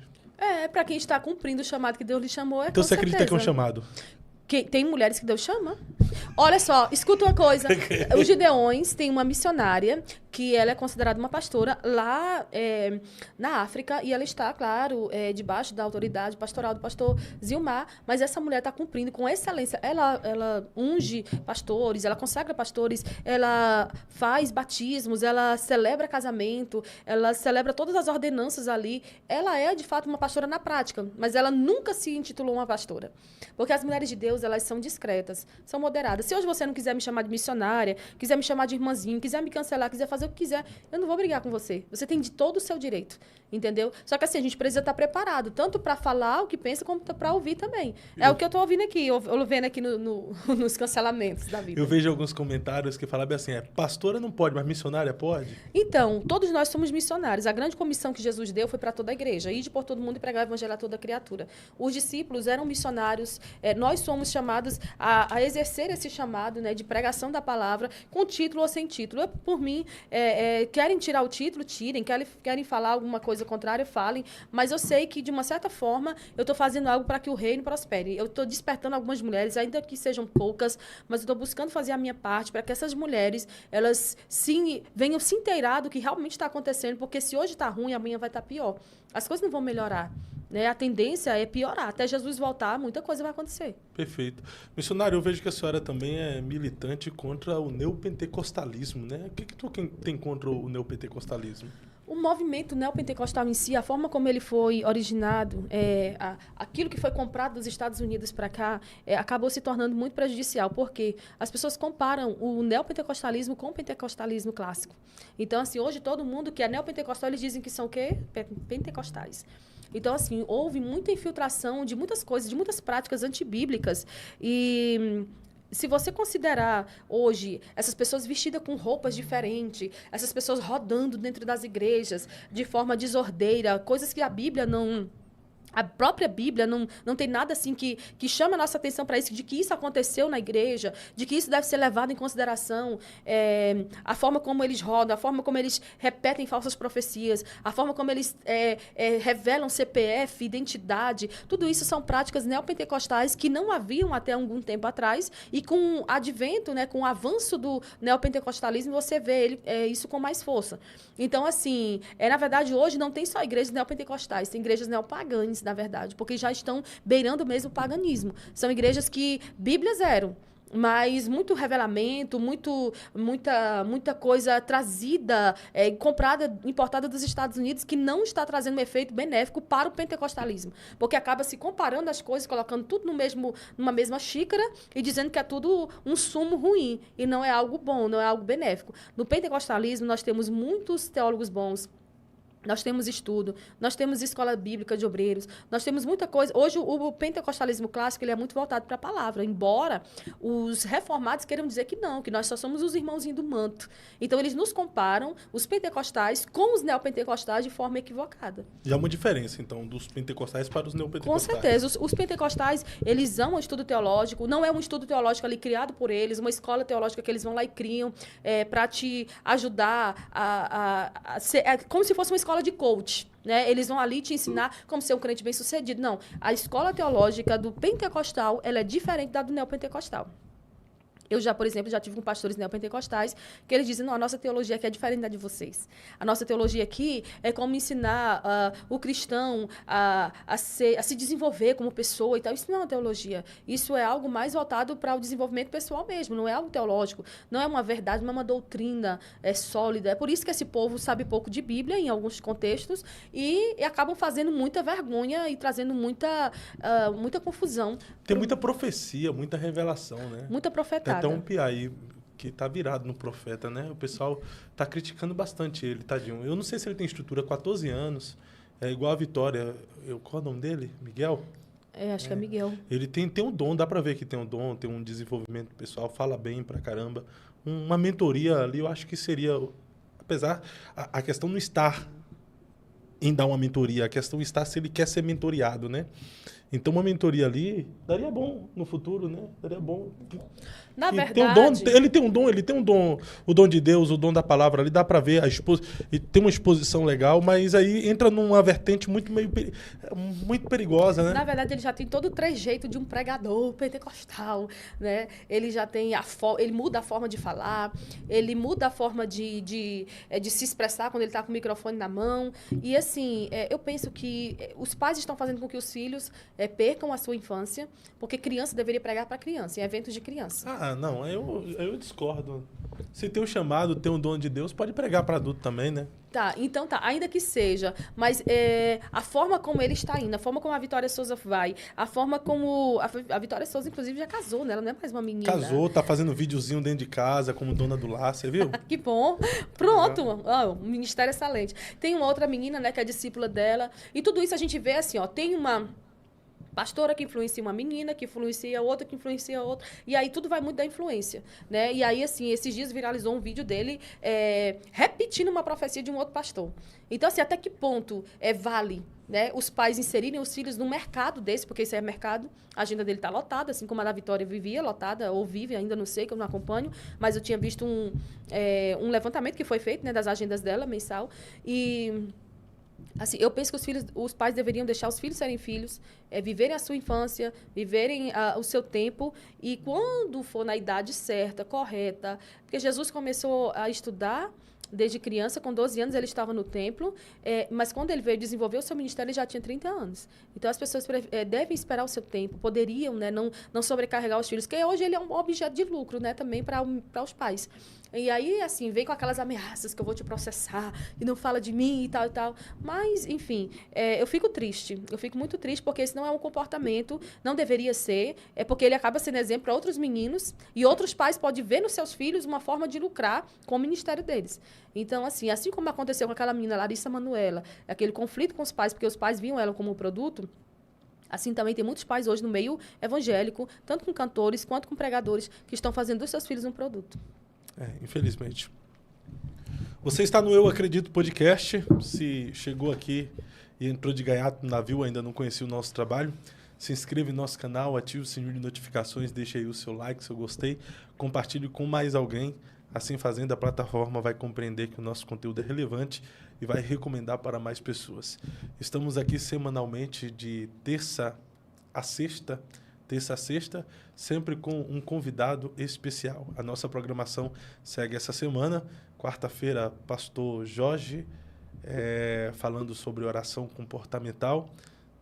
Para quem está cumprindo o chamado que Deus lhe chamou, então, você acredita que é um certeza. chamado? Tem mulheres que Deus chama? Olha só, escuta uma coisa. Os Gideões têm uma missionária que ela é considerada uma pastora lá na África e ela está, claro, debaixo da autoridade pastoral do pastor Zilmar, mas essa mulher está cumprindo com excelência. Ela unge pastores, ela consagra pastores, ela faz batismos, ela celebra casamento, ela celebra todas as ordenanças ali. Ela é, de fato, uma pastora na prática, mas ela nunca se intitulou uma pastora. Porque as mulheres de Deus, elas são discretas, são moderadas. Se hoje você não quiser me chamar de missionária, quiser me chamar de irmãzinho, quiser me cancelar, quiser fazer o que quiser, eu não vou brigar com você. Você tem de todo o seu direito, entendeu? Só que assim, a gente precisa estar preparado, tanto para falar o que pensa, como para ouvir também. É o que eu estou ouvindo aqui, eu vendo aqui nos cancelamentos da vida. Eu vejo alguns comentários que falavam assim, pastora não pode, mas missionária pode? Então, todos nós somos missionários. A grande comissão que Jesus deu foi para toda a igreja, ir por todo mundo e pregar o evangelho a toda criatura. Os discípulos eram missionários, nós somos chamados a exercer esse chamado, né, de pregação da palavra, com título ou sem título. Por mim, querem tirar o título, tirem, querem falar alguma coisa contrária, falem, mas eu sei que, de uma certa forma, eu estou fazendo algo para que o reino prospere. Eu estou despertando algumas mulheres, ainda que sejam poucas, mas eu estou buscando fazer a minha parte para que essas mulheres, elas sim, venham se inteirar do que realmente está acontecendo, porque se hoje está ruim, amanhã vai estar pior. As coisas não vão melhorar. Né? A tendência é piorar. Até Jesus voltar, muita coisa vai acontecer. Perfeito. Missionário, eu vejo que a senhora também é militante contra o neopentecostalismo, né? O que tu tem contra o neopentecostalismo? O movimento neopentecostal em si, a forma como ele foi originado, aquilo que foi comprado dos Estados Unidos para cá, acabou se tornando muito prejudicial, porque as pessoas comparam o neopentecostalismo com o pentecostalismo clássico. Então, assim, hoje todo mundo que é neopentecostal, eles dizem que são o quê? Pentecostais. Então, assim, houve muita infiltração de muitas coisas, de muitas práticas antibíblicas. E se você considerar hoje essas pessoas vestidas com roupas diferentes, essas pessoas rodando dentro das igrejas de forma desordeira, coisas que a Bíblia A própria Bíblia não tem nada assim que chama a nossa atenção para isso, de que isso aconteceu na igreja, de que isso deve ser levado em consideração, a forma como eles rodam, a forma como eles repetem falsas profecias, a forma como eles revelam CPF, identidade. Tudo isso são práticas neopentecostais que não haviam até algum tempo atrás, e com o advento, né, com o avanço do neopentecostalismo, você vê isso com mais força. Então, assim, na verdade, hoje não tem só igrejas neopentecostais, tem igrejas neopagãs, na verdade, porque já estão beirando mesmo o paganismo. São igrejas que Bíblia zero, mas muito revelamento, muita coisa trazida, comprada, importada dos Estados Unidos, que não está trazendo um efeito benéfico para o pentecostalismo, porque acaba se comparando as coisas, colocando tudo numa mesma xícara e dizendo que é tudo um sumo ruim, e não é algo bom, não é algo benéfico. No pentecostalismo, nós temos muitos teólogos bons, nós temos estudo, nós temos escola bíblica de obreiros, nós temos muita coisa. Hoje, o pentecostalismo clássico ele é muito voltado para a palavra, embora os reformados queiram dizer que não, que nós só somos os irmãozinhos do manto. Então, eles nos comparam, os pentecostais, com os neopentecostais de forma equivocada. Já há uma diferença, então, dos pentecostais para os neopentecostais. Com certeza. Os pentecostais, eles amam o estudo teológico, não é um estudo teológico ali criado por eles, uma escola teológica que eles vão lá e criam para te ajudar a ser... como se fosse uma escola de coach, né? Eles vão ali te ensinar como ser um crente bem-sucedido. Não, a escola teológica do pentecostal, ela é diferente da do neopentecostal. Eu já, por exemplo, já tive com pastores neopentecostais que eles dizem, não, a nossa teologia aqui é diferente da de vocês. A nossa teologia aqui é como ensinar o cristão a se desenvolver como pessoa e tal. Isso não é uma teologia. Isso é algo mais voltado para o desenvolvimento pessoal mesmo. Não é algo teológico. Não é uma verdade, não é uma doutrina sólida. É por isso que esse povo sabe pouco de Bíblia em alguns contextos e acabam fazendo muita vergonha e trazendo muita confusão. Tem muita profecia, muita revelação, né? Muita profetada. Até um piai que tá virado no profeta, né? O pessoal tá criticando bastante ele, tadinho. Eu não sei se ele tem estrutura, 14 anos, é igual a Vitória. Qual é o nome dele? Miguel? Acho que é Miguel. Ele tem um dom, dá para ver que tem um dom, tem um desenvolvimento pessoal, fala bem pra caramba. Uma mentoria ali, eu acho que seria... Apesar, a questão não está em dar uma mentoria, a questão está se ele quer ser mentoriado, né? Então, uma mentoria ali daria bom no futuro, né? Daria bom. Na verdade... Ele tem um dom, o dom de Deus, o dom da palavra ali, dá para ver, e tem uma exposição legal, mas aí entra numa vertente muito perigosa, né? Na verdade, ele já tem todo o trejeito de um pregador pentecostal, né? Ele já tem ele muda a forma de falar, ele muda a forma de se expressar quando ele está com o microfone na mão. E, assim, eu penso que os pais estão fazendo com que os filhos percam a sua infância, porque criança deveria pregar para criança, em eventos de criança. Ah, não, eu discordo. Se tem um chamado, tem um dom de Deus, pode pregar para adulto também, né? Tá, então tá, ainda que seja, mas a forma como ele está indo, a forma como a Vitória Souza vai, a forma como... A Vitória Souza, inclusive, já casou, né? Ela não é mais uma menina. Casou, tá fazendo videozinho dentro de casa, como dona do lar, você viu? Que bom. Pronto, um ministério excelente. Tem uma outra menina, né, que é discípula dela, e tudo isso a gente vê assim, ó, tem uma... pastora que influencia uma menina, que influencia outra, que influencia outra. E aí tudo vai muito da influência, né? E aí, assim, esses dias viralizou um vídeo dele repetindo uma profecia de um outro pastor. Então, assim, até que ponto vale, né, os pais inserirem os filhos num mercado desse, porque isso é mercado, a agenda dele está lotada, assim como a da Vitória vivia lotada, ou vive, ainda não sei, que eu não acompanho, mas eu tinha visto um levantamento que foi feito, né, das agendas dela, mensal, e... assim, eu penso que os pais deveriam deixar os filhos serem filhos, viverem a sua infância, viverem o seu tempo, e quando for na idade certa, correta, porque Jesus começou a estudar desde criança, com 12 anos ele estava no templo, mas quando ele veio desenvolver o seu ministério, ele já tinha 30 anos. Então, as pessoas devem esperar o seu tempo, poderiam, né, não sobrecarregar os filhos, porque hoje ele é um objeto de lucro, né, também para os pais. E aí, assim, vem com aquelas ameaças que eu vou te processar, e não fala de mim e tal e tal. Mas, enfim, eu fico triste. Eu fico muito triste, porque esse não é um comportamento, não deveria ser, porque ele acaba sendo exemplo para outros meninos, e outros pais podem ver nos seus filhos uma forma de lucrar com o ministério deles. Então, assim como aconteceu com aquela menina, Larissa Manoela, aquele conflito com os pais, porque os pais viam ela como um produto, assim também tem muitos pais hoje no meio evangélico, tanto com cantores quanto com pregadores, que estão fazendo dos seus filhos um produto. Infelizmente. Você está no Eu Acredito Podcast. Se chegou aqui e entrou de gaiato no navio, ainda não conhecia o nosso trabalho, se inscreva em nosso canal, ative o sininho de notificações, deixe aí o seu like, seu gostei, compartilhe com mais alguém. Assim fazendo, a plataforma vai compreender que o nosso conteúdo é relevante e vai recomendar para mais pessoas. Estamos aqui semanalmente de terça a sexta, sempre com um convidado especial. A nossa programação segue essa semana. Quarta-feira, pastor Jorge, falando sobre oração comportamental.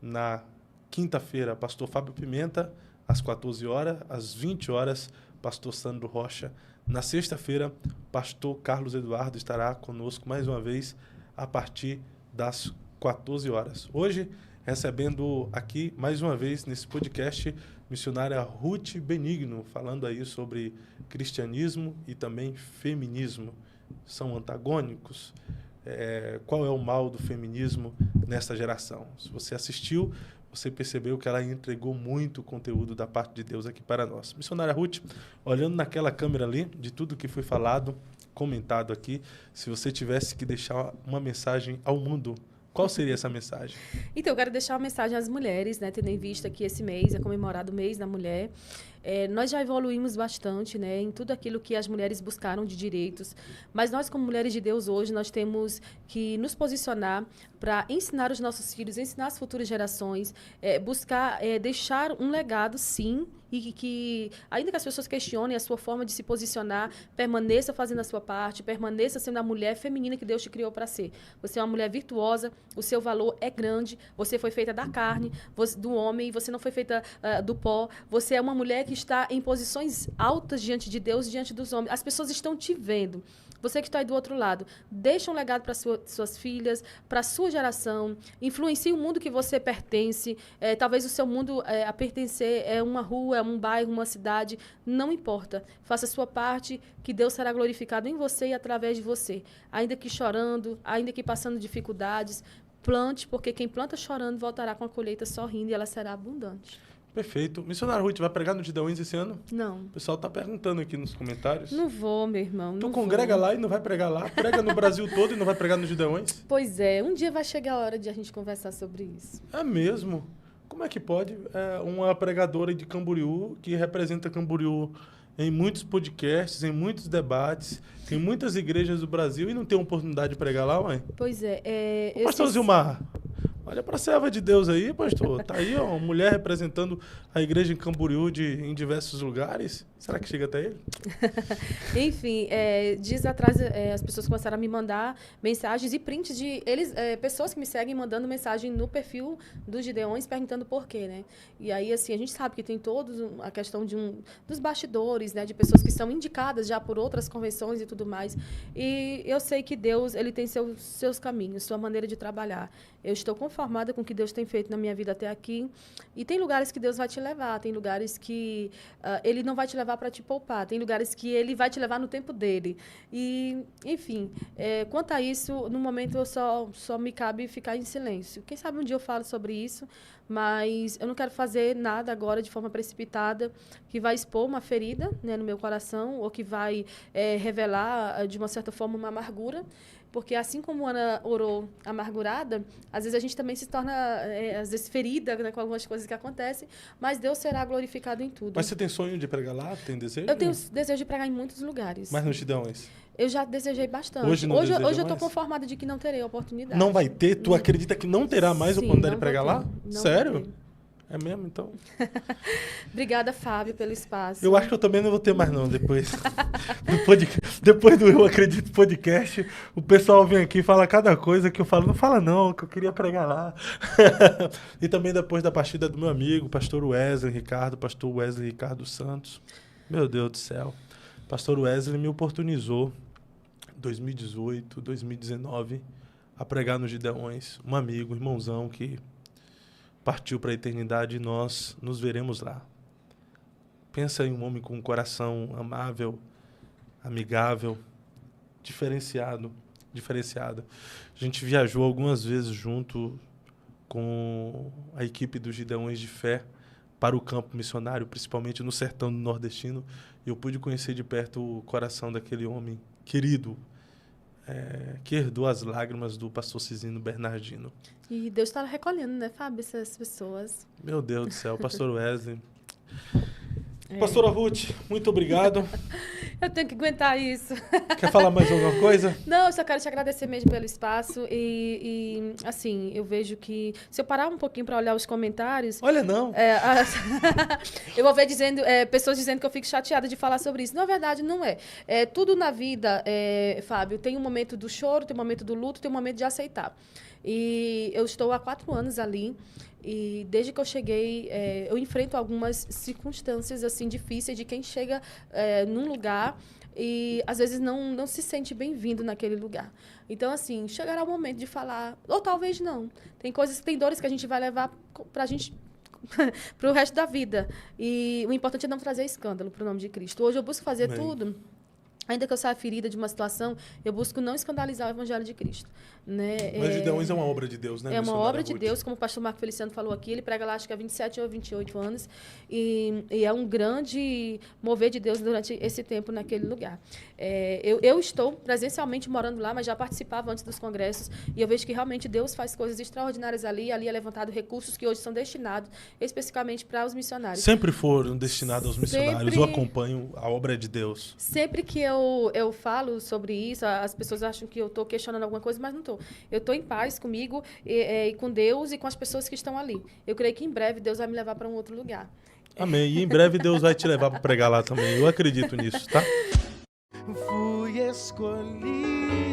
Na quinta-feira, pastor Fábio Pimenta, às 14 horas. Às 20 horas, pastor Sandro Rocha. Na sexta-feira, pastor Carlos Eduardo estará conosco mais uma vez a partir das 14 horas. Hoje, recebendo aqui mais uma vez nesse podcast, missionária Ruth Benigno, falando aí sobre cristianismo e também feminismo. São antagônicos? Qual é o mal do feminismo nesta geração? Se você assistiu, você percebeu que ela entregou muito conteúdo da parte de Deus aqui para nós. Missionária Ruth, olhando naquela câmera ali, de tudo que foi falado, comentado aqui, se você tivesse que deixar uma mensagem ao mundo, qual seria essa mensagem? Então, eu quero deixar uma mensagem às mulheres, né? Tendo em vista que esse mês é comemorado o mês da mulher. Nós já evoluímos bastante, né, em tudo aquilo que as mulheres buscaram de direitos, mas nós, como mulheres de Deus hoje, nós temos que nos posicionar para ensinar os nossos filhos, ensinar as futuras gerações, buscar deixar um legado, sim, e que, ainda que as pessoas questionem a sua forma de se posicionar, permaneça fazendo a sua parte, permaneça sendo a mulher feminina que Deus te criou para ser. Você é uma mulher virtuosa, o seu valor é grande, você foi feita da carne, do homem, você não foi feita do pó, você é uma mulher que está em posições altas diante de Deus, diante dos homens. As pessoas estão te vendo. Você que está aí do outro lado, deixa um legado para suas filhas, para a sua geração, influencie o mundo que você pertence. Talvez o seu mundo a pertencer é uma rua, é um bairro, uma cidade, não importa. Faça a sua parte, que Deus será glorificado em você e através de você. Ainda que chorando, ainda que passando dificuldades, plante, porque quem planta chorando voltará com a colheita sorrindo e ela será abundante. Perfeito. Missionária Ruth, vai pregar no Gideões esse ano? Não. O pessoal está perguntando aqui nos comentários. Não vou, meu irmão. Tu congrega lá e não vai pregar lá? Prega no Brasil todo e não vai pregar no Gideões? Pois é, um dia vai chegar a hora de a gente conversar sobre isso. É mesmo? Como é que pode uma pregadora de Camboriú, que representa Camboriú em muitos podcasts, em muitos debates, em muitas igrejas do Brasil, e não ter uma oportunidade de pregar lá, mãe? Pois é. Ô, pastor Zilmar, olha para a serva de Deus aí, pastor. Tá aí, ó, uma mulher representando a igreja em Camboriú em diversos lugares. Será que chega até ele? Enfim, dias atrás as pessoas começaram a me mandar mensagens e prints de pessoas que me seguem mandando mensagem no perfil dos Gideões perguntando por quê, né? E aí, assim, a gente sabe que tem todos a questão dos bastidores, né? De pessoas que são indicadas já por outras convenções e tudo mais. E eu sei que Deus, ele tem seus caminhos, sua maneira de trabalhar. Eu estou conformada com o que Deus tem feito na minha vida até aqui. E tem lugares que Deus vai te levar, tem lugares que ele não vai te levar para te poupar, tem lugares que ele vai te levar no tempo dele. E, enfim, quanto a isso, no momento eu só me cabe ficar em silêncio. Quem sabe um dia eu falo sobre isso, mas eu não quero fazer nada agora de forma precipitada que vai expor uma ferida, né, no meu coração ou que vai revelar, de uma certa forma, uma amargura. Porque assim como Ana orou amargurada, às vezes a gente também se torna, às vezes, ferida, né, com algumas coisas que acontecem, mas Deus será glorificado em tudo. Mas você tem sonho de pregar lá? Tem desejo? Eu tenho desejo de pregar em muitos lugares. Mas nos Gideões? Eu já desejei bastante. Hoje eu estou conformada de que não terei oportunidade. Não vai ter? Tu acredita que não terá mais oportunidade de pregar lá? Sério? É mesmo, então? Obrigada, Fábio, pelo espaço. Eu acho que eu também não vou ter mais, não, depois depois do Eu Acredito podcast, o pessoal vem aqui e fala cada coisa que eu falo, não fala não, que eu queria pregar lá. E também depois da partida do meu amigo, pastor Wesley Ricardo Santos. Meu Deus do céu. Pastor Wesley me oportunizou, em 2018, 2019, a pregar nos Gideões. Um amigo, irmãozão, que partiu para a eternidade e nós nos veremos lá. Pensa em um homem com um coração amável, amigável, diferenciado. A gente viajou algumas vezes junto com a equipe dos Gideões de Fé para o campo missionário, principalmente no sertão nordestino, e eu pude conhecer de perto o coração daquele homem querido, que herdou as lágrimas do pastor Cisino Bernardino. E Deus está recolhendo, né, Fábio, essas pessoas. Meu Deus do céu, pastor Wesley. Pastora Ruth, muito obrigado. Eu tenho que aguentar isso. Quer falar mais alguma coisa? Não, eu só quero te agradecer mesmo pelo espaço assim, eu vejo que... Se eu parar um pouquinho para olhar os comentários... Olha, não. Eu vou ver pessoas dizendo que eu fico chateada de falar sobre isso. Na verdade, não é. Tudo na vida, Fábio, tem um momento do choro, tem um momento do luto, tem um momento de aceitar. E eu estou há 4 anos ali. E desde que eu cheguei, eu enfrento algumas circunstâncias assim difíceis de quem chega num lugar e às vezes não se sente bem-vindo naquele lugar. Então, assim, chegará o momento de falar, ou talvez não. Tem dores que a gente vai levar pra gente para o resto da vida. E o importante é não trazer escândalo para o nome de Cristo. Hoje eu busco fazer tudo. Ainda que eu saia ferida de uma situação, eu busco não escandalizar o Evangelho de Cristo. Né? Mas Gideões é uma obra de Deus, né? É uma obra de Deus, como o pastor Marco Feliciano falou aqui. Ele prega lá, acho que há 27 ou 28 anos. E é um grande mover de Deus durante esse tempo naquele lugar. Eu estou presencialmente morando lá, mas já participava antes dos congressos. E eu vejo que realmente Deus faz coisas extraordinárias ali. Ali é levantado recursos que hoje são destinados especificamente para os missionários. Sempre foram destinados aos missionários. Eu acompanho a obra de Deus. Sempre que eu falo sobre isso, as pessoas acham que eu estou questionando alguma coisa, mas não estou. Eu estou em paz comigo e com Deus e com as pessoas que estão ali. Eu creio que em breve Deus vai me levar para um outro lugar. Amém. E em breve Deus vai te levar para pregar lá também. Eu acredito nisso, tá? Fui escolhido.